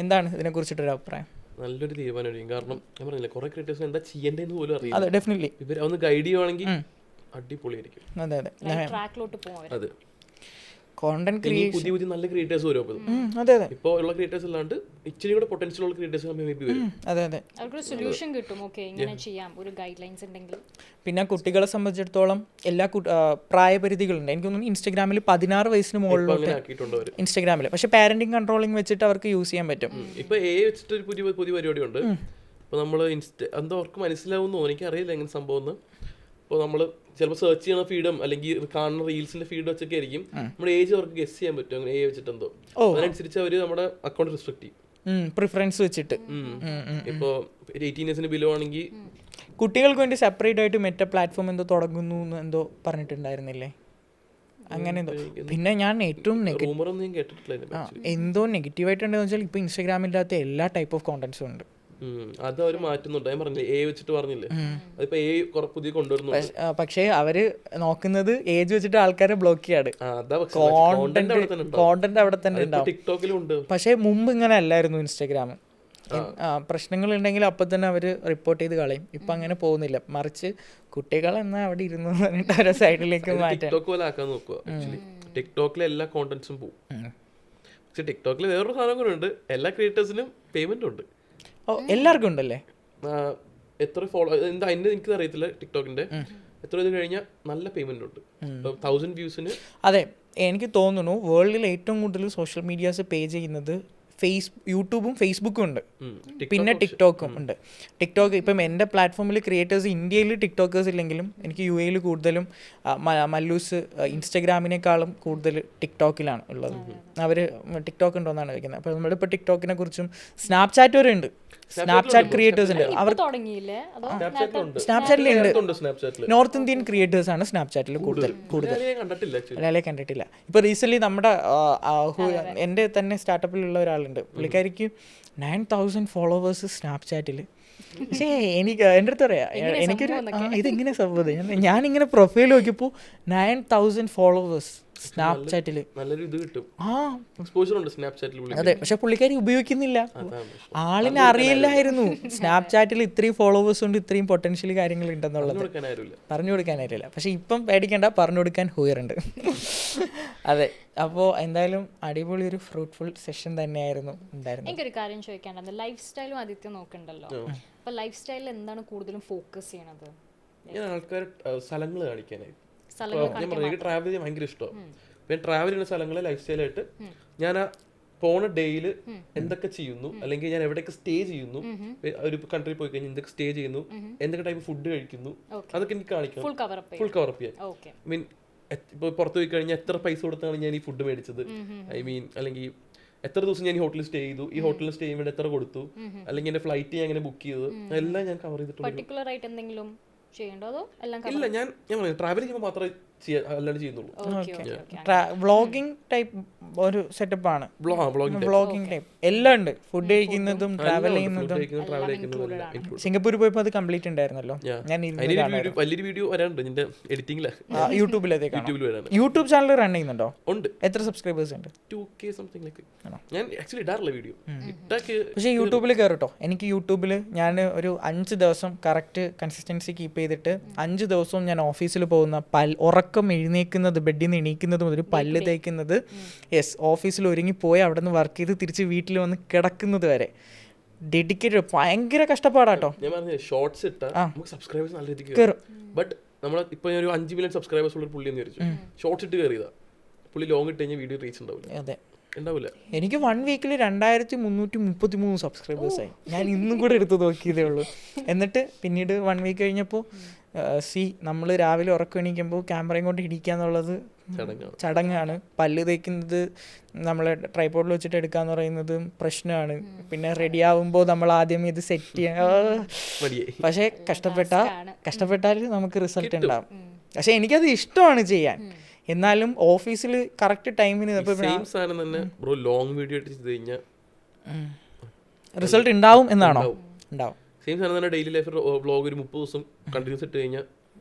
എന്താണ് ഇതിനെക്കുറിച്ചിട്ടൊരു അഭിപ്രായം? നല്ലൊരു തീരുമാനമായിരിക്കും. കാരണം ഞാൻ പറഞ്ഞില്ല, കുറെ ക്രിയേറ്റേഴ്സിന് എന്താ ചെയ്യേണ്ടതെന്ന് പോലും അറിയില്ല. അതെ, ഡെഫിനറ്റ്ലി ഇവർ ഒന്ന് ഗൈഡ് ചെയ്യുവാണെങ്കിൽ അടിപൊളിയായിരിക്കും. അതെ അതെ, അതെ. കോണ്ടന്റ് ക്രിയേഷൻ പുതിയ നല്ല ക്രിയേറ്റേഴ്സ് വരും. അതെ അതെ, ഇപ്പോൾ ഉള്ള ക്രിയേറ്റേഴ്സ് അല്ലാണ്ട് ഇച്ചിരി കൂടെ പൊട്ടൻഷ്യൽ ഉള്ള ക്രിയേറ്റേഴ്സ് വരും. അതെ അതെ, അവർക്കൊരു സൊല്യൂഷൻ കിട്ടും. ഓക്കെ, ഇങ്ങനെ ചെയ്യാം, ഒരു ഗൈഡ് ലൈൻസ് ഉണ്ടെങ്കിൽ. പിന്നെ കുട്ടികളെ സംബന്ധിച്ചിടത്തോളം എല്ലാ പ്രായപരിധികളുണ്ട്. എനിക്ക് തോന്നുന്നു ഇൻസ്റ്റഗ്രാമിൽ 16 വയസ്സിന് മുകളിലോട്ട് ഇൻസ്റ്റഗ്രാമിൽ, പക്ഷെ പാരന്റിങ് കൺട്രോളിങ് വെച്ചിട്ട് അവർക്ക് യൂസ് ചെയ്യാൻ പറ്റും. ഇപ്പൊ വെച്ചിട്ട് ഒരു പുതിയ പരിപാടി ഉണ്ട്. ഇപ്പൊ നമ്മൾ എന്താ അവർക്ക് മനസ്സിലാവുന്നോ എനിക്ക് അറിയില്ല എങ്ങനെ സംഭവം. ഇപ്പോൾ നമ്മൾ ചിലപ്പോൾ സെർച്ച് ചെയ്യുന്ന ഫീഡും അല്ലെങ്കിൽ കാണുന്ന റീൽസിന്റെ ഫീഡ് വെച്ചൊക്കെ ആയിരിക്കും നമ്മുടെ ഏജ് അവർക്ക് ഗസ് ചെയ്യാൻ പറ്റും. അങ്ങനെ ഏജ് വെച്ചിട്ട് എന്തോ അതിനനുസരിച്ച് അവർ നമ്മുടെ അക്കൗണ്ട് റെസ്ട്രിക്ട് ചെയ്യും, പ്രിഫറൻസ് വെച്ചിട്ട്. ഇപ്പോൾ 18 ഇയേഴ്സിന് ബിലോ ആണെങ്കിൽ കുട്ടികൾക്ക് വേണ്ടി സെപ്പറേറ്റ് ആയിട്ട് മെറ്റ പ്ലാറ്റ്ഫോം എന്തോ തുടങ്ങുന്നു എന്തോ പറഞ്ഞിട്ടുണ്ടായിരുന്നില്ലേ? അങ്ങനെ എന്തോ. പിന്നെ ഞാൻ ഏറ്റവും എന്തോ നെഗറ്റീവായിട്ടുണ്ടെന്ന് വെച്ചാൽ ഇപ്പോൾ ഇൻസ്റ്റാഗ്രാമിൻ്റെ അകത്ത് എല്ലാ ടൈപ്പ് ഓഫ് കോണ്ടന്റ്സും ഉണ്ട്. അത് അവർ മാറ്റുന്നുണ്ട്. ഞാൻ പറഞ്ഞില്ലേ വെച്ചിട്ട് പറഞ്ഞില്ലേ, അതിപ്പോ പുതിയ കൊണ്ടുവരുന്നു. പക്ഷേ അവര് നോക്കുന്നത് ഏജ് വെച്ചിട്ട് ആൾക്കാരെ ബ്ലോക്ക് ചെയ്യാണ്. കോണ്ടന്റ് അവിടെ തന്നെ ഉണ്ടാവും. പക്ഷേ മുമ്പ് ഇങ്ങനെ അല്ലായിരുന്നു ഇൻസ്റ്റാഗ്രാം. പ്രശ്നങ്ങൾ ഉണ്ടെങ്കിൽ അപ്പൊ തന്നെ അവര് റിപ്പോർട്ട് ചെയ്ത് കളയും. ഇപ്പൊ അങ്ങനെ പോകുന്നില്ല, മറിച്ച് കുട്ടികൾ എന്നാ അവിടെ ഇരുന്നു പറഞ്ഞിട്ട് അവരെ സൈഡിലേക്ക് മാറ്റാം. ടിക്ടോക്കിലെ എല്ലാ കോണ്ടന്റ്സും പോകും. പക്ഷെ ടിക്ടോക്കിൽ വേറൊരു സാധനം കൂടെ ഉണ്ട്, എല്ലാ ക്രിയേറ്റേഴ്സിനും പേയ്മെന്റ് ഉണ്ട്. എല്ലാവർക്കും ഉണ്ടല്ലേ? എത്ര ഫോളോ എന്താ അതിന്റെ എനിക്ക് അറിയത്തില്ല. ടിക്ടോക്കിന്റെ എത്ര ഇത് കഴിഞ്ഞാൽ നല്ല പേയ്മെന്റ് ഉണ്ട്. 1000 വ്യൂസിന്. അതെ, എനിക്ക് തോന്നുന്നു വേൾഡിൽ ഏറ്റവും കൂടുതൽ സോഷ്യൽ മീഡിയാസ് പേ ചെയ്യുന്നത് യൂട്യൂബും ഫേസ്ബുക്കും ഉണ്ട്, പിന്നെ ടിക്ടോക്കും ഉണ്ട്. ടിക്ടോക്ക് ഇപ്പം എൻ്റെ പ്ലാറ്റ്ഫോമിൽ ക്രിയേറ്റേഴ്സ് ഇന്ത്യയിൽ ടിക്ടോക്കേഴ്സ് ഇല്ലെങ്കിലും എനിക്ക് UAE കൂടുതലും മല്ലൂസ് ഇൻസ്റ്റഗ്രാമിനേക്കാളും കൂടുതൽ ടിക്ടോക്കിലാണ് ഉള്ളത്. അവർ ടിക്ടോക്ക് ഉണ്ടോയെന്നാണ് ചോദിക്കുന്നത്. അപ്പോൾ നമ്മളിപ്പോൾ ടിക്ടോക്കിനെ കുറിച്ചും സ്നാപ്ചാറ്റ് വരെ ഉണ്ട്. സ്നാപ്ചാറ്റ് ക്രിയേറ്റേഴ്സ് ഉണ്ട്. ഇപ്പൊ തുടങ്ങിയില്ലേ അതോ സ്നാപ്ചാറ്റിലുണ്ട്. സ്നാപ്ചാറ്റിൽ നോർത്ത് ഇന്ത്യൻ ക്രിയേറ്റേഴ്സ് ആണ് സ്നാപ്ചാറ്റിൽ കൂടുതൽ കണ്ടിട്ടില്ല actually. ഒരാളെ കണ്ടിട്ടില്ല. ഇപ്പോൾ റീസെൻ്റ്ലി നമ്മുടെ എൻ്റെ തന്നെ സ്റ്റാർട്ടപ്പിലുള്ള ഒരാളുണ്ട്, പുള്ളിക്കാരിക്ക് 9,000 ഫോളോവേഴ്സ് സ്നാപ്ചാറ്റിൽ. പക്ഷേ എനിക്ക് എൻ്റെ അടുത്ത് പറയാം, എനിക്കൊരു ഇതെങ്ങനെ സംഭവം, ഞാനിങ്ങനെ പ്രൊഫൈൽ നോക്കിയപ്പോൾ 9,000 ഫോളോവേഴ്സ് സ്നാപ്ചാറ്റിൽ. നല്ലൊരു ഇത് കിട്ടും, ആ എക്സ്പോഷർ ഉണ്ട് സ്നാപ്ചാറ്റിൽ. അതെ, പക്ഷെ പുള്ളിക്കാരി ഉപയോഗിക്കുന്നില്ല. ആളിനെ അറിയില്ലായിരുന്നു സ്നാപ്ചാറ്റിൽ ഇത്രയും ഫോളോവേഴ്സ് ഉണ്ട്, ഇത്രയും പൊട്ടൻഷ്യൽ കാര്യങ്ങൾ ഉണ്ടെന്നുള്ളത് പറഞ്ഞു കൊടുക്കാനായിട്ടില്ല. പക്ഷെ ഇപ്പം പേടിക്കേണ്ട, പറഞ്ഞു കൊടുക്കാൻ ഹൂയറുണ്ട്. അതെ, അപ്പോൾ എന്തായാലും അടിപൊളി ഒരു ഫ്രൂട്ട്ഫുൾ സെഷൻ തന്നെയായിരുന്നു ഉണ്ടായിരുന്നത്. എനിക്കൊരു കാര്യം ചോദിക്കാനുണ്ട്, ലൈഫ് സ്റ്റൈലും ആദിത്യം നോക്കണ്ടല്ലോ, അപ്പൊ ലൈഫ് സ്റ്റൈലിൽ എന്താണ് കൂടുതലും ഫോക്കസ് ചെയ്യണത്? ഞാൻ ആൾക്കാർ സ്ഥലങ്ങൾ കാണിക്കാനായി, സ്ഥലങ്ങൾ ഞാൻ പറഞ്ഞു എനിക്ക് ട്രാവൽ ചെയ്യാൻ ഭയങ്കര ഇഷ്ടമാണ്. ഞാൻ ട്രാവൽ ചെയ്യുന്ന സ്ഥലങ്ങളെ ലൈഫ് സ്റ്റൈലായിട്ട് ഞാൻ ആ പോണ ഡേയിൽ എന്തൊക്കെ ചെയ്യുന്നു, അല്ലെങ്കിൽ ഞാൻ എവിടെയൊക്കെ സ്റ്റേ ചെയ്യുന്നു, ഒരു കൺട്രി പോയി കഴിഞ്ഞാൽ എന്തൊക്കെ സ്റ്റേ ചെയ്യുന്നു, എന്തൊക്കെ ടൈപ്പ് ഫുഡ് കഴിക്കുന്നു, അതൊക്കെ എനിക്ക് കാണിക്കണം, ഫുൾ കവറപ്പ് ചെയ്യാൻ. മീൻ ഇപ്പോൾ പുറത്ത് പോയി കഴിഞ്ഞാൽ എത്ര പൈസ കൊടുത്താണ് ഞാൻ ഈ ഫുഡ് മേടിച്ചത്, ഐ മീൻ അല്ലെങ്കിൽ എത്ര ദിവസം ഞാൻ ഈ ഹോട്ടലിൽ സ്റ്റേ ചെയ്തു, ഈ ഹോട്ടലിൽ സ്റ്റേ ചെയ്യുമ്പോൾ എത്ര കൊടുത്തു, അല്ലെങ്കിൽ എൻ്റെ ഫ്ലൈറ്റ് ഞാൻ എങ്ങനെ ബുക്ക് ചെയ്തത്, എല്ലാം ഞാൻ കവർ ചെയ്തിട്ടുണ്ട്. പർട്ടിക്കുലർ ആയിട്ട് എന്തെങ്കിലും ചെയ്യണ്ടോ അതോ എല്ലാം? ഇല്ല, ഞാൻ ട്രാവൽ ചെയ്യുമ്പോൾ മാത്രമേ അല്ലാണ്ട് ചെയ്യുന്നുള്ളൂ. വ്ളോഗിങ് ടൈപ്പ് ഒരു സെറ്റപ്പ് ആണ്, വ്ളോഗിങ് ടൈപ്പ് എല്ലാം ഉണ്ട്. ഫുഡ് കഴിക്കുന്നതും ട്രാവൽ ചെയ്യുന്നതും. സിംഗപ്പൂർ പോയപ്പോൾ അത് കംപ്ലീറ്റ് ഉണ്ടായിരുന്നല്ലോ. ഞാൻ വലിയൊരു വീഡിയോ വരാനുണ്ട് നിന്റെ എഡിറ്റിംഗില്, യൂട്യൂബിലേക്ക്. യൂട്യൂബ് ചാനൽ റൺ ചെയ്യുന്നുണ്ടോ? ഉണ്ട്. എത്ര സബ്സ്ക്രൈബേഴ്സ് ഉണ്ട്? 2K something like. ഞാൻ ആക്ച്വലി ഇടാറില്ല വീഡിയോ, പക്ഷേ യൂട്യൂബിൽ കയറട്ടോ. എനിക്ക് യൂട്യൂബിൽ ഞാൻ ഒരു 5 ദിവസം കറക്റ്റ് കൺസിസ്റ്റൻസി കീപ്പ് ചെയ്തിട്ട് 5 ദിവസവും ഞാൻ ഓഫീസിൽ പോകുന്ന ഉറക്കം എഴുന്നേക്കുന്നത്, ബെഡിൽ നിന്ന് എണീക്കുന്നത് മുതൽ പല്ല് തേക്കുന്നത്, യെസ്, ഓഫീസിൽ ഒരുങ്ങിപ്പോയി അവിടെ നിന്ന് വർക്ക് ചെയ്ത് തിരിച്ച് വീട്ടിൽ വന്ന് കിടക്കുന്നത് വരെ ഡെഡിക്കേറ്റഡ്. ഭയങ്കര കഷ്ടപ്പാടാട്ടോ. ഞാൻ പറഞ്ഞ ഷോർട്സ് ഇട്ടാൽ നമുക്ക് സബ്സ്ക്രൈബേഴ്സ് നല്ല രീതിക്ക് കയറും. ബട്ട് നമ്മൾ ഇപ്പോൾ ഒരു 5 മില്യൺ സബ്സ്ക്രൈബേഴ്സ് ഉള്ള പുള്ളി എന്ന് വിചാരിച്ചു, ഷോർട്സ് ഇട്ട് കയറിയതാ, പുള്ളി ലോങ് ഇട്ട് കഴിഞ്ഞാൽ വീഡിയോ റീച്ച് ഉണ്ടാവില്ല. അതെ, ഉണ്ടാവില്ല. എനിക്ക് 1 വീക്കിൽ 2333 സബ്സ്ക്രൈബേഴ്സായി. ഞാൻ ഇന്നും കൂടെ എടുത്ത് നോക്കിയതേ ഉള്ളൂ. എന്നിട്ട് പിന്നീട് 1 വീക്ക് കഴിഞ്ഞപ്പോൾ നമ്മൾ രാവിലെ ഉറക്കം എണീക്കുമ്പോൾ ക്യാമറയും കൊണ്ട് ഇടിക്കുക എന്നുള്ളത് ചടങ്ങാണ്. പല്ല് തേക്കുന്നത് നമ്മൾ ട്രൈപോഡിൽ വെച്ചിട്ട് എടുക്കാന്ന് പറയുന്നത് പ്രശ്നമാണ്. പിന്നെ റെഡി ആവുമ്പോൾ നമ്മൾ ആദ്യം ഇത് സെറ്റ് ചെയ്യാൻ, പക്ഷേ കഷ്ടപ്പെട്ടാൽ നമുക്ക് റിസൾട്ട് ഉണ്ടാവും. പക്ഷെ എനിക്കത് ഇഷ്ടമാണ് ചെയ്യാൻ. എന്നാലും ഓഫീസിൽ കറക്റ്റ് ടൈമിന് റിസൾട്ട് ഉണ്ടാവും എന്നാണോ? ഉണ്ടാവും. സെയിം സാധനം തന്നെ ഡെയിലി ലൈഫ് വ്ളോഗ് ഒരു 30 ദിവസം കണ്ടിന്യൂസ് ഇട്ട് കഴിഞ്ഞാൽ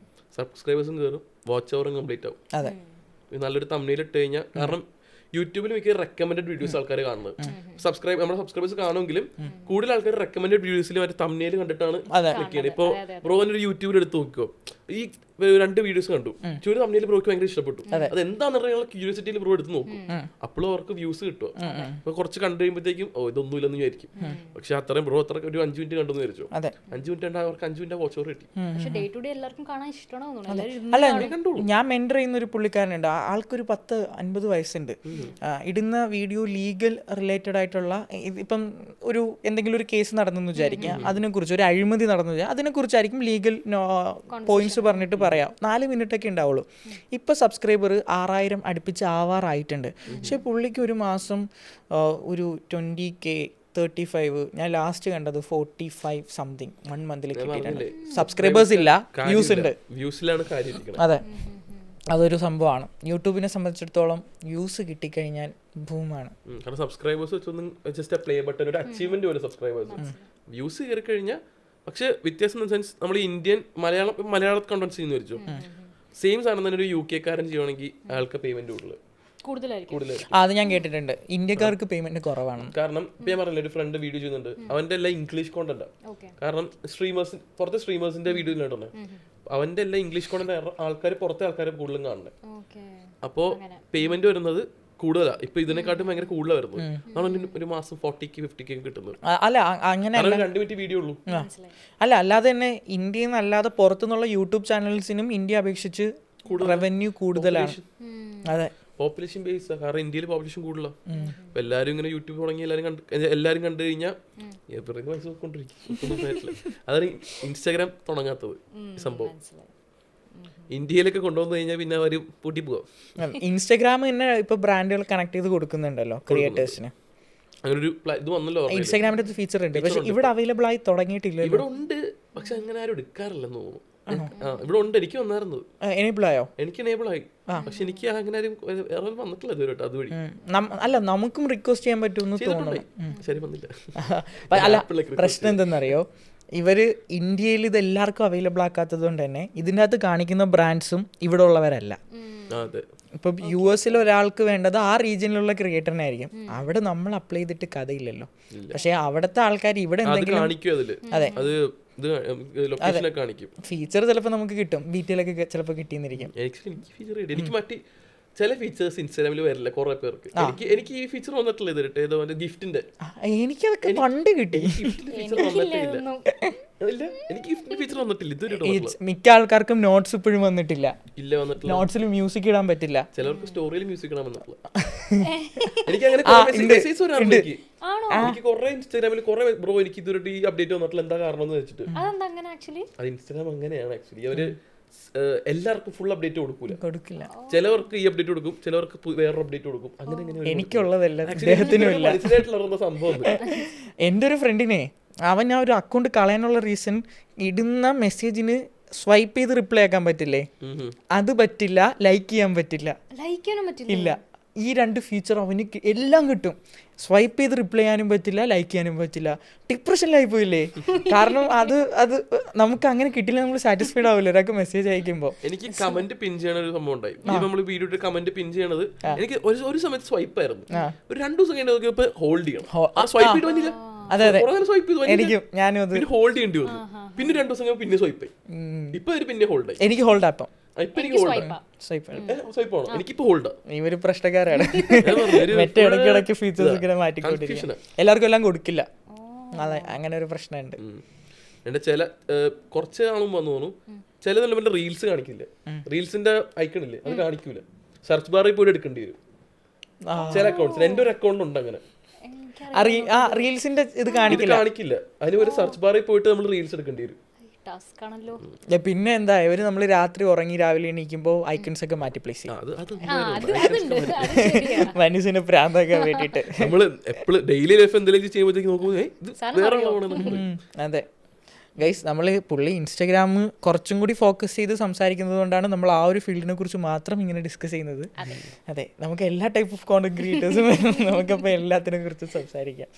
സബ്സ്ക്രൈബേഴ്സും കയറും, വാച്ച് അവറും കംപ്ലീറ്റ് ആവും. അതെ, നല്ലൊരു തമ്മിൽ ഇട്ട് കഴിഞ്ഞാൽ, കാരണം യൂട്യൂബിൽ മിക്ക റെക്കമെൻഡഡ് വീഡിയോസ് ആൾക്കാർ കാണുന്നത്. നമ്മുടെ സബ്സ്ക്രൈബേഴ്സ് കാണുമെങ്കിലും കൂടുതൽ ആൾക്കാർ റെക്കമെൻഡഡ് വീഡിയോസിൽ മറ്റേ തമ്മിൽ കണ്ടിട്ടാണ് ക്ലിക്ക് ചെയ്യുന്നത്. ഇപ്പോൾ ബ്രോന്റെ യൂട്യൂബിൽ എടുത്ത് നോക്കിയോ, ഈ 2 വീഡിയോസ് കണ്ടു, ഒരു തമ്മിൽ ബ്രോക്ക് ഭയങ്കര ഇഷ്ടപ്പെട്ടു. അത് എന്താണെന്ന് ക്യൂരിയോസിറ്റിയിൽ ബ്രോ എടുത്ത് നോക്കും, അപ്പോഴും അവർക്ക് വ്യൂസ് കിട്ടും. അപ്പൊ കുറച്ച് കണ്ടു കഴിയുമ്പോഴത്തേക്കും ഇതൊന്നും ഇല്ലെന്ന് വിചാരിക്കും. പക്ഷെ അത്രയും ബ്രോ അത്ര ഒരു 5 മിനിറ്റ് കണ്ടെന്ന് വിചാരിച്ചു, 5 മിനിറ്റ് ഉണ്ട്, അവർക്ക് 5 മിനിറ്റ് വാച്ച് ഓവർ കിട്ടി. അല്ല, ഞാൻ മെന്റർ ചെയ്യുന്ന ഒരു പുള്ളിക്കാരനുണ്ട്, ആൾക്കൊരു 10-50 വയസ്സുണ്ട്. ഇടുന്ന വീഡിയോ ലീഗൽ റിലേറ്റഡ് ആയിട്ടുള്ള, ഇപ്പം ഒരു എന്തെങ്കിലും ഒരു കേസ് നടന്നെന്ന് വിചാരിക്കുക, അതിനെക്കുറിച്ച് ഒരു അഴിമതി നടന്നു വിചാരിക്കുക, അതിനെക്കുറിച്ചായിരിക്കും ലീഗൽ പോയിന്റ്സ് പറഞ്ഞിട്ട് പറയാം. 4 മിനിറ്റൊക്കെ ഉണ്ടാവുള്ളൂ. ഇപ്പം സബ്സ്ക്രൈബർ 6000 അടുപ്പിച്ച് ആവാറായിട്ടുണ്ട്. പക്ഷെ പുള്ളിക്ക് ഒരു മാസം ഒരു 20K 35, ഞാൻ ലാസ്റ്റ് കണ്ടത് 45 സംതിങ് 1 മന്തിൽ കിട്ടിയിട്ടുണ്ട്. സബ്സ്ക്രൈബേഴ്സ് ഇല്ല, വ്യൂസ് ഉണ്ട്. അതെ, അതൊരു സംഭവമാണ്. യൂട്യൂബിനെ സംബന്ധിച്ചിടത്തോളം വ്യൂസ് കിട്ടിക്കഴിഞ്ഞാൽ ബൂമാണ്. കാരണം സബ്സ്ക്രൈബേഴ്സ് ജസ്റ്റ് പ്ലേ ബട്ടൺ, ഒരു അച്ചീവ്മെന്റ് പോലെ സബ്സ്ക്രൈബേഴ്സ്. വ്യൂസ് കയറി കഴിഞ്ഞാൽ പക്ഷെ വ്യത്യാസം ഇൻ സെൻസ്, നമ്മൾ ഇന്ത്യൻ മലയാള കണ്ടന്റ് ചെയ്യുന്ന വെച്ചു സെയിം സാധനം തന്നെ ഒരു UK കാരൻ ചെയ്യുവാണെങ്കിൽ അയാൾക്ക് പേയ്മെന്റ് കൂടുതലായിരിക്കും. അത് ഞാൻ കേട്ടിട്ടുണ്ട്, ഇന്ത്യക്കാർക്ക് പേയ്മെന്റ് കുറവാണ്. കാരണം ഇപ്പൊ ഞാൻ പറഞ്ഞില്ല, ഒരു ഫ്രണ്ട് വീഡിയോ ചെയ്യുന്നുണ്ട്, അവന്റെ എല്ലാം ഇംഗ്ലീഷ് കോണ്ടന്റ്. കാരണം പുറത്തെ സ്ട്രീമേഴ്സിന്റെ വീഡിയോ ഇല്ലാണ്ട് അവന്റെ എല്ലാം ഇംഗ്ലീഷ് കോണ്ടന്റ് ആൾക്കാർ, പുറത്തെ ആൾക്കാരെ കൂടുതലും കാണുന്നത്. അപ്പോ പേയ്മെന്റ് വരുന്നത് കൂടുതലാണ്. ഇപ്പൊ ഇതിനെക്കാട്ടും ഭയങ്കര കൂടുതലാണ് വരുന്നത്. ഒരു മാസം 40K 50K കിട്ടുന്നത്. അല്ല, അങ്ങനെ 2 മിനിറ്റ് വീഡിയോ ഉള്ളൂ. അല്ല, അല്ലാതെ തന്നെ ഇന്ത്യയിൽ നിന്ന് അല്ലാതെ പുറത്തുനിന്നുള്ള യൂട്യൂബ് ചാനൽസിനും ഇന്ത്യ അപേക്ഷിച്ച് റവന്യൂ കൂടുതലാണ്. അതെ, പോപ്പുലേഷൻ ബേസ്. കാരണം ഇന്ത്യയിൽ പോപ്പുലേഷൻ കൂടുതലാണ്. അപ്പൊ എല്ലാരും ഇങ്ങനെ യൂട്യൂബ് തുടങ്ങി എല്ലാരും കണ്ടു കഴിഞ്ഞാൽ പൈസ കൊണ്ടിരിക്കും. അതാണ് ഇൻസ്റ്റാഗ്രാം തുടങ്ങാത്തത് സംഭവം. ഇന്ത്യയിലൊക്കെ കൊണ്ടുവന്നു കഴിഞ്ഞാൽ പിന്നെ അവർ പൂട്ടി പോവാം. ഇൻസ്റ്റാഗ്രാം തന്നെ ഇപ്പൊ ബ്രാൻഡുകൾ കണക്ട് ചെയ്ത് കൊടുക്കുന്നുണ്ടല്ലോ ക്രിയേറ്റേഴ്സിന്. അങ്ങനെ ഒരു ഇത് വന്നല്ലോ ഇൻസ്റ്റാഗ്രാമിന്റെ ഫീച്ചർ ഉണ്ട്, പക്ഷെ ഇവിടെ അവൈലബിൾ ആയി തുടങ്ങിയിട്ടില്ല. ഇവിടെ ഉണ്ട്, പക്ഷെ അങ്ങനെ ആരും എടുക്കാറില്ലെന്ന് തോന്നുന്നു. ഇവിടെ ഉണ്ട്, എനിക്ക് വന്നായിരുന്നു. എനേബിൾ ആയോ? എനിക്ക് എനേബിൾ ആയി, പക്ഷെ എനിക്ക് അങ്ങനെ ആരും വന്നിട്ടില്ല ഇതുവരെ അതുവഴി. അല്ല, നമുക്കും റിക്വസ്റ്റ് ചെയ്യാൻ പറ്റുമെന്ന് തോന്നുന്നു. ശരി, വന്നില്ല. അല്ല, പ്രശ്നം എന്തെന്നറിയോ, ഇവര് ഇന്ത്യയിൽ ഇത് എല്ലാവർക്കും അവൈലബിൾ ആക്കാത്തത് കൊണ്ട് തന്നെ ഇതിൻ്റെ അകത്ത് കാണിക്കുന്ന ബ്രാൻഡ്സും ഇവിടെ ഉള്ളവരല്ല. ഇപ്പം US ഒരാൾക്ക് വേണ്ടത് ആ റീജിയനിലുള്ള ക്രിയേറ്ററിനായിരിക്കും. അവിടെ നമ്മൾ അപ്ലൈ ചെയ്തിട്ട് കഥയില്ലല്ലോ. പക്ഷെ അവിടുത്തെ ആൾക്കാർ ഇവിടെ എന്തെങ്കിലും അതെ ഫീച്ചർ ചിലപ്പോൾ നമുക്ക് കിട്ടും, BTLൊക്കെ ചിലപ്പോൾ കിട്ടിയെന്നിരിക്കും. എനിക്ക് മറ്റേ ചില ഫീച്ചേഴ്സ് ഇൻസ്റ്റാഗ്രാമിൽ വരില്ല കുറെ പേർക്ക്. എനിക്ക് ഈ ഫീച്ചർ വന്നിട്ടില്ല ഇതുവരെ. ഏതോ ഗിഫ്റ്റിന്റെ എനിക്കതൊക്കെ പണ്ട് കിട്ടി. ഫീച്ചർ വന്നിട്ടില്ല, എനിക്ക് ഗിഫ്റ്റിന്റെ ഫീച്ചർ വന്നിട്ടില്ല ഇതുവരെ. മിക്ക ആൾക്കാർക്കും നോട്ട്സ് ഇപ്പോഴും വന്നിട്ടില്ല. ഇല്ല, വന്നിട്ടില്ല. നോട്ട്സിൽ മ്യൂസിക് ഇടാൻ പറ്റില്ല. ചിലർക്ക് സ്റ്റോറിയിൽ മ്യൂസിക് ഇടാൻ വന്നിട്ടില്ല. എനിക്ക് അങ്ങനെ എനിക്ക് കുറെ ഇൻസ്റ്റാഗ്രാമിൽ കുറെ ബ്രോ എനിക്ക് ഇതുവരെ ഈ അപ്ഡേറ്റ് വന്നിട്ടില്ല, എന്താ കാരണം എന്ന് വെച്ചിട്ട്. അത് ഇൻസ്റ്റാഗ്രാം അങ്ങനെയാണ് ആക്ച്വലി. അവര് എല്ലാവർക്കും ഫുൾ അപ്ഡേറ്റ് കൊടുക്കില്ല. ചിലവർക്ക് ഈ അപ്ഡേറ്റ് കൊടുക്കും, ചിലവർക്ക് വേറൊരു അപ്ഡേറ്റ് കൊടുക്കും. അങ്ങനെ എനിക്കുള്ളതല്ല, അദ്ദേഹത്തിനും സംഭവം. എൻ്റെ ഒരു ഫ്രണ്ടിനെ അവൻ ആ ഒരു അക്കൗണ്ട് കളയാനുള്ള റീസൺ ഇടുന്ന മെസ്സേജിന് സ്വൈപ്പ് ചെയ്ത് റിപ്ലൈ ആക്കാൻ പറ്റില്ലേ, അത് പറ്റില്ല. ലൈക്ക് ചെയ്യാൻ പറ്റില്ല, ഇല്ല. ഈ 2 ഫീച്ചർ അവന് എല്ലാം കിട്ടും. സ്വൈപ്പ് ചെയ്ത് റിപ്ലൈ ചെയ്യാനും പറ്റില്ല, ലൈക്ക് ചെയ്യാനും പറ്റില്ല. ഡിപ്രഷനിലായി പോയില്ലേ? കാരണം അത് നമുക്ക് അങ്ങനെ കിട്ടില്ല, നമ്മൾ സാറ്റിസ്ഫൈഡ് ആവില്ല ഒരാൾക്ക് മെസ്സേജ് അയക്കുമ്പോൾ. എനിക്ക് കമന്റ് പിൻ ചെയ്യണ ഒരു സംഭവം ഉണ്ടായി. നമ്മൾ വീഡിയോ കമന്റ് പിൻ ചെയ്യണത് എനിക്ക് ഒരു സമയത്ത് സ്വൈപ്പ് ആയിരുന്നു. ഒരു 2 ദിവസം കഴിഞ്ഞ ഹോൾഡ് ചെയ്യണം. സ്വൈപ്പ് ചെയ്ത് വന്നില്ല. അതെ അതെ, എനിക്കും ഞാനും അത് ഹോൾഡ് ചെയ്യേണ്ടി വന്നു. പിന്നെ 2 ദിവസം പിന്നെ സ്വൈപ്പ് ആയി. ഇപ്പൊ പിന്നെ ഹോൾഡ് ആയി. എനിക്ക് ഹോൾഡ് ആപ്പം ഇവര് പ്രശ്നക്കാരാണ്. മറ്റേ ഇടയ്ക്കിടയ്ക്ക് ഫീച്ചേഴ്സ് ഇങ്ങനെ മാറ്റിക്കൊണ്ടിരിക്കും, എല്ലാവർക്കും എല്ലാം കൊടുക്കില്ല. അതെ, അങ്ങനെ ഒരു പ്രശ്നമുണ്ട്. എന്റെ ചില കുറച്ച് നാളും വന്നു തോന്നുന്നു, ചില റീൽസ് കാണിക്കില്ല. റീൽസിന്റെ ഐക്കൺ ഇല്ലേ, അത് കാണിക്കൂല. സെർച്ച് ബാറിൽ പോയിട്ട് എടുക്കേണ്ടി വരും ചില അക്കൗണ്ട്സിന്. എന്റെ ഒരു അക്കൗണ്ട് ഉണ്ട് അങ്ങനെ, റീൽസിന്റെ ഇത് കാണിക്കില്ല. അതിന് ഒരു സെർച്ച് ബാറിൽ പോയിട്ട് നമ്മൾ റീൽസ് എടുക്കേണ്ടി വരും. പിന്നെ എന്താ, ഇവര് നമ്മള് രാത്രി ഉറങ്ങി രാവിലെ എണീക്കുമ്പോ ഐക്കൺസ് ഒക്കെ മാറ്റി പ്ലേസ് ചെയ്യും. മനുഷ്യന് പ്രാന്തൊക്കെ വേണ്ടിട്ട് നമ്മള് എപ്പോഴും ഡെയിലി ലൈഫ് എന്തെങ്കിലും ചെയ്യുമ്പോഴത്തേക്ക് നോക്കുമ്പോൾ അതെ ഗൈസ്, നമ്മൾ പുള്ളി ഇൻസ്റ്റാഗ്രാം കുറച്ചും കൂടി ഫോക്കസ് ചെയ്ത് സംസാരിക്കുന്നത് കൊണ്ടാണ് നമ്മൾ ആ ഒരു ഫീൽഡിനെ കുറിച്ച് മാത്രം ഇങ്ങനെ ഡിസ്കസ് ചെയ്യുന്നത്. അതെ, നമുക്ക് എല്ലാ ടൈപ്പ് ഓഫ് കോണ്ടന്റ് ക്രിയേറ്റേഴ്സും നമുക്കപ്പോൾ എല്ലാത്തിനെ കുറിച്ച് സംസാരിക്കാം.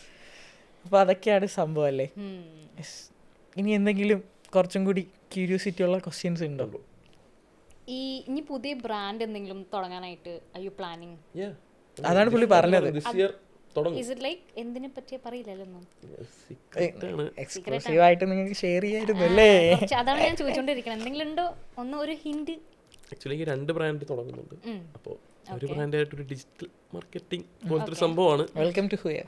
അപ്പോൾ അതൊക്കെയാണ് സംഭവം അല്ലേ. ഇനി എന്തെങ്കിലും കുറച്ചും കൂടി ക്യൂരിയോസിറ്റി ഉള്ള ക്വസ്റ്റ്യൻസ് ഉണ്ടോ? ഇനി പുതിയ ബ്രാൻഡ് എന്തെങ്കിലും തുടങ്ങാനായിട്ട് are you planning? അതാണ് പുള്ളി പറഞ്ഞത്. എക്സ്ക്ലൂസീവ് ആയിട്ട് നിങ്ങൾക്ക് ഷെയർ ചെയ്യായിരുന്നു അല്ലേ? അതാണ് ഞാൻ ചോദിച്ചോണ്ടിരിക്കുന്നത്. എന്തെങ്കിലും ഉണ്ടോ ഒരു ഹിന്റ്? ആക്ച്വലി 2 ബ്രാൻഡ് തുടങ്ങുന്നുണ്ട്. അപ്പോൾ ഒരു ബ്രാൻഡായിട്ട് ഒരു ഡിജിറ്റൽ മാർക്കറ്റിംഗ് പോലത്തെ ഒരു സംഭവമാണ്. Welcome to Huyer.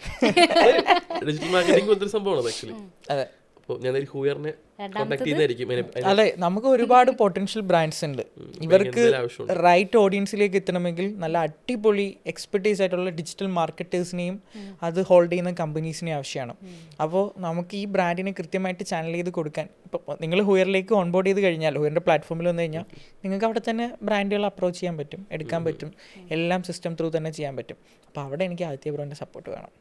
Digital marketing പോലത്തെ ഒരു സംഭവമാണ് ആക്ച്വലി. അതെ, അപ്പോൾ ഞാൻ ഹുയറിനെ കോൺടാക്ട് ചെയ്തായിരിക്കും. അതെ, നമുക്ക് ഒരുപാട് പൊട്ടൻഷ്യൽ ബ്രാൻഡ്സ് ഉണ്ട്. ഇവർക്ക് റൈറ്റ് ഓഡിയൻസിലേക്ക് എത്തണമെങ്കിൽ നല്ല അടിപൊളി എക്സ്പെർട്ടൈസ് ആയിട്ടുള്ള ഡിജിറ്റൽ മാർക്കറ്റേഴ്സിനെയും അത് ഹോൾഡ് ചെയ്യുന്ന കമ്പനീസിനെയും ആവശ്യമാണ്. അപ്പോൾ നമുക്ക് ഈ ബ്രാൻഡിനെ കൃത്യമായിട്ട് ചാനൽ ചെയ്ത് കൊടുക്കാൻ, ഇപ്പോൾ നിങ്ങൾ ഹുയറിലേക്ക് ഓൺബോർഡ് ചെയ്ത് കഴിഞ്ഞാൽ, ഹുയറിൻ്റെ പ്ലാറ്റ്ഫോമിൽ വന്നു കഴിഞ്ഞാൽ നിങ്ങൾക്ക് അവിടെ തന്നെ ബ്രാൻഡുകൾ അപ്രോച്ച് ചെയ്യാൻ പറ്റും, എടുക്കാൻ പറ്റും, എല്ലാം സിസ്റ്റം ത്രൂ തന്നെ ചെയ്യാൻ പറ്റും. അപ്പോൾ അവിടെ എനിക്ക് ആദിത്യ ബ്രോൻ്റെ സപ്പോർട്ട് വേണം.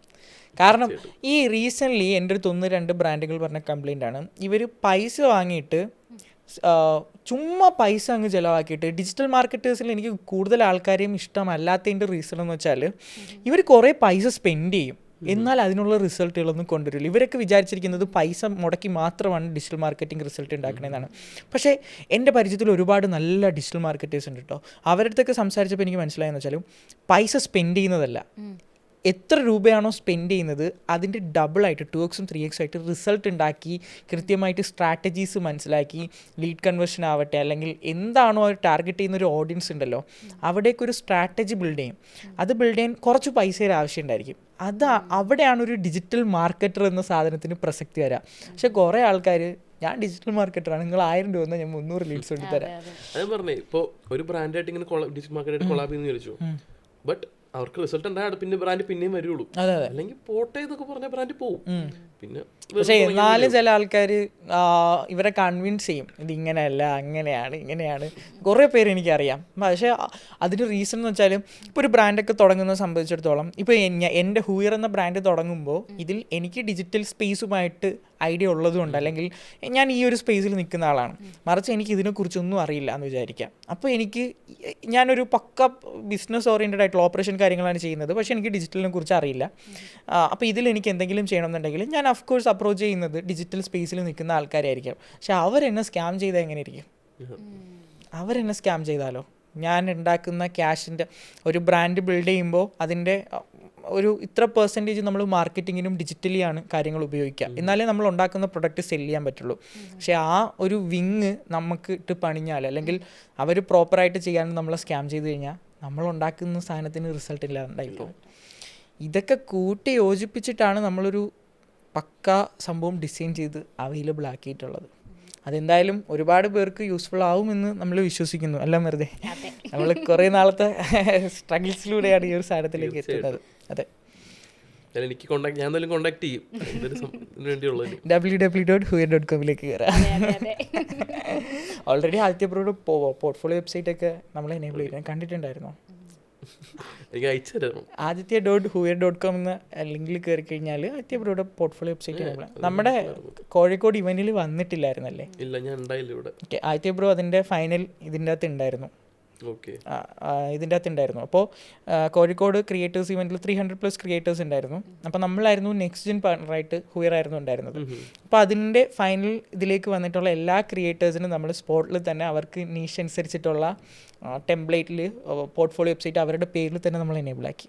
കാരണം ഈ റീസെൻ്റ്ലി എൻ്റെ അടുത്ത് 1-2 ബ്രാൻഡുകൾ പറഞ്ഞ കംപ്ലൈൻ്റ് ആണ്, ഇവർ പൈസ വാങ്ങിയിട്ട് ചുമ്മാ പൈസ അങ്ങ് ചിലവാക്കിയിട്ട്. ഡിജിറ്റൽ മാർക്കറ്റേഴ്സിൽ എനിക്ക് കൂടുതൽ ആൾക്കാരെയും ഇഷ്ടമല്ലാത്തതിൻ്റെ റീസൺ എന്ന് വെച്ചാൽ ഇവർ കുറേ പൈസ സ്പെൻഡ് ചെയ്യും, എന്നാൽ അതിനുള്ള റിസൾട്ടുകളൊന്നും കൊണ്ടുവരില്ല. ഇവരൊക്കെ വിചാരിച്ചിരിക്കുന്നത് പൈസ മുടക്കി മാത്രമാണ് ഡിജിറ്റൽ മാർക്കറ്റിംഗ് റിസൾട്ട് ഉണ്ടാക്കണമെന്നാണ്. പക്ഷേ എൻ്റെ പരിചയത്തിൽ ഒരുപാട് നല്ല ഡിജിറ്റൽ മാർക്കറ്റേഴ്സ് ഉണ്ട് കേട്ടോ. അവരുടെ അടുത്തൊക്കെ സംസാരിച്ചപ്പോൾ എനിക്ക് മനസ്സിലായെന്ന് വെച്ചാൽ പൈസ സ്പെൻഡ് ചെയ്യുന്നതല്ല, എത്ര രൂപയാണോ സ്പെൻഡ് ചെയ്യുന്നത് അതിൻ്റെ ഡബിളായിട്ട് 2x 3x ആയിട്ട് റിസൾട്ട് ഉണ്ടാക്കി, കൃത്യമായിട്ട് സ്ട്രാറ്റജീസ് മനസ്സിലാക്കി, ലീഡ് കൺവേർഷൻ ആവട്ടെ, അല്ലെങ്കിൽ എന്താണോ അവർ ടാർഗറ്റ് ചെയ്യുന്ന ഒരു ഓഡിയൻസ് ഉണ്ടല്ലോ, അവിടേക്കൊരു സ്ട്രാറ്റജി ബിൽഡ് ചെയ്യും. അത് ബിൽഡ് ചെയ്യാൻ കുറച്ച് പൈസയുടെ ആവശ്യം ഉണ്ടായിരിക്കും. അവിടെയാണ് ഒരു ഡിജിറ്റൽ മാർക്കറ്റർ എന്ന സാധനത്തിന് പ്രസക്തി വരാം. പക്ഷെ കുറേ ആൾക്കാർ ഞാൻ ഡിജിറ്റൽ മാർക്കറ്ററാണ്, നിങ്ങൾ 1000 രൂപ ഞാൻ 300 ലീഡ്സ് എടുത്ത് തരാം. അത് പറഞ്ഞേ, ഇപ്പോൾ ഒരു ബ്രാൻഡായിട്ട് ഇങ്ങനെ ഡിജിറ്റൽ മാർക്കറ്റായിട്ട് കൊളാബ് ചെയ്യുന്ന ചോദിച്ചു, ബട്ട് അവർക്ക് റിസൾട്ട് ഉണ്ടായത് പിന്നെ ബ്രാൻഡ് പിന്നെയും വരുള്ളൂ. അല്ലെങ്കിൽ പോട്ടെ എന്നൊക്കെ പറഞ്ഞ ബ്രാൻഡ് പോവും. പിന്നെ പക്ഷെ എന്നാലും ചില ആൾക്കാർ ഇവരെ കൺവിൻസ് ചെയ്യും ഇത് ഇങ്ങനെയല്ല ഇങ്ങനെയാണ് കുറേ പേര് എനിക്കറിയാം. പക്ഷേ അതിന് റീസൺ എന്ന് വെച്ചാൽ ഇപ്പോൾ ഒരു ബ്രാൻഡൊക്കെ തുടങ്ങുന്നത് സംബന്ധിച്ചിടത്തോളം ഇപ്പോൾ എൻ്റെ ഹൂയർ എന്ന ബ്രാൻഡ് തുടങ്ങുമ്പോൾ ഇതിൽ എനിക്ക് ഡിജിറ്റൽ സ്പേസുമായിട്ട് ഐഡിയ ഉള്ളതുകൊണ്ട് അല്ലെങ്കിൽ ഞാൻ ഈ ഒരു സ്പേസിൽ നിൽക്കുന്ന ആളാണ്, മറിച്ച് എനിക്ക് ഇതിനെക്കുറിച്ചൊന്നും അറിയില്ല എന്ന് വിചാരിക്കാം. അപ്പോൾ എനിക്ക് ഞാനൊരു പക്ക ബിസിനസ് ഓറിയൻറ്റഡ് ആയിട്ടുള്ള ഓപ്പറേഷൻ കാര്യങ്ങളാണ് ചെയ്യുന്നത്, പക്ഷേ എനിക്ക് ഡിജിറ്റലിനെ കുറിച്ച് അറിയില്ല. അപ്പോൾ ഇതിൽ എനിക്ക് എന്തെങ്കിലും ചെയ്യണമെന്നുണ്ടെങ്കിൽ ഞാൻ ഓഫ് കോഴ്സ് അപ്രോച്ച് ചെയ്യുന്നത് ഡിജിറ്റൽ സ്പേസിൽ നിൽക്കുന്ന ആൾക്കാരായിരിക്കും. പക്ഷെ അവരെന്നെ സ്കാം ചെയ്താൽ എങ്ങനെ ഇരിക്കും? അവരെന്നെ സ്കാം ചെയ്താലോ? ഞാൻ ഉണ്ടാക്കുന്ന ക്യാഷിൻ്റെ ഒരു ബ്രാൻഡ് ബിൽഡ് ചെയ്യുമ്പോൾ അതിൻ്റെ ഒരു ഇത്ര പെർസെൻറ്റേജ് നമ്മൾ മാർക്കറ്റിങ്ങിനും ഡിജിറ്റലിയാണ് കാര്യങ്ങൾ ഉപയോഗിക്കുക, എന്നാലേ നമ്മൾ ഉണ്ടാക്കുന്ന പ്രൊഡക്റ്റ് സെല് ചെയ്യാൻ പറ്റുള്ളൂ. പക്ഷേ ആ ഒരു വിങ് നമുക്ക് ഇട്ട് പണിഞ്ഞാൽ അല്ലെങ്കിൽ അവർ പ്രോപ്പറായിട്ട് ചെയ്യാൻ നമ്മളെ സ്കാം ചെയ്ത് കഴിഞ്ഞാൽ നമ്മൾ ഉണ്ടാക്കുന്ന സാധനത്തിന് റിസൾട്ട് ഇല്ലാണ്ടായിപ്പോൾ. ഇതൊക്കെ കൂട്ടി യോജിപ്പിച്ചിട്ടാണ് നമ്മളൊരു പക്ക സംഭവം ഡിസൈൻ ചെയ്ത് അവൈലബിൾ ആക്കിയിട്ടുള്ളത്. അതെന്തായാലും ഒരുപാട് പേർക്ക് യൂസ്ഫുൾ ആവുമെന്ന് നമ്മൾ വിശ്വസിക്കുന്നു. അല്ല വെറുതെ നമ്മൾ കുറേ നാളത്തെ സ്ട്രഗിൾസിലൂടെയാണ് ഈ ഒരു സാധനത്തിലേക്ക് എത്തുന്നത്. അതെ, എനിക്ക് ഞാൻ എന്തായാലും കോൺടാക്ട് ചെയ്യും www.huyer.com കയറാം. ഓൾറെഡി ആദിത്യ ബ്രോയുടെ പോർട്ട്ഫോളിയോ വെബ്സൈറ്റ് ഒക്കെ നമ്മൾ എനേബിൾ ചെയ്ത് കണ്ടിട്ടുണ്ടായിരുന്നോ? ആദിത്യ.huyer.com എന്ന ലിങ്കിൽ കയറി കഴിഞ്ഞാൽ ആദിത്യ ബ്രോയുടെ പോർട്ട്ഫോളിയോ വെബ്സൈറ്റ് നമ്മുടെ കോഴിക്കോട് ഇവന്റിൽ വന്നിട്ടില്ലായിരുന്നല്ലേ? ഇല്ല, ഞാൻ ഉണ്ടായില്ല ഇവിടെ. ഓക്കെ, ആദിത്യ ബ്രോ അതിൻ്റെ ഫൈനൽ ഇതിൻ്റെ അകത്ത് ഉണ്ടായിരുന്നു. അപ്പോൾ കോഴിക്കോട് ക്രിയേറ്റേഴ്സ് ഇവന്റിൽ 300+ ക്രിയേറ്റേഴ്സ് ഉണ്ടായിരുന്നു. അപ്പോൾ നമ്മളായിരുന്നു നെക്സ്റ്റ് ജെൻ പാർട്ണറായിട്ട് ഹുയർ ആയിരുന്നു ഉണ്ടായിരുന്നത്. അപ്പോൾ അതിൻ്റെ ഫൈനൽ ഇതിലേക്ക് വന്നിട്ടുള്ള എല്ലാ ക്രിയേറ്റേഴ്സിനും നമ്മൾ സ്പോട്ടിൽ തന്നെ അവർക്ക് നീഷ് അനുസരിച്ചിട്ടുള്ള ടെംപ്ലേറ്റിൽ പോർട്ട്ഫോളിയോ വെബ്സൈറ്റ് അവരുടെ പേരിൽ തന്നെ നമ്മൾ എനേബിൾ ആക്കി.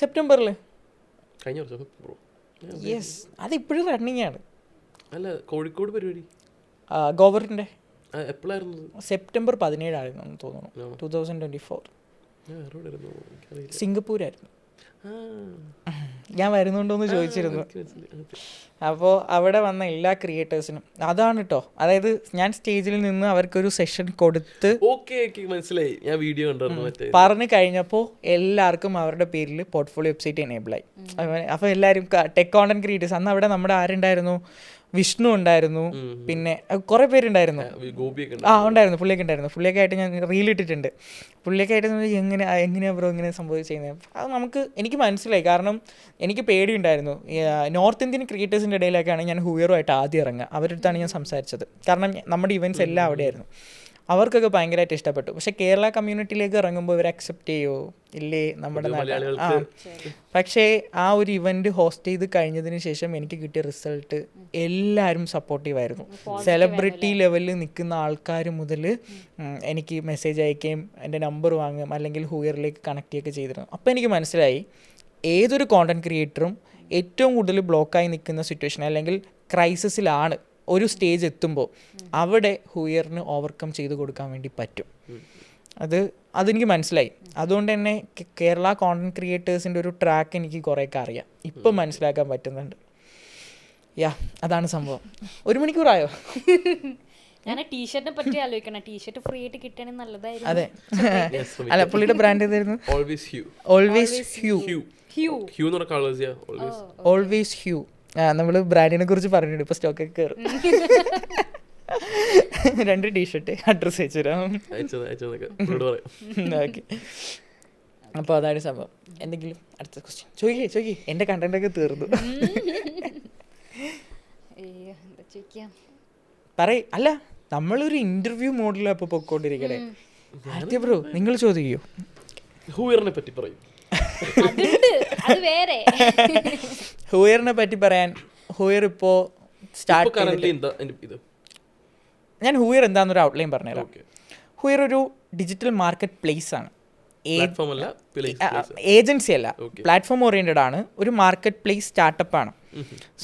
സെപ്റ്റംബറിൽ. യെസ്, അതിപ്പോഴും റണ്ണിങ് ആണ്. അല്ല, കോഴിക്കോട് പരിപാടി ഗോവറിൻ്റെ സെപ്റ്റംബർ 17 ആയിരുന്നു തോന്നുന്നു, 2024. സിംഗപ്പൂരായിരുന്നു. ഞാൻ വരുന്നുണ്ടോയെന്ന് ചോദിച്ചിരുന്നു. അപ്പോൾ അവിടെ വന്ന എല്ലാ ക്രിയേറ്റേഴ്സിനും അതാണ് കേട്ടോ, അതായത് ഞാൻ സ്റ്റേജിൽ നിന്ന് അവർക്കൊരു സെഷൻ കൊടുത്ത് പറഞ്ഞു കഴിഞ്ഞപ്പോൾ എല്ലാവർക്കും അവരുടെ പേരിൽ പോർട്ട്ഫോളിയോ വെബ്സൈറ്റ് എനേബിളായി. അപ്പോൾ എല്ലാവരും ടെക് കോണ്ടന്റ് ക്രിയേറ്റേഴ്സ്, അന്ന് അവിടെ നമ്മുടെ ആരുണ്ടായിരുന്നു? വിഷ്ണു ഉണ്ടായിരുന്നു, പിന്നെ കുറേ പേരുണ്ടായിരുന്നു. ഉണ്ടായിരുന്നു, പുള്ളിയൊക്കെ ഉണ്ടായിരുന്നു. പുള്ളിയൊക്കെ ആയിട്ട് ഞാൻ റീലിട്ടിട്ടുണ്ട്. പുള്ളിയൊക്കെ ആയിട്ട് എങ്ങനെയാണ് ബ്രോ ഇങ്ങനെ സംഭവിച്ചിരുന്നത്? അത് എനിക്ക് മനസ്സിലായി. കാരണം എനിക്ക് പേടിയുണ്ടായിരുന്നു. നോർത്ത് ഇന്ത്യൻ ക്രിയേറ്റേഴ്സിൻ്റെ ഇടയിലേക്കാണ് ഞാൻ ഹുയറുമായിട്ട് ആദ്യം ഇറങ്ങുക. അവരുടെ അടുത്താണ് ഞാൻ സംസാരിച്ചത്. കാരണം നമ്മുടെ ഇവൻറ്റ്സ് എല്ലാം അവിടെയായിരുന്നു. അവർക്കൊക്കെ ഭയങ്കരമായിട്ട് ഇഷ്ടപ്പെട്ടു. പക്ഷെ കേരള കമ്മ്യൂണിറ്റിയിലേക്ക് ഇറങ്ങുമ്പോൾ ഇവർ അക്സെപ്റ്റ് ചെയ്യുമോ ഇല്ലേ നമ്മുടെ നാട്ടിൽ? പക്ഷേ ആ ഒരു ഇവൻറ്റ് ഹോസ്റ്റ് ചെയ്ത് കഴിഞ്ഞതിന് ശേഷം എനിക്ക് കിട്ടിയ റിസൾട്ട് എല്ലാവരും സപ്പോർട്ടീവായിരുന്നു. സെലിബ്രിറ്റി ലെവലിൽ നിൽക്കുന്ന ആൾക്കാർ മുതൽ എനിക്ക് മെസ്സേജ് അയക്കുകയും എൻ്റെ നമ്പർ വാങ്ങുകയും അല്ലെങ്കിൽ ഹുയറിലേക്ക് കണക്ട് ചെയ്യുകയൊക്കെ ചെയ്തിരുന്നു. അപ്പോൾ എനിക്ക് മനസ്സിലായി ഏതൊരു കോണ്ടന്റ് ക്രിയേറ്ററും ഏറ്റവും കൂടുതൽ ബ്ലോക്കായി നിൽക്കുന്ന സിറ്റുവേഷൻ അല്ലെങ്കിൽ ക്രൈസിസിലാണ് ഒരു സ്റ്റേജ് എത്തുമ്പോൾ അവിടെ ഹുയറിന് ഓവർകം ചെയ്ത് കൊടുക്കാൻ വേണ്ടി പറ്റും. അതെനിക്ക് മനസ്സിലായി. അതുകൊണ്ട് തന്നെ കേരള കോണ്ടന്റ് ക്രിയേറ്റേഴ്സിൻ്റെ ഒരു ട്രാക്ക് എനിക്ക് കുറേയൊക്കെ അറിയാം, ഇപ്പം മനസ്സിലാക്കാൻ പറ്റുന്നുണ്ട്. അതാണ് സംഭവം. 1 മണിക്കൂറായോ? ഞാൻ ടീഷർട്ടിനെ പറ്റി ആലോചിക്കണം. ടീഷർട്ട് ഫ്രീ ആയിട്ട് കിട്ടുകയാണെങ്കിൽ നല്ലതായിരുന്നു. അതെ, അല്ല പുള്ളിയുടെ ബ്രാൻഡ് ഏതായിരുന്നു? ഓൾവേസ് ഹ്യൂ. നമ്മൾ ബ്രാൻഡിനെ കുറിച്ച് പറഞ്ഞിട്ടുണ്ട്. ഇപ്പോൾ സ്റ്റോക്കൊക്കെ കയറും. 2 ടീഷർട്ട് അഡ്രസ്സ് അയച്ചു തരാം. ഓക്കെ, അപ്പോൾ അതാണ് സംഭവം. എന്തെങ്കിലും അടുത്ത ക്വസ്റ്റ്യൻ ചോദിക്കേ. എൻ്റെ കണ്ടന്റൊക്കെ തീർന്നു. അല്ല, നമ്മളൊരു ഇന്റർവ്യൂ മോഡിലാണ് ഇപ്പോൾ പൊക്കോണ്ടിരിക്കണേ. ആദിത്യ ബ്രോ, നിങ്ങൾ ചോദിക്കൂ. ഹുയറിനെ പറ്റി പറയും. ഹുയറിനെ പറ്റി പറയാൻ, ഹുയർ ഇപ്പോൾ സ്റ്റാർട്ട്. ഞാൻ ഹുയർ എന്താണെന്നൊരു ഔട്ട്ലൈൻ പറഞ്ഞുതരാം. ഹുയർ ഒരു ഡിജിറ്റൽ മാർക്കറ്റ് പ്ലേസ് ആണ്. ഏജൻസി അല്ല, പ്ലാറ്റ്ഫോം ഓറിയൻറ്റഡ് ആണ്. ഒരു മാർക്കറ്റ് പ്ലേസ് സ്റ്റാർട്ടപ്പാണ്.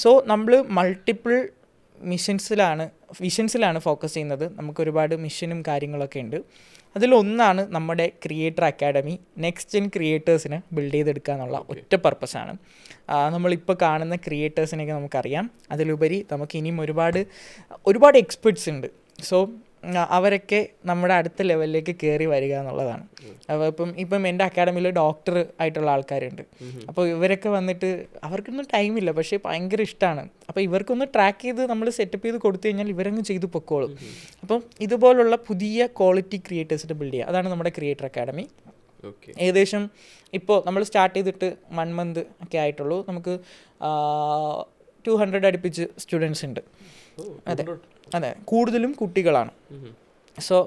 സോ നമ്മൾ മൾട്ടിപ്പിൾ വിഷൻസിലാണ് ഫോക്കസ് ചെയ്യുന്നത്. നമുക്കൊരുപാട് മിഷനും കാര്യങ്ങളൊക്കെ ഉണ്ട്. അതിലൊന്നാണ് നമ്മുടെ ക്രിയേറ്റർ അക്കാഡമി. നെക്സ്റ്റ് ജെൻ ക്രിയേറ്റേഴ്സിനെ ബിൽഡ് ചെയ്തെടുക്കുക എന്നുള്ള ഒറ്റ പർപ്പസാണ്. നമ്മളിപ്പോൾ കാണുന്ന ക്രിയേറ്റേഴ്സിനെയൊക്കെ നമുക്കറിയാം. അതിലുപരി നമുക്ക് ഇനിയും ഒരുപാട് എക്സ്പെർട്സ് ഉണ്ട്. സോ അവരൊക്കെ നമ്മുടെ അടുത്ത ലെവലിലേക്ക് കയറി വരിക എന്നുള്ളതാണ്. അപ്പോൾ ഇപ്പം എൻ്റെ അക്കാഡമിയിൽ ഡോക്ടർ ആയിട്ടുള്ള ആൾക്കാരുണ്ട്. അപ്പോൾ ഇവരൊക്കെ വന്നിട്ട് അവർക്കൊന്നും ടൈമില്ല, പക്ഷേ ഭയങ്കര ഇഷ്ടമാണ്. അപ്പോൾ ഇവർക്കൊന്ന് ട്രാക്ക് ചെയ്ത് നമ്മൾ സെറ്റപ്പ് ചെയ്ത് കൊടുത്തു കഴിഞ്ഞാൽ ഇവരങ്ങ് ചെയ്ത് പൊക്കോളും. അപ്പം ഇതുപോലുള്ള പുതിയ ക്വാളിറ്റി ക്രിയേറ്റേഴ്സിനെ ബിൽഡ് ചെയ്യുക, അതാണ് നമ്മുടെ ക്രിയേറ്റർ അക്കാഡമി. ഏകദേശം ഇപ്പോൾ നമ്മൾ സ്റ്റാർട്ട് ചെയ്തിട്ട് 1 month ഒക്കെ ആയിട്ടുള്ളൂ. നമുക്ക് 200 അടുപ്പിച്ച് സ്റ്റുഡൻസ് ഉണ്ട്. അതെ, കൂടുതലും കുട്ടികളാണ്. സോ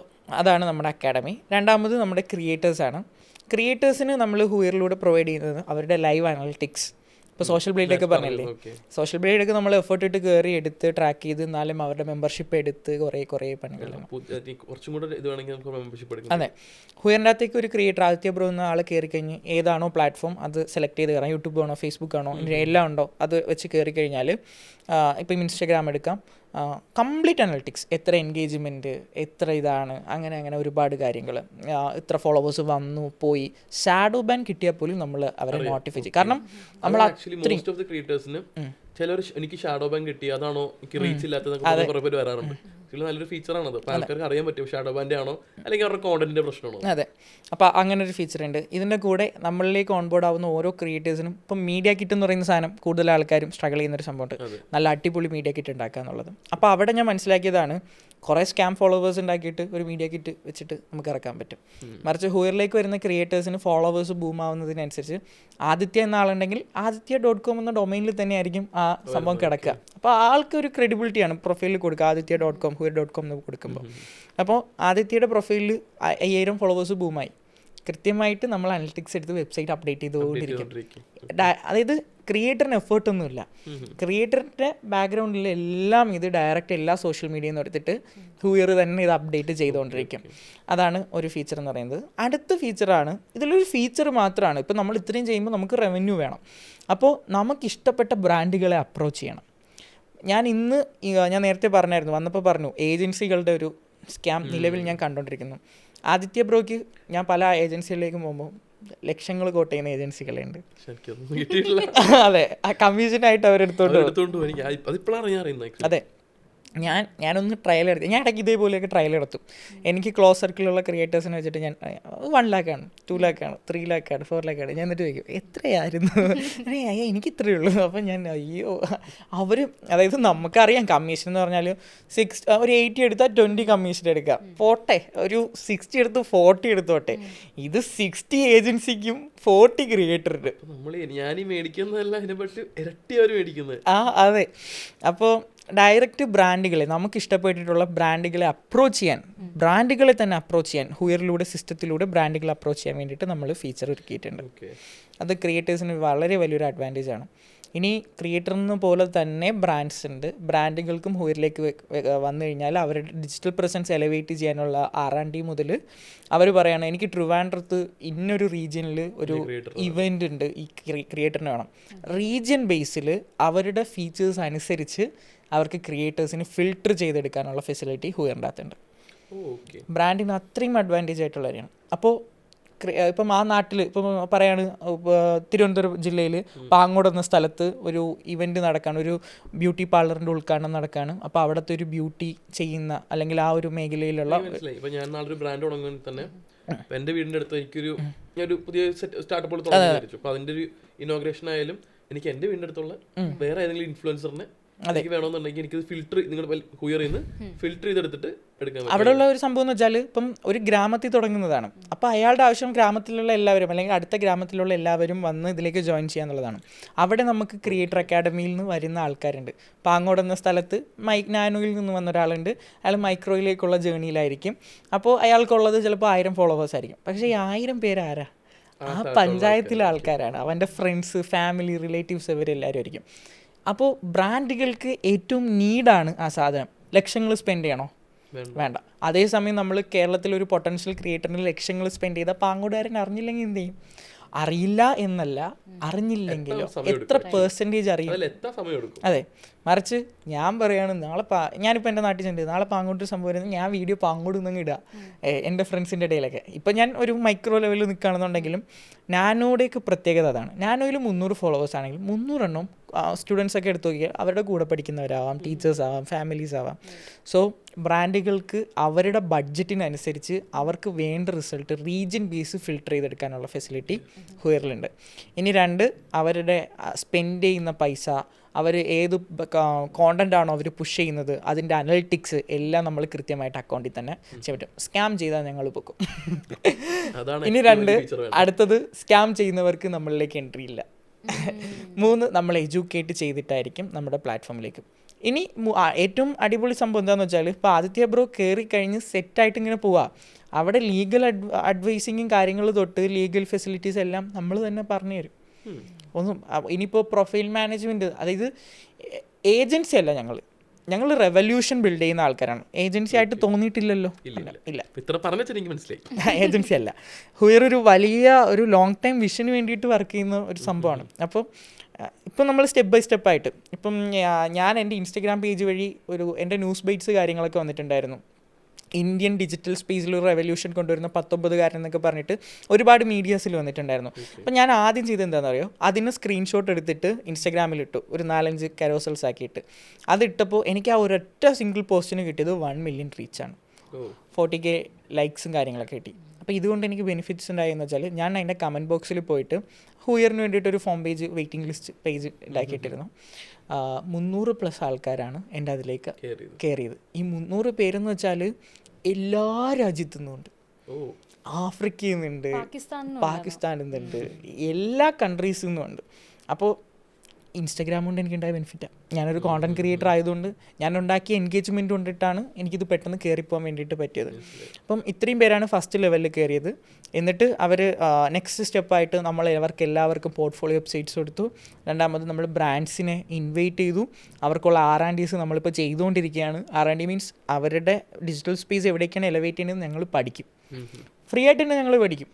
അതാണ് നമ്മുടെ അക്കാഡമി. രണ്ടാമത് നമ്മുടെ ക്രിയേറ്റേഴ്സാണ്. ക്രിയേറ്റേഴ്സിന് നമ്മൾ ഹൂയറിലൂടെ പ്രൊവൈഡ് ചെയ്യുന്നത് അവരുടെ ലൈവ് അനലിറ്റിക്സ്. ഇപ്പോൾ സോഷ്യൽ ബ്ലേഡൊക്കെ പറഞ്ഞില്ലേ, സോഷ്യൽ ബ്ലേഡൊക്കെ നമ്മൾ എഫേർട്ട് ഇട്ട് കയറി എടുത്ത് ട്രാക്ക് ചെയ്ത് എന്നാലും അവരുടെ മെമ്പർഷിപ്പ് എടുത്ത് കുറേ പണികളാണ്. അതെ, ഹുയറിൻ്റെ അകത്തേക്ക് ഒരു ക്രിയേറ്റർ ആദിത്യ ബ്രോ എന്ന ആൾ കയറി കഴിഞ്ഞ് ഏതാണോ പ്ലാറ്റ്ഫോം അത് സെലക്ട് ചെയ്ത് കയറാം. യൂട്യൂബ് ആണോ ഫേസ്ബുക്ക് ആണോ എല്ലാം ഉണ്ടോ അത് വെച്ച് കയറി കഴിഞ്ഞാൽ ഇപ്പം ഇൻസ്റ്റാഗ്രാം എടുക്കാം, കംപ്ലീറ്റ് അനലിറ്റിക്സ്, എത്ര എൻഗേജ്മെൻറ്റ്, എത്ര ഇതാണ്, അങ്ങനെ ഒരുപാട് കാര്യങ്ങൾ, ഇത്ര ഫോളോവേഴ്സ് വന്നു പോയി. ഷാഡോ ബാൻ കിട്ടിയാൽ പോലും നമ്മൾ അവരെ നോട്ടിഫൈ ചെയ്യും. കാരണം നമ്മൾ ചിലർ എനിക്ക് ഷാഡോ ബാൻ കിട്ടി അതാണോ എനിക്ക് റീച്ച് ഇല്ലാത്തത് കുറെ പേര് വരാറുണ്ട്. നല്ലൊരു ഫീച്ചറാണത്. അപ്പോൾ ആൾക്കാർക്ക് അറിയാൻ പറ്റും ഷാഡോ ബാൻ്റെ ആണോ അല്ലെങ്കിൽ അവരുടെ കോണ്ടന്റിന്റെ പ്രശ്നമാണോ. അതെ, അപ്പോൾ അങ്ങനെ ഒരു ഫീച്ചർ ഉണ്ട്. ഇതിൻ്റെ കൂടെ നമ്മളിലേക്ക് ഓൺബോർഡ് ആവുന്ന ഓരോ ക്രിയേറ്റേഴ്സിനും ഇപ്പം മീഡിയ കിറ്റ് എന്ന് പറയുന്ന സാധനം കൂടുതൽ ആൾക്കാരും സ്ട്രഗിൾ ചെയ്യുന്നൊരു സംഭവമുണ്ട്, നല്ല അടിപൊളി മീഡിയ കിറ്റ് ഉണ്ടാക്കുക എന്നുള്ളത്. അപ്പോൾ അവിടെ ഞാൻ മനസ്സിലാക്കിയതാണ് കുറേ സ്കാം ഫോളോവേഴ്സ് ഉണ്ടാക്കിയിട്ട് ഒരു മീഡിയ കിറ്റ് വെച്ചിട്ട് നമുക്ക് ഇറക്കാൻ പറ്റും. മറിച്ച് ഹൂയറിലേക്ക് വരുന്ന ക്രിയേറ്റേഴ്സിന് ഫോളോവേഴ്സ് ബൂം ആവുന്നതിനനുസരിച്ച് ആദിത്യ എന്ന ആളുണ്ടെങ്കിൽ ആദിത്യ.com എന്ന ഡൊമൈനിൽ തന്നെ ആയിരിക്കും ആ സംഭവം കിടക്കുക. അപ്പോൾ ആൾക്ക് ഒരു ക്രെഡിബിലിറ്റിയാണ് പ്രൊഫൈലിൽ കൊടുക്കുക, ആദിത്യ.com ഹൂയർ.com എന്ന് കൊടുക്കുമ്പോൾ. അപ്പോൾ ആദിത്യയുടെ പ്രൊഫൈലിൽ 5000 ഫോളോവേഴ്സ് ബൂമായി. കൃത്യമായിട്ട് നമ്മൾ അനലിറ്റിക്സ് എടുത്ത് വെബ്സൈറ്റ് അപ്ഡേറ്റ് ചെയ്തുകൊണ്ടിരിക്കും. അതായത് ക്രിയേറ്ററിന് എഫേർട്ടൊന്നുമില്ല, ക്രിയേറ്ററിൻ്റെ ബാക്ക്ഗ്രൗണ്ടിൽ എല്ലാം ഇത് ഡയറക്റ്റ് എല്ലാ സോഷ്യൽ മീഡിയയിൽ നിന്ന് എടുത്തിട്ട് ഹൂയർ തന്നെ ഇത് അപ്ഡേറ്റ് ചെയ്തുകൊണ്ടിരിക്കും. അതാണ് ഒരു ഫീച്ചർ എന്ന് പറയുന്നത്. അടുത്ത ഫീച്ചറാണ്, ഇതിലൊരു ഫീച്ചർ മാത്രമാണ്, ഇപ്പോൾ നമ്മൾ ഇത്രയും ചെയ്യുമ്പോൾ നമുക്ക് റവന്യൂ വേണം. അപ്പോൾ നമുക്കിഷ്ടപ്പെട്ട ബ്രാൻഡുകളെ അപ്രോച്ച് ചെയ്യണം. ഞാൻ നേരത്തെ പറഞ്ഞായിരുന്നു, വന്നപ്പോൾ പറഞ്ഞു ഏജൻസികളുടെ ഒരു സ്കാം നിലവിൽ ഞാൻ കണ്ടുകൊണ്ടിരിക്കുന്നു. ആദിത്യ ബ്രോയ്ക്ക് ഞാൻ പല ഏജൻസികളിലേക്കും പോകുമ്പോൾ ലക്ഷങ്ങൾ കോട്ട് ചെയ്യുന്ന ഏജൻസികളുണ്ട്. അതെ, ആ കമ്മീഷനായിട്ട് അവരെടുത്തോണ്ട്. അതെ, ഞാനൊന്ന് ട്രയൽ എടുത്തു. ഞാൻ ഇടയ്ക്ക് ഇതേപോലെയൊക്കെ ട്രയൽ എടുത്തു. എനിക്ക് ക്ലോസ് സർക്കിളിലുള്ള ക്രിയേറ്റേഴ്സിനെ വെച്ചിട്ട് ഞാൻ 1 lakh ആണ്, 2 lakh ആണ്, 3 lakh ആണ്, 4 lakh ആണ്. ഞാൻ എന്നിട്ട് ചോദിക്കും എത്രയായിരുന്നു, എനിക്ക് ഇത്രയേ ഉള്ളൂ. അപ്പം ഞാൻ അവർ അതായത് നമുക്കറിയാം കമ്മീഷൻ എന്ന് പറഞ്ഞാൽ ഒരു 80 എടുത്താൽ 20 കമ്മീഷൻ എടുക്കുക, പോട്ടെ ഒരു 60 എടുത്ത് 40 എടുത്തോട്ടെ. ഇത് 60 ഏജൻസിക്കും 40 ക്രിയേറ്ററിന്. അതെ, അപ്പോൾ ഡയറക്റ്റ് ബ്രാൻഡുകളെ നമുക്ക് ഇഷ്ടപ്പെട്ടിട്ടുള്ള ബ്രാൻഡുകളെ അപ്രോച്ച് ചെയ്യാൻ, ബ്രാൻഡുകളെ തന്നെ അപ്രോച്ച് ചെയ്യാൻ ഹൂയറിലൂടെ സിസ്റ്റത്തിലൂടെ ബ്രാൻഡുകളെ അപ്രോച്ച് ചെയ്യാൻ വേണ്ടിയിട്ട് നമ്മൾ ഫീച്ചർ ഒരുക്കിയിട്ടുണ്ട്. അത് ക്രിയേറ്റേഴ്സിന് വളരെ വലിയൊരു അഡ്വാൻറ്റേജ് ആണ്. ഇനി ക്രിയേറ്ററിന് പോലെ തന്നെ ബ്രാൻഡ്സ് ഉണ്ട്. ബ്രാൻഡുകൾക്കും ഹൂയറിലേക്ക് വന്നു കഴിഞ്ഞാൽ അവരുടെ ഡിജിറ്റൽ പ്രസൻസ് എലവേറ്റ് ചെയ്യാനുള്ള R&D മുതൽ അവർ പറയുകയാണ് എനിക്ക് ട്രിവാൻഡ്രത്ത് ഇന്നൊരു റീജിയനിൽ ഒരു ഇവൻ്റ് ഉണ്ട്, ഈ ക്രിയേറ്ററിന് വേണം. റീജിയൻ ബേസിൽ അവരുടെ ഫീച്ചേഴ്സ് അനുസരിച്ച് അവർക്ക് ക്രിയേറ്റേഴ്സിന് ഫിൽട്ടർ ചെയ്തെടുക്കാനുള്ള ഫെസിലിറ്റി ഹൂയറിൻ്റെ അകത്തുണ്ട്. ബ്രാൻഡിന് അത്രയും അഡ്വാൻറ്റേജ് ആയിട്ടുള്ള കാര്യമാണ്. അപ്പോൾ ഇപ്പം ആ നാട്ടിൽ ഇപ്പം പറയാണ് തിരുവനന്തപുരം ജില്ലയിൽ പാങ്ങോട് എന്ന സ്ഥലത്ത് ഒരു ഇവൻറ്റ് നടക്കുകയാണ്, ഒരു ബ്യൂട്ടി പാർലറിൻ്റെ ഉദ്ഘാടനം നടക്കുകയാണ്. അപ്പോൾ അവിടുത്തെ ഒരു ബ്യൂട്ടി ചെയ്യുന്ന അല്ലെങ്കിൽ ആ ഒരു മേഖലയിലുള്ള ഇപ്പം ഞാൻ നാളൊരു ബ്രാൻഡ് തുടങ്ങുന്നത് തന്നെ എൻ്റെ വീടിൻ്റെ അടുത്ത് എനിക്കൊരു പുതിയ സ്റ്റാർട്ടപ്പ് തുടങ്ങി. അപ്പോൾ അതിൻ്റെ ഒരു ഇനോഗ്രേഷൻ ആയാലും എനിക്ക് എൻ്റെ വീടിൻ്റെ അടുത്തുള്ള വേറെ ഏതെങ്കിലും ഇൻഫ്ലുവൻസറിനെ എനിക്ക് വേണമെന്നുണ്ടെങ്കിൽ എനിക്കത് ഫിൽറ്റർ നിങ്ങൾ ഹൂയറിൽ നിന്ന് ഫിൽറ്റർ ചെയ്തെടുത്തിട്ട് എടുക്കാൻ. അവിടെയുള്ള ഒരു സംഭവം എന്ന് വെച്ചാൽ ഇപ്പം ഒരു ഗ്രാമത്തിൽ തുടങ്ങുന്നതാണ്. അപ്പോൾ അയാളുടെ ആവശ്യം ഗ്രാമത്തിലുള്ള എല്ലാവരും അല്ലെങ്കിൽ അടുത്ത ഗ്രാമത്തിലുള്ള എല്ലാവരും വന്ന് ഇതിലേക്ക് ജോയിൻ ചെയ്യാന്നുള്ളതാണ്. അവിടെ നമുക്ക് ക്രിയേറ്റർ അക്കാഡമിയിൽ നിന്ന് വരുന്ന ആൾക്കാരുണ്ട്. പാങ്ങോട് എന്ന സ്ഥലത്ത് നാനോയിൽ നിന്ന് വന്ന ഒരാളുണ്ട്, അയാൾ മൈക്രോയിലേക്കുള്ള ജേണിയിലായിരിക്കും. അപ്പോൾ അയാൾക്കുള്ളത് ചിലപ്പോൾ 1000 ഫോളോവേഴ്സ് ആയിരിക്കും. പക്ഷേ ഈ 1000 പേര് ആരാ? ആ പഞ്ചായത്തിലെ ആൾക്കാരാണ്, അവൻ്റെ ഫ്രണ്ട്സ്, ഫാമിലി, റിലേറ്റീവ്സ് ഇവരെല്ലാവരും ആയിരിക്കും. അപ്പോൾ ബ്രാൻഡുകൾക്ക് ഏറ്റവും നീഡാണ് ആ സാധനം. ലക്ഷങ്ങൾ സ്പെൻഡ് ചെയ്യണോ? വേണ്ട. അതേസമയം നമ്മൾ കേരളത്തിലൊരു പൊട്ടൻഷ്യൽ ക്രിയേറ്ററിന് ലക്ഷങ്ങൾ സ്പെൻഡ് ചെയ്താൽ പാങ്ങോടുകാരൻ അറിഞ്ഞില്ലെങ്കിൽ എന്ത് ചെയ്യും? അറിയില്ല എന്നല്ല, അറിഞ്ഞില്ലെങ്കിലോ എത്ര പെർസെൻറ്റേജ് അറിയും? അതെ, മറിച്ച് ഞാൻ പറയുകയാണ് നാളെ ഞാനിപ്പോൾ എൻ്റെ നാട്ടിൽ ചെണ്ട് നാളെ പാങ്ങോട്ട് സംഭവം വരുന്നത് ഞാൻ വീഡിയോ പാങ്ങോട്ട് നിന്ന് ഇടുക എൻ്റെ ഫ്രണ്ട്സിൻ്റെ ഇടയിലൊക്കെ. ഇപ്പം ഞാൻ ഒരു മൈക്രോ ലെവലിൽ നിൽക്കുകയാണെന്നുണ്ടെങ്കിലും നാനോയുടെയൊക്കെ പ്രത്യേകത അതാണ്. നാനോയിൽ 300 ഫോളോവേഴ്സ് ആണെങ്കിൽ 300 എണ്ണം സ്റ്റുഡൻസൊക്കെ എടുത്തു നോക്കിയാൽ അവരുടെ കൂടെ പഠിക്കുന്നവരാവാം, ടീച്ചേഴ്സ് ആവാം, ഫാമിലീസ് ആവാം. സോ ബ്രാൻഡുകൾക്ക് അവരുടെ ബഡ്ജറ്റിനനുസരിച്ച് അവർക്ക് വേണ്ട റിസൾട്ട് റീജിയൻ ബേസ് ഫിൽട്ടർ ചെയ്തെടുക്കാനുള്ള ഫെസിലിറ്റി ഹുയറിലുണ്ട്. ഇനി 2, അവരുടെ സ്പെൻഡ് ചെയ്യുന്ന പൈസ, അവർ ഏത് കോണ്ടൻ്റ് ആണോ അവർ പുഷ് ചെയ്യുന്നത് അതിൻ്റെ അനലിറ്റിക്സ് എല്ലാം നമ്മൾ കൃത്യമായിട്ട് അക്കൗണ്ടിൽ തന്നെ ചെയ്യാൻ പറ്റും. സ്കാം ചെയ്താൽ ഞങ്ങൾ പൊക്കും. ഇനി 2, അടുത്തത് സ്കാം ചെയ്യുന്നവർക്ക് നമ്മളിലേക്ക് എൻട്രി ഇല്ല. 3, നമ്മൾ എഡ്യൂക്കേറ്റ് ചെയ്തിട്ടായിരിക്കും നമ്മുടെ പ്ലാറ്റ്ഫോമിലേക്ക്. ഇനി ഏറ്റവും അടിപൊളി സംഭവം എന്താണെന്ന് വെച്ചാൽ ഇപ്പോൾ ആദിത്യ ബ്രോ കയറി കഴിഞ്ഞ് സെറ്റായിട്ട് ഇങ്ങനെ പോവാം. അവിടെ ലീഗൽ അഡ്വൈസിങ്ങും കാര്യങ്ങൾ തൊട്ട് ലീഗൽ ഫെസിലിറ്റീസ് എല്ലാം നമ്മൾ തന്നെ പറഞ്ഞു തരും. ഒന്നും ഇനിയിപ്പോൾ പ്രൊഫൈൽ മാനേജ്മെൻറ്റ്, അതായത് ഏജൻസി അല്ല, ഞങ്ങൾ റെവല്യൂഷൻ ബിൽഡ് ചെയ്യുന്ന ആൾക്കാരാണ്. ഏജൻസി ആയിട്ട് തോന്നിയിട്ടില്ലല്ലോ. ഇല്ല, ഏജൻസി അല്ല. ഹുയർ ഒരു വലിയ ഒരു ലോങ് ടൈം വിഷന് വേണ്ടിയിട്ട് വർക്ക് ചെയ്യുന്ന ഒരു സംഭവമാണ്. അപ്പോൾ ഇപ്പം നമ്മൾ സ്റ്റെപ്പ് ബൈ സ്റ്റെപ്പായിട്ട് ഇപ്പം ഞാൻ എൻ്റെ ഇൻസ്റ്റഗ്രാം പേജ് വഴി എൻ്റെ ന്യൂസ് ബൈറ്റ്സ് കാര്യങ്ങളൊക്കെ വന്നിട്ടുണ്ടായിരുന്നു. ഇന്ത്യൻ ഡിജിറ്റൽ സ്പേസിൽ ഒരു റെവല്യൂഷൻ കൊണ്ടുവരുന്ന 19 എന്നൊക്കെ പറഞ്ഞിട്ട് ഒരുപാട് മീഡിയാസിൽ വന്നിട്ടുണ്ടായിരുന്നു. അപ്പം ഞാൻ ആദ്യം ചെയ്തത് എന്താണെന്ന് അറിയോ, അതിന് സ്ക്രീൻഷോട്ട് എടുത്തിട്ട് ഇൻസ്റ്റാഗ്രാമിലിട്ടു, ഒരു 4-5 കരോസൽസ് ആക്കിയിട്ട്. അതിട്ടപ്പോൾ എനിക്ക് ആ ഒരൊറ്റ സിംഗിൾ പോസ്റ്റിന് കിട്ടിയത് 1 മില്യൺ റീച്ചാണ്, 40K ലൈക്സും കാര്യങ്ങളൊക്കെ കിട്ടി. അപ്പോൾ ഇതുകൊണ്ട് എനിക്ക് ബെനിഫിറ്റ്സ് ഉണ്ടായെന്ന് വെച്ചാൽ ഞാൻ അതിൻ്റെ കമൻറ്റ് ബോക്സിൽ പോയിട്ട് ഹുയറിന് വേണ്ടിയിട്ടൊരു form page, waiting list page ഉണ്ടാക്കിയിട്ടിരുന്നു. 300+ ആൾക്കാരാണ് എൻ്റെ അതിലേക്ക് കയറിയത്. ഈ 300 പേരെന്ന് വെച്ചാൽ എല്ലാ രാജ്യത്തു നിന്നുണ്ട്. ആഫ്രിക്കയിൽ നിന്നുണ്ട്, പാകിസ്ഥാനിൽ നിന്നുണ്ട്, എല്ലാ കൺട്രീസിൽ നിന്നുമുണ്ട്. അപ്പോൾ ഇൻസ്റ്റാഗ്രാം കൊണ്ട് എനിക്കുണ്ടായ ബെനിഫിറ്റാണ്. ഞാനൊരു കോണ്ടൻറ് ക്രിയേറ്റർ ആയതുകൊണ്ട് ഞാൻ ഉണ്ടാക്കിയ എൻഗേജ്മെൻറ്റ് കൊണ്ടിട്ടാണ് എനിക്കിത് പെട്ടെന്ന് കയറിപ്പോകാൻ വേണ്ടിയിട്ട് പറ്റിയത്. അപ്പം ഇത്രയും പേരാണ് ഫസ്റ്റ് ലെവലിൽ കയറിയത്. എന്നിട്ട് അവർ നെക്സ്റ്റ് സ്റ്റെപ്പായിട്ട് നമ്മൾ എല്ലാവർക്കും പോർട്ട്ഫോളിയോ വെബ്സൈറ്റ്സ് കൊടുത്തു. രണ്ടാമത് നമ്മൾ ബ്രാൻഡ്സിനെ ഇൻവൈറ്റ് ചെയ്തു. അവർക്കുള്ള R&Ds നമ്മളിപ്പോൾ ചെയ്തുകൊണ്ടിരിക്കുകയാണ്. R&D മീൻസ് അവരുടെ ഡിജിറ്റൽ സ്പേസ് എവിടേക്കാണ് എലവേറ്റ് ചെയ്യുന്നത് ഞങ്ങൾ പഠിക്കും. ഫ്രീ ആയിട്ട് തന്നെ ഞങ്ങൾ പഠിക്കും.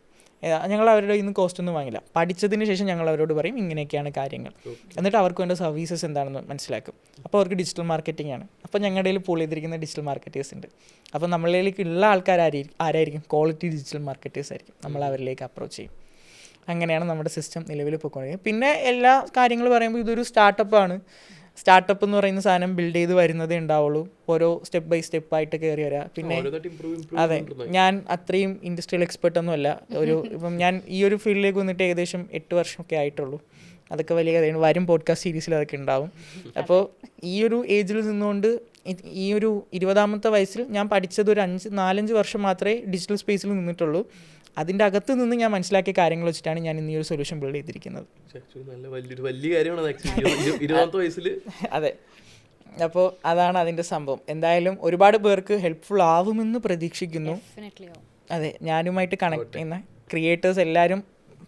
ഞങ്ങൾ അവരുടെ ഇന്ന് കോസ്റ്റ് ഒന്നും വാങ്ങില്ല. പഠിച്ചതിന് ശേഷം ഞങ്ങൾ അവരോട് പറയും ഇങ്ങനെയൊക്കെയാണ് കാര്യങ്ങൾ. എന്നിട്ട് അവർക്ക് വേണ്ട സർവീസസ് എന്താണെന്ന് മനസ്സിലാക്കും. അപ്പോൾ അവർക്ക് ഡിജിറ്റൽ മാർക്കറ്റിംഗ് ആണ്. അപ്പോൾ ഞങ്ങളുടെ കയ്യിൽ പൂൾ ചെയ്തിരിക്കുന്ന ഡിജിറ്റൽ മാർക്കറ്റേഴ്സ് ഉണ്ട്. അപ്പോൾ നമ്മളിലേക്ക് ഉള്ള ആൾക്കാർ ആരായിരിക്കും? ക്വാളിറ്റി ഡിജിറ്റൽ മാർക്കറ്റേഴ്സ് ആയിരിക്കും. നമ്മൾ അവരിലേക്ക് അപ്രോച്ച് ചെയ്യും. അങ്ങനെയാണ് നമ്മുടെ സിസ്റ്റം നിലവിൽ പോയിക്കൊണ്ടിരിക്കുന്നത്. പിന്നെ എല്ലാ കാര്യങ്ങൾ പറയുമ്പോൾ ഇതൊരു സ്റ്റാർട്ടപ്പാണ്. സ്റ്റാർട്ടപ്പ് എന്ന് പറയുന്ന സാധനം ബിൽഡ് ചെയ്ത് വരുന്നതേ ഉണ്ടാവുള്ളൂ. ഓരോ സ്റ്റെപ്പ് ബൈ സ്റ്റെപ്പായിട്ട് കയറി വരിക. പിന്നെ അതെ, ഞാൻ അത്രയും ഇൻഡസ്ട്രിയൽ എക്സ്പെർട്ടൊന്നും അല്ല. ഇപ്പം ഞാൻ ഈ ഒരു ഫീൽഡിലേക്ക് വന്നിട്ട് ഏകദേശം 8 വർഷമൊക്കെ ആയിട്ടുള്ളൂ. അതൊക്കെ വലിയ കഥയാണ്. വരും പോഡ്കാസ്റ്റ് സീരീസിൽ അതൊക്കെ ഉണ്ടാവും. അപ്പോൾ ഈ ഒരു ഏജിൽ നിന്നുകൊണ്ട് ഈ ഒരു 20ാമത്തെ വയസ്സിൽ ഞാൻ പഠിച്ചത് ഒരു 4-5 വർഷം മാത്രമേ ഡിജിറ്റൽ സ്പേസിൽ നിന്നിട്ടുള്ളൂ. അതിൻ്റെ അകത്ത് നിന്ന് ഞാൻ മനസ്സിലാക്കിയ കാര്യങ്ങൾ വെച്ചിട്ടാണ് ഞാൻ ഇന്ന് ഈ ഒരു സൊല്യൂഷൻ ബിൽഡ് ചെയ്തിരിക്കുന്നത്. അതെ, അപ്പോൾ അതാണ് അതിൻ്റെ സംഭവം. എന്തായാലും ഒരുപാട് പേർക്ക് ഹെൽപ്ഫുൾ ആവുമെന്ന് പ്രതീക്ഷിക്കുന്നു. അതെ, ഞാനുമായിട്ട് കണക്ട് ചെയ്യുന്ന ക്രിയേറ്റേഴ്സ് എല്ലാവരും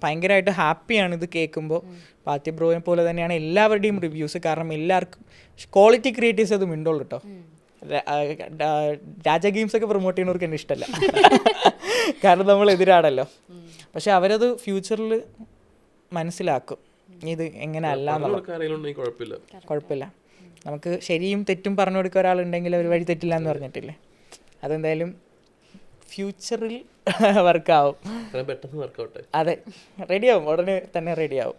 ഭയങ്കരമായിട്ട് ഹാപ്പിയാണ് ഇത് കേൾക്കുമ്പോൾ. പാത്യ ബ്രോയെ പോലെ തന്നെയാണ് എല്ലാവരുടെയും റിവ്യൂസ്. കാരണം എല്ലാവർക്കും ക്വാളിറ്റി ക്രിയേറ്റേഴ്സ് അത് മിണ്ടുള്ളൂ കേട്ടോ. രാജ ഗെയിംസൊക്കെ പ്രൊമോട്ട് ചെയ്യുന്നവർക്ക് എന്നെ ഇഷ്ടമല്ല, കാരണം നമ്മൾ എതിരാണല്ലോ. പക്ഷെ അവരത് ഫ്യൂച്ചറിൽ മനസ്സിലാക്കും ഇത് എങ്ങനെ അല്ല എന്നുള്ളത്. കുഴപ്പമില്ല, നമുക്ക് ശരിയും തെറ്റും പറഞ്ഞു കൊടുക്കുക ഒരാളുണ്ടെങ്കിൽ ഒരു വഴി തെറ്റില്ല എന്ന് പറഞ്ഞിട്ടില്ലേ. അതെന്തായാലും ഫ്യൂച്ചറിൽ വർക്കാവും. അതെ, റെഡിയാവും, ഉടനെ തന്നെ റെഡിയാവും.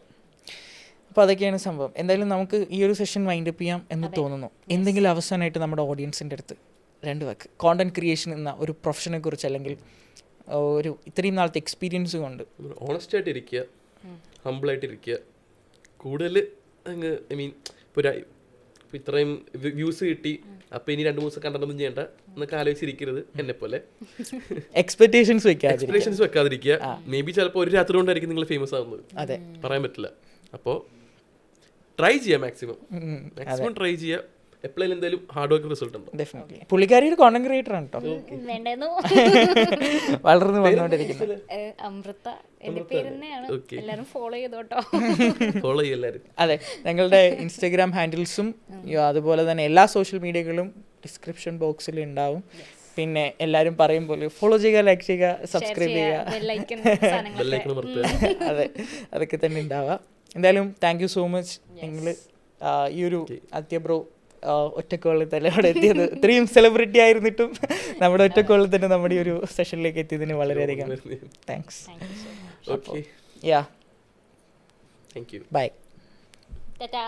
അപ്പോൾ അതൊക്കെയാണ് സംഭവം. എന്തായാലും നമുക്ക് ഈ ഒരു സെഷൻ വൈൻഡപ്പ് ചെയ്യാം എന്ന് തോന്നുന്നു. എന്തെങ്കിലും അവസാനമായിട്ട് നമ്മുടെ ഓഡിയൻസിൻ്റെ അടുത്ത് 2 വാക്ക് കോണ്ടന്റ് ക്രിയേഷൻ എന്ന ഒരു പ്രൊഫഷനെ കുറിച്ച്, അല്ലെങ്കിൽ ഒരു ഇത്രയും നാളത്തെ എക്സ്പീരിയൻസ് കൊണ്ട്. ഓണസ്റ്റ് ആയിട്ട് ഇരിക്കുക, ഹംബിളായിട്ട് ഇരിക്കുക. കൂടുതൽ ഇപ്പോൾ ഇത്രയും വ്യൂസ് കിട്ടി, അപ്പോൾ ഇനി 2-3 ദിവസം കണ്ടൊന്നും ചെയ്യേണ്ട എന്നൊക്കെ ആലോചിച്ചിരിക്കരുത്. എന്നെ പോലെ എക്സ്പെക്ടേഷൻസ് വെക്കാതിരിക്കുക. മേ ബി ചിലപ്പോൾ ഒരു രാത്രി കൊണ്ടായിരിക്കും നിങ്ങൾ ഫേമസ് ആവുന്നത്, പറയാൻ പറ്റില്ല. അപ്പോൾ ട്രൈ ചെയ്യുക, മാക്സിമം ട്രൈ ചെയ്യുക. എപ്പോഴും എന്തായാലും ഹാർഡ് വർക്ക് റിസൾട്ട് ഉണ്ട്. ഡെഫിനറ്റ്ലി. പുള്ളിക്കാരി ഒരു കോണ്ടന്റ് ക്രിയേറ്റർ ആണ് കേട്ടോ, വളർന്നു വന്നുകൊണ്ടിരിക്കുന്നത്. അമൃത എന്റെ പേര് തന്നെയാണ്, എല്ലാവരും ഫോളോ ചെയ്തോട്ടോ. ഫോളോ ചെയ്യും എല്ലാവരും. അതെ, ഞങ്ങളുടെ ഇൻസ്റ്റാഗ്രാം ഹാൻഡിൽസും അതുപോലെ തന്നെ എല്ലാ സോഷ്യൽ മീഡിയകളും ഡിസ്ക്രിപ്ഷൻ ബോക്സിൽ ഉണ്ടാവും. പിന്നെ എല്ലാവരും പറയും പോലെ ഫോളോ ചെയ്യുക, ലൈക്ക് ചെയ്യുക, സബ്സ്ക്രൈബ് ചെയ്യുക. അതെ, അതൊക്കെ തന്നെ ഉണ്ടാവുക. എന്തായാലും താങ്ക് യു സോ മച്ച്. നിങ്ങൾ ഈ ഒരു ആദിത്യ ബ്രോ ഒറ്റക്കോളിൽ തന്നെ അവിടെ എത്തിയത്. ഇത്രയും സെലിബ്രിറ്റി ആയിരുന്നിട്ടും നമ്മുടെ ഒറ്റക്കോളിൽ തന്നെ നമ്മുടെ ഈ ഒരു സെഷനിലേക്ക് എത്തിയതിന് വളരെയധികം thanks. Okay, yeah, thank you, bye. Ta-ta.